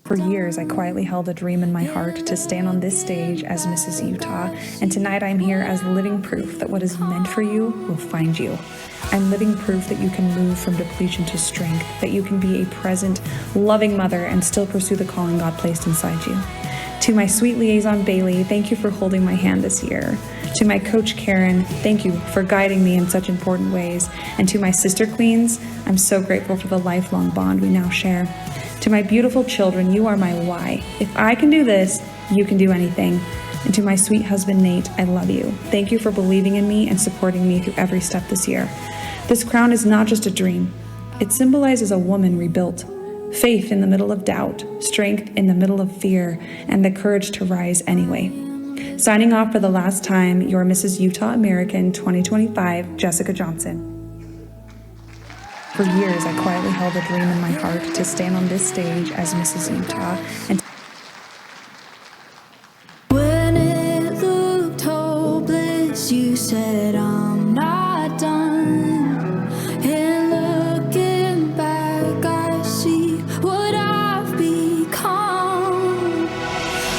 Speaker 8: For years, I quietly held a dream in my heart to stand on this stage as Mrs. Utah, and tonight I'm here as living proof that what is meant for you will find you. I'm living proof that you can move from depletion to strength, that you can be a present, loving mother and still pursue the calling God placed inside you. To my sweet liaison, Bailey, thank you for holding my hand this year.
Speaker 7: To my coach Karen, thank you for guiding me in such important ways. And to my sister queens, I'm so grateful for the lifelong bond we now share. To my beautiful children, you are my why. If I can do this, you can do anything. And to my sweet husband Nate, I love you. Thank you for believing in me and supporting me through every step this year. This crown is not just a dream. It symbolizes a woman rebuilt. Faith in the middle of doubt, strength in the middle of fear, and the courage to rise anyway. Signing off for the last time, your Mrs. Utah American 2025, Jessica Johnson. For years, I quietly held a dream in my heart to stand on this stage as Mrs. Utah and
Speaker 12: When it looked hopeless, you said I'm not done. And looking back, I see what I've become.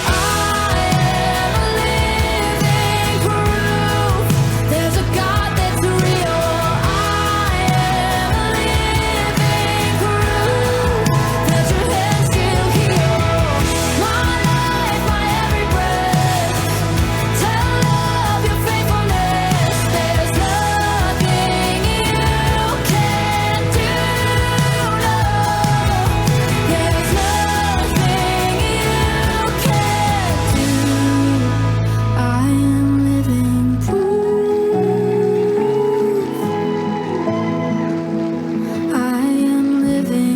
Speaker 12: I am a living proof. There's a God that's real. I am a living proof that your hands still heal. My life, my every breath, tell of your faithfulness. There's nothing you can't do, no. There's nothing you can't do. I am living proof. I am living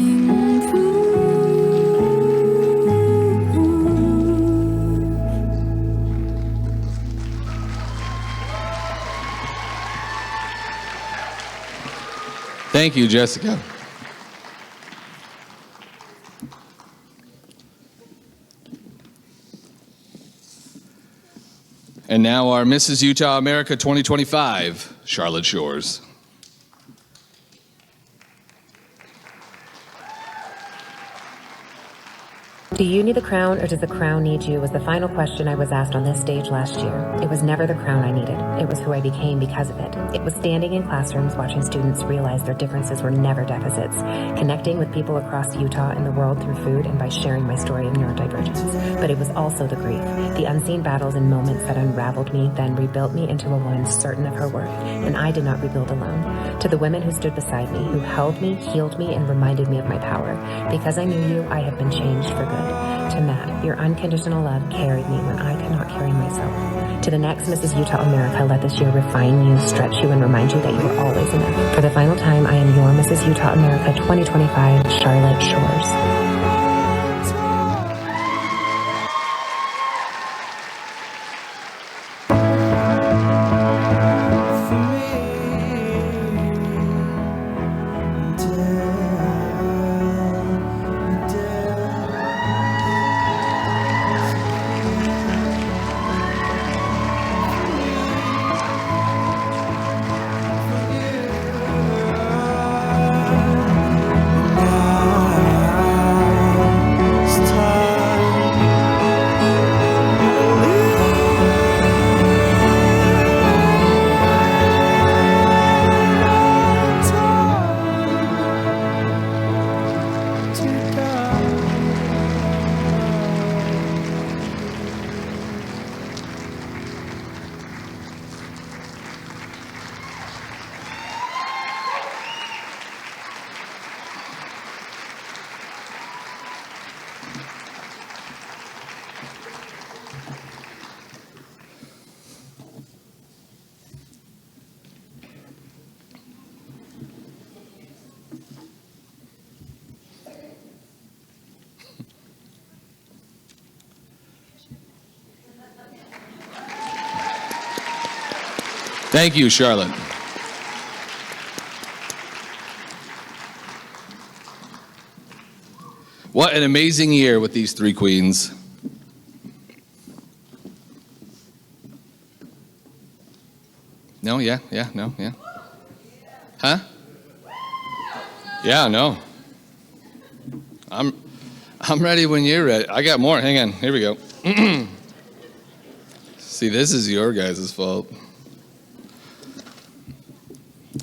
Speaker 2: Thank you, Jessica. And now our Mrs. Utah America 2025, Charlotte Shores.
Speaker 14: Do you need the crown or does the crown need you was the final question I was asked on this stage last year. It was never the crown I needed. It was who I became because of it. It was standing in classrooms watching students realize their differences were never deficits, connecting with people across Utah and the world through food and by sharing my story of neurodivergence. But it was also the grief, the unseen battles and moments that unraveled me, then rebuilt me into a woman certain of her worth. And I did not rebuild alone. To the women who stood beside me, who held me, healed me, and reminded me of my power. Because I knew you, I have been changed for good. To Matt, your unconditional love carried me when I could not carry myself. To the next Mrs. Utah America, let this year refine you, stretch you, and remind you that you are always enough. For the final time, I am your Mrs. Utah America 2025, Charlotte Shores.
Speaker 2: Thank you, Charlotte. What an amazing year with these three queens. No, yeah, no, yeah. Huh? Yeah, no. I'm ready when you're ready. I got more. Hang on. Here we go. See, this is your guys' fault.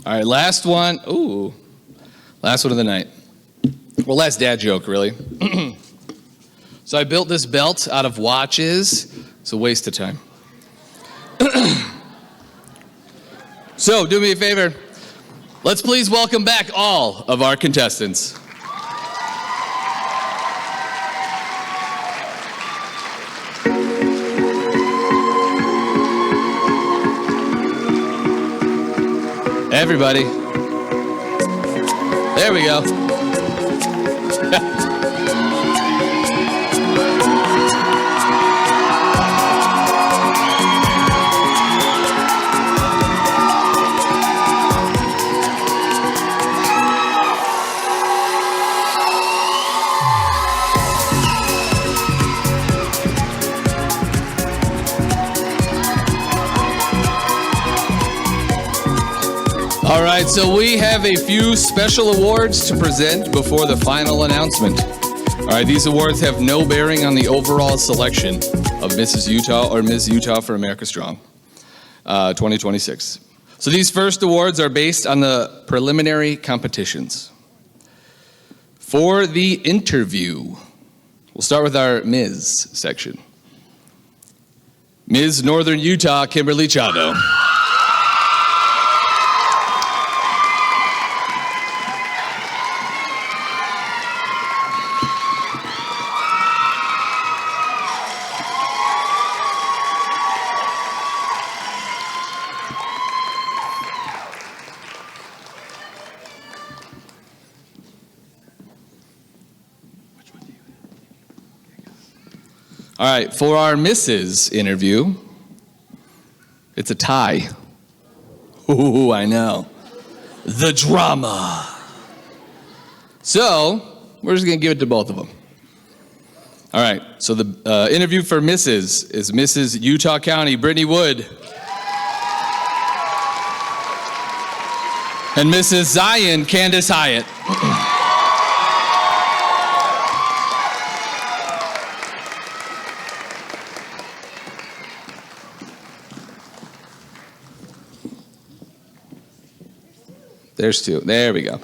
Speaker 2: All right, last one. Ooh. Last one of the night. Well, last dad joke, really. So I built this belt out of watches. It's a waste of time. So do me a favor. Let's please welcome back all of our contestants. Everybody. There we go. All right, so we have a few special awards to present before the final announcement. All right, these awards have no bearing on the overall selection of Mrs. Utah or Ms. Utah for America Strong 2026. So these first awards are based on the preliminary competitions. For the interview, we'll start with our Ms. section. Ms. Northern Utah, Kimberly Chado. All right, for our Mrs. interview, it's a tie. Ooh, I know. The drama. So, we're just gonna give it to both of them. All right, so the interview for Mrs. is Mrs. Utah County, Brittany Wood. And Mrs. Zion, Candace Hyatt. There's two. There we go.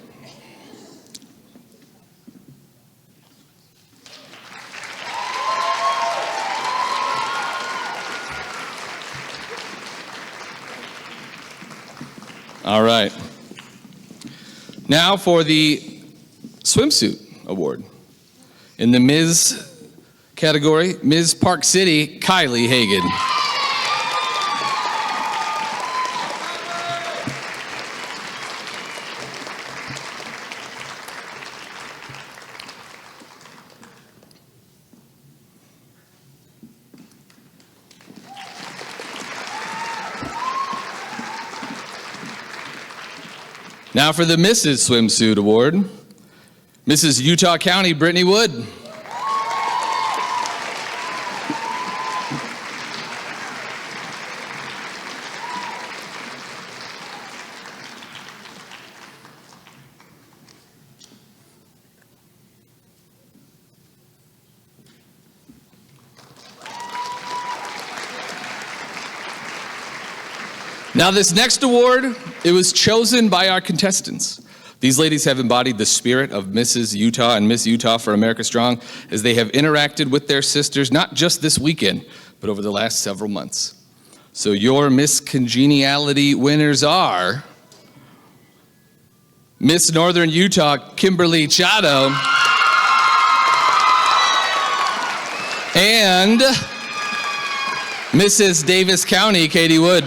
Speaker 2: All right. Now for the swimsuit award. In the Ms. category, Ms. Park City, Kylie Hagan. Now for the Mrs. Swimsuit Award, Mrs. Utah County, Brittany Wood. Now this next award, it was chosen by our contestants. These ladies have embodied the spirit of Mrs. Utah and Miss Utah for America Strong as they have interacted with their sisters, not just this weekend, but over the last several months. So your Miss Congeniality winners are Miss Northern Utah, Kimberly Chado, and Mrs. Davis County, Katie Wood.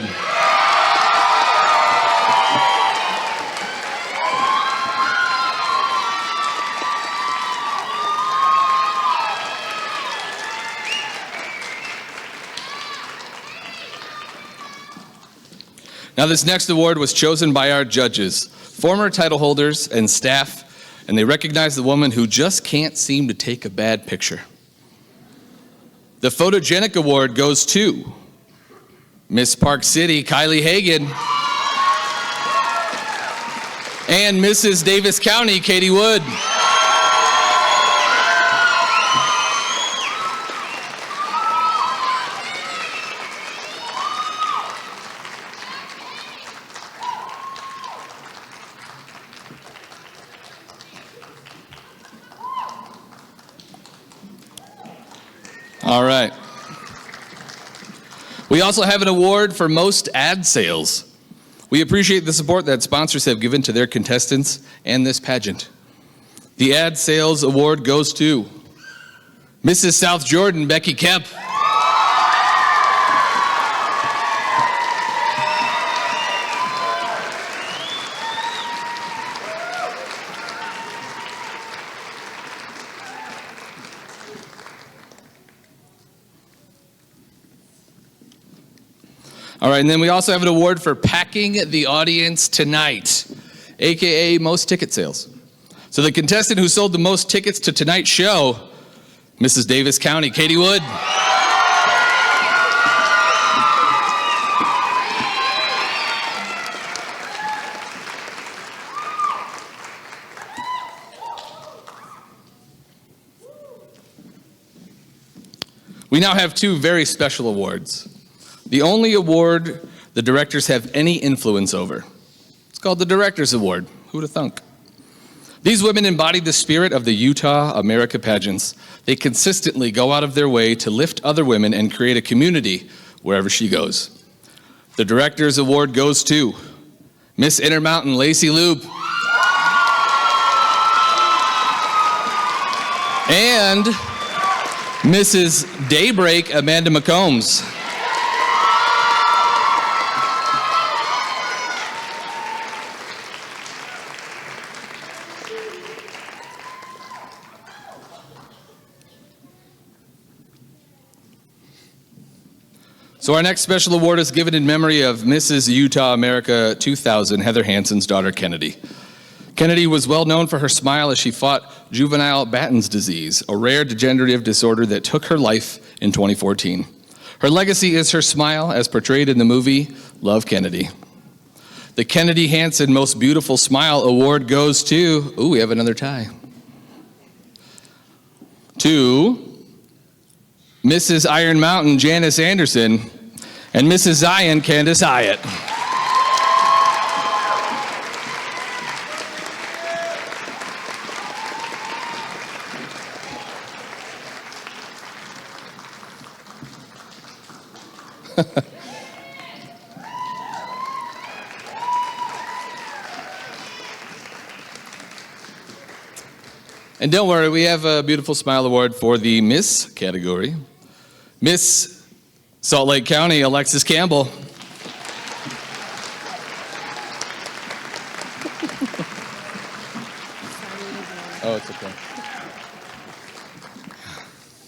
Speaker 2: Now this next award was chosen by our judges, former title holders and staff, and they recognize the woman who just can't seem to take a bad picture. The Photogenic Award goes to Miss Park City, Kylie Hagan, and Mrs. Davis County, Katie Wood. All right. We also have an award for most ad sales. We appreciate the support that sponsors have given to their contestants and this pageant. The Ad Sales Award goes to Mrs. South Jordan, Becky Kemp. All right, and then we also have an award for packing the audience tonight, AKA most ticket sales. So the contestant who sold the most tickets to tonight's show, Mrs. Davis County, Katie Wood. We now have two very special awards. The only award the directors have any influence over. It's called the Directors Award. Who'd have thunk? These women embody the spirit of the Utah America Pageants. They consistently go out of their way to lift other women and create a community wherever she goes. The Directors Award goes to Miss Intermountain Lacey Loop and Mrs. Daybreak Amanda McCombs. So our next special award is given in memory of Mrs. Utah America 2000, Heather Hansen's daughter, Kennedy. Kennedy was well known for her smile as she fought juvenile Batten's disease, a rare degenerative disorder that took her life in 2014. Her legacy is her smile as portrayed in the movie Love, Kennedy. The Kennedy Hansen Most Beautiful Smile Award goes to, we have another tie, to Mrs. Iron Mountain, Janice Anderson, and Mrs. Zion, Candace Hyatt. And don't worry, we have a Beautiful Smile Award for the Miss category. Miss Salt Lake County, Alexis Campbell. Oh, it's okay.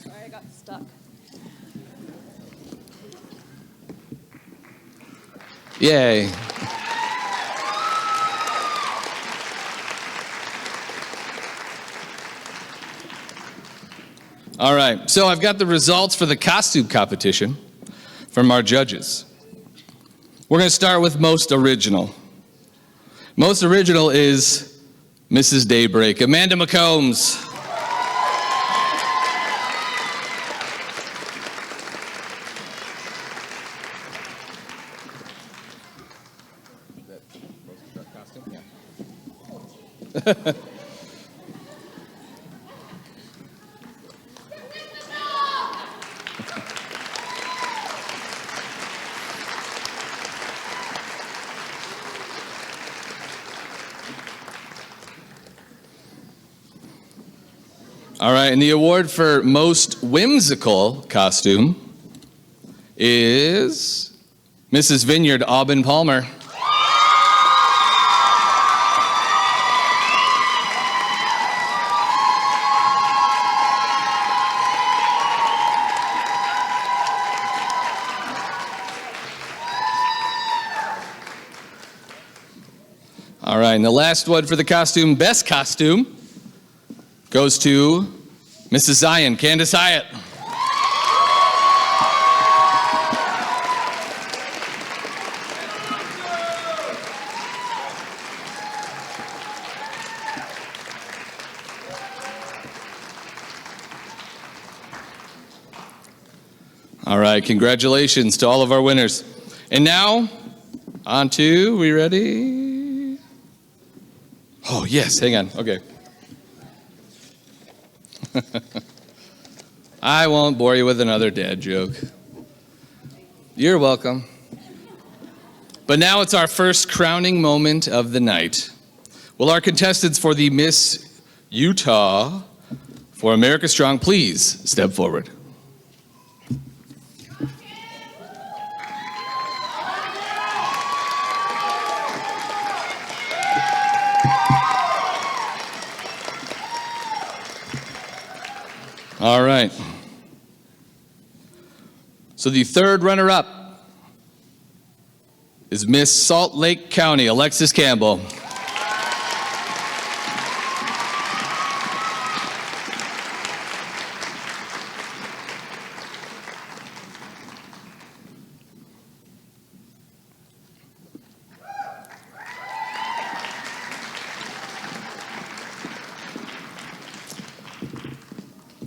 Speaker 20: Sorry, I got stuck.
Speaker 2: Yay. All right, so I've got the results for the costume competition from our judges. We're going to start with most original. Most original is Mrs. Daybreak, Amanda McCombs. All right, and the award for most whimsical costume is Mrs. Vineyard, Aubin Palmer. All right, and the last one for the costume, best costume, goes to Mrs. Zion, Candace Hyatt. All right, congratulations to all of our winners. And now, on to, we ready? Oh, yes, hang on, okay. I won't bore you with another dad joke. You're welcome. But now it's our first crowning moment of the night. Will our contestants for the Miss Utah for America Strong please step forward? All right. So the third runner-up is Miss Salt Lake County, Alexis Campbell.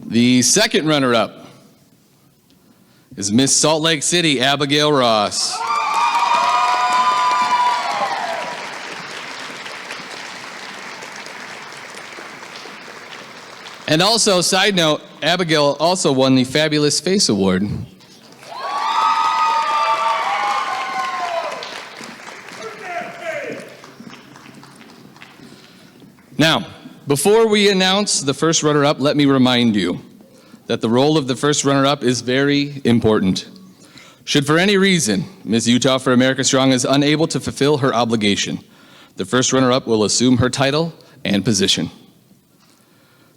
Speaker 2: The second runner-up is Miss Salt Lake City, Abigail Ross. And also, side note, Abigail also won the Fabulous Face Award. Now, before we announce the first runner-up, let me remind you that the role of the first runner-up is very important. Should for any reason Miss Utah for America Strong is unable to fulfill her obligation, the first runner-up will assume her title and position.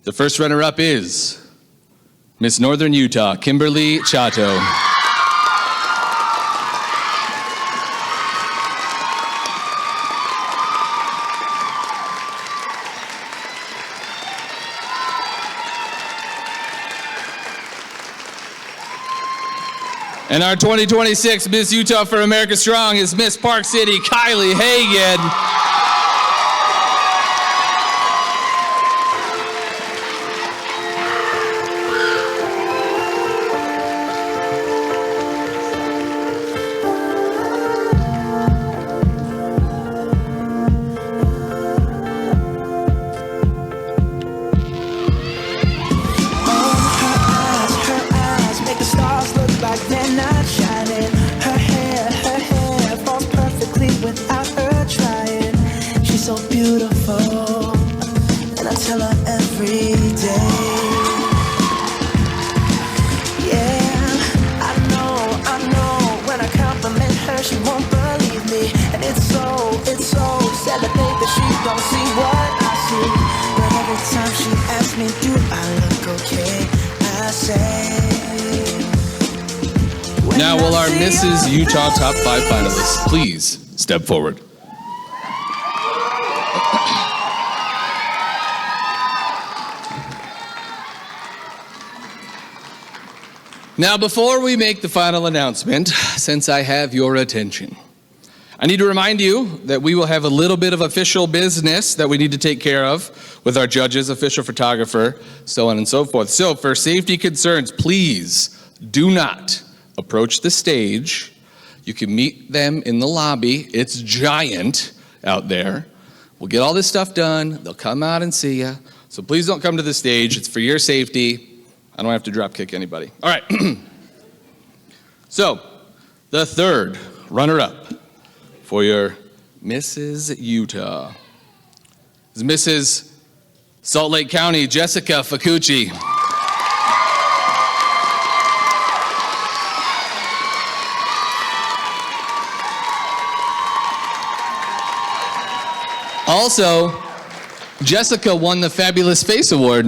Speaker 2: The first runner-up is Miss Northern Utah, Kimberly Chato. And our 2026 Miss Utah for America Strong is Miss Park City, Kylie Hagen. Now will our Mrs. Utah Top 5 finalists please step forward? Now, before we make the final announcement, since I have your attention, I need to remind you that we will have a little bit of official business that we need to take care of with our judges, official photographer, so on and so forth. So for safety concerns, please do not approach the stage. You can meet them in the lobby. It's giant out there. We'll get all this stuff done. They'll come out and see you. So please don't come to the stage. It's for your safety. I don't have to drop kick anybody. All right. So the third runner-up for your Mrs. Utah is Mrs. Salt Lake County, Jessica Facucci. Also, Jessica won the Fabulous Face Award.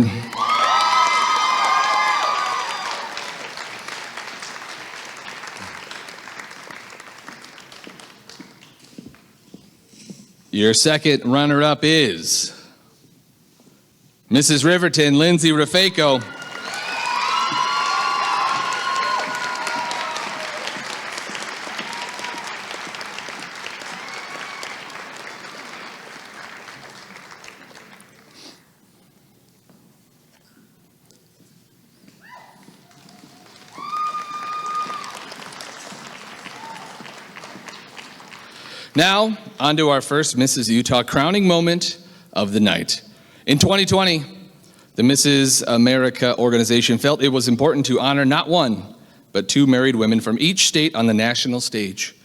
Speaker 2: Your second runner-up is Mrs. Riverton, Lindsay Rafeco. Now, on to our first Mrs. Utah crowning moment of the night. In 2020, the Mrs. America organization felt it was important to honor not one, but two married women from each state on the national stage.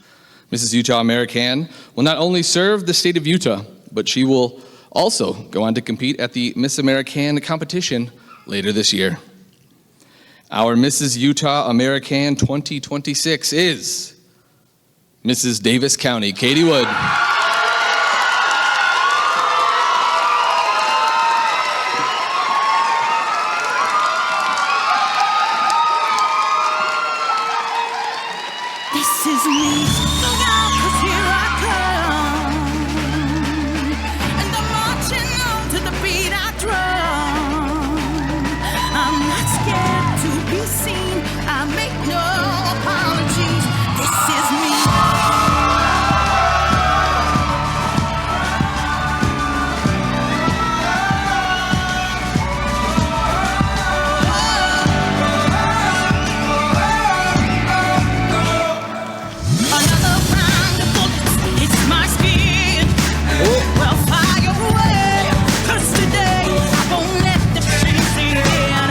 Speaker 2: Mrs. Utah American will not only serve the state of Utah, but she will also go on to compete at the Miss American competition later this year. Our Mrs. Utah American 2026 is Mrs. Davis County, Katie Wood.
Speaker 12: This is me. Look out, 'cause here I come. And I'm marching on to the beat I drum. I'm not scared to be seen. I make no apologies. This is me. Another round of bullets hits my skin. Well, fire away, 'cause today I won't let the pain sink in.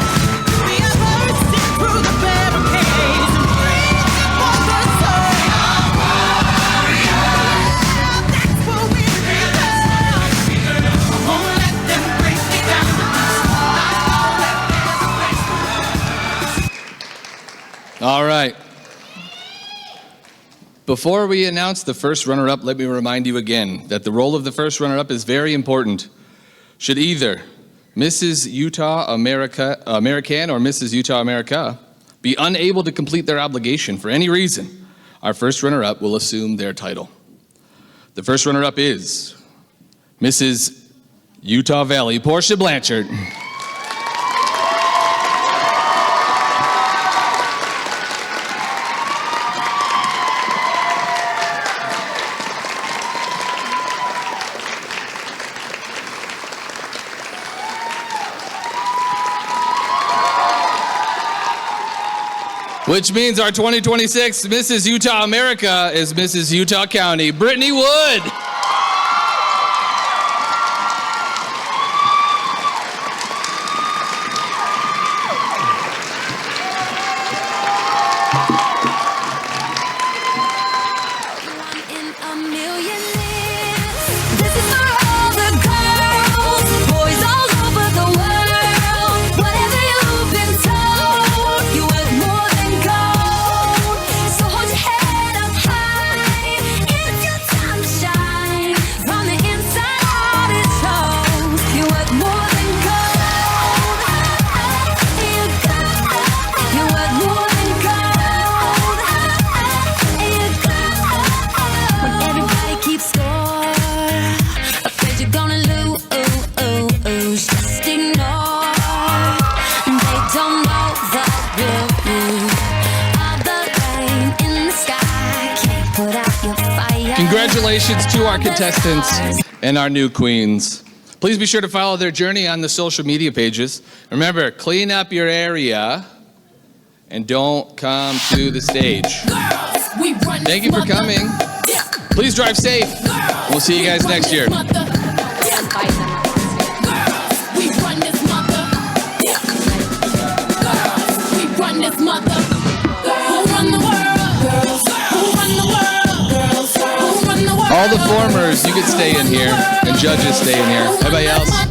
Speaker 12: We are bursting through the barricades and bring up the soul. That's what we belong. I won't let them break me down.
Speaker 2: All right. Before we announce the first runner-up, let me remind you again that the role of the first runner-up is very important. Should either Mrs. Utah American or Mrs. Utah America be unable to complete their obligation for any reason, our first runner-up will assume their title. The first runner-up is Mrs. Utah Valley, Portia Blanchard. Which means our 2026 Mrs. Utah America is Mrs. Utah County, Brittany Wood.
Speaker 12: In a million years. This is for all the girls, boys all over the world. Whatever you've been told, you're worth more than gold. So hold your head up high. It's your time to shine. From the inside out it shows. You're worth more than gold. You're worth more than gold. When everybody keeps score, afraid you're gonna lose, just ignore. They don't know the real you. All the rain in the sky can't put out your fire.
Speaker 2: Congratulations to our contestants and our new queens. Please be sure to follow their journey on the social media pages. Remember, clean up your area and don't come to the stage. Thank you for coming. Please drive safe. We'll see you guys next year.
Speaker 12: We run this mother. We run this mother. Who run the world? Girls. Who run the world? Girls. Who run the world?
Speaker 2: All the formers, you can stay in here, and judges stay in here. Everybody else,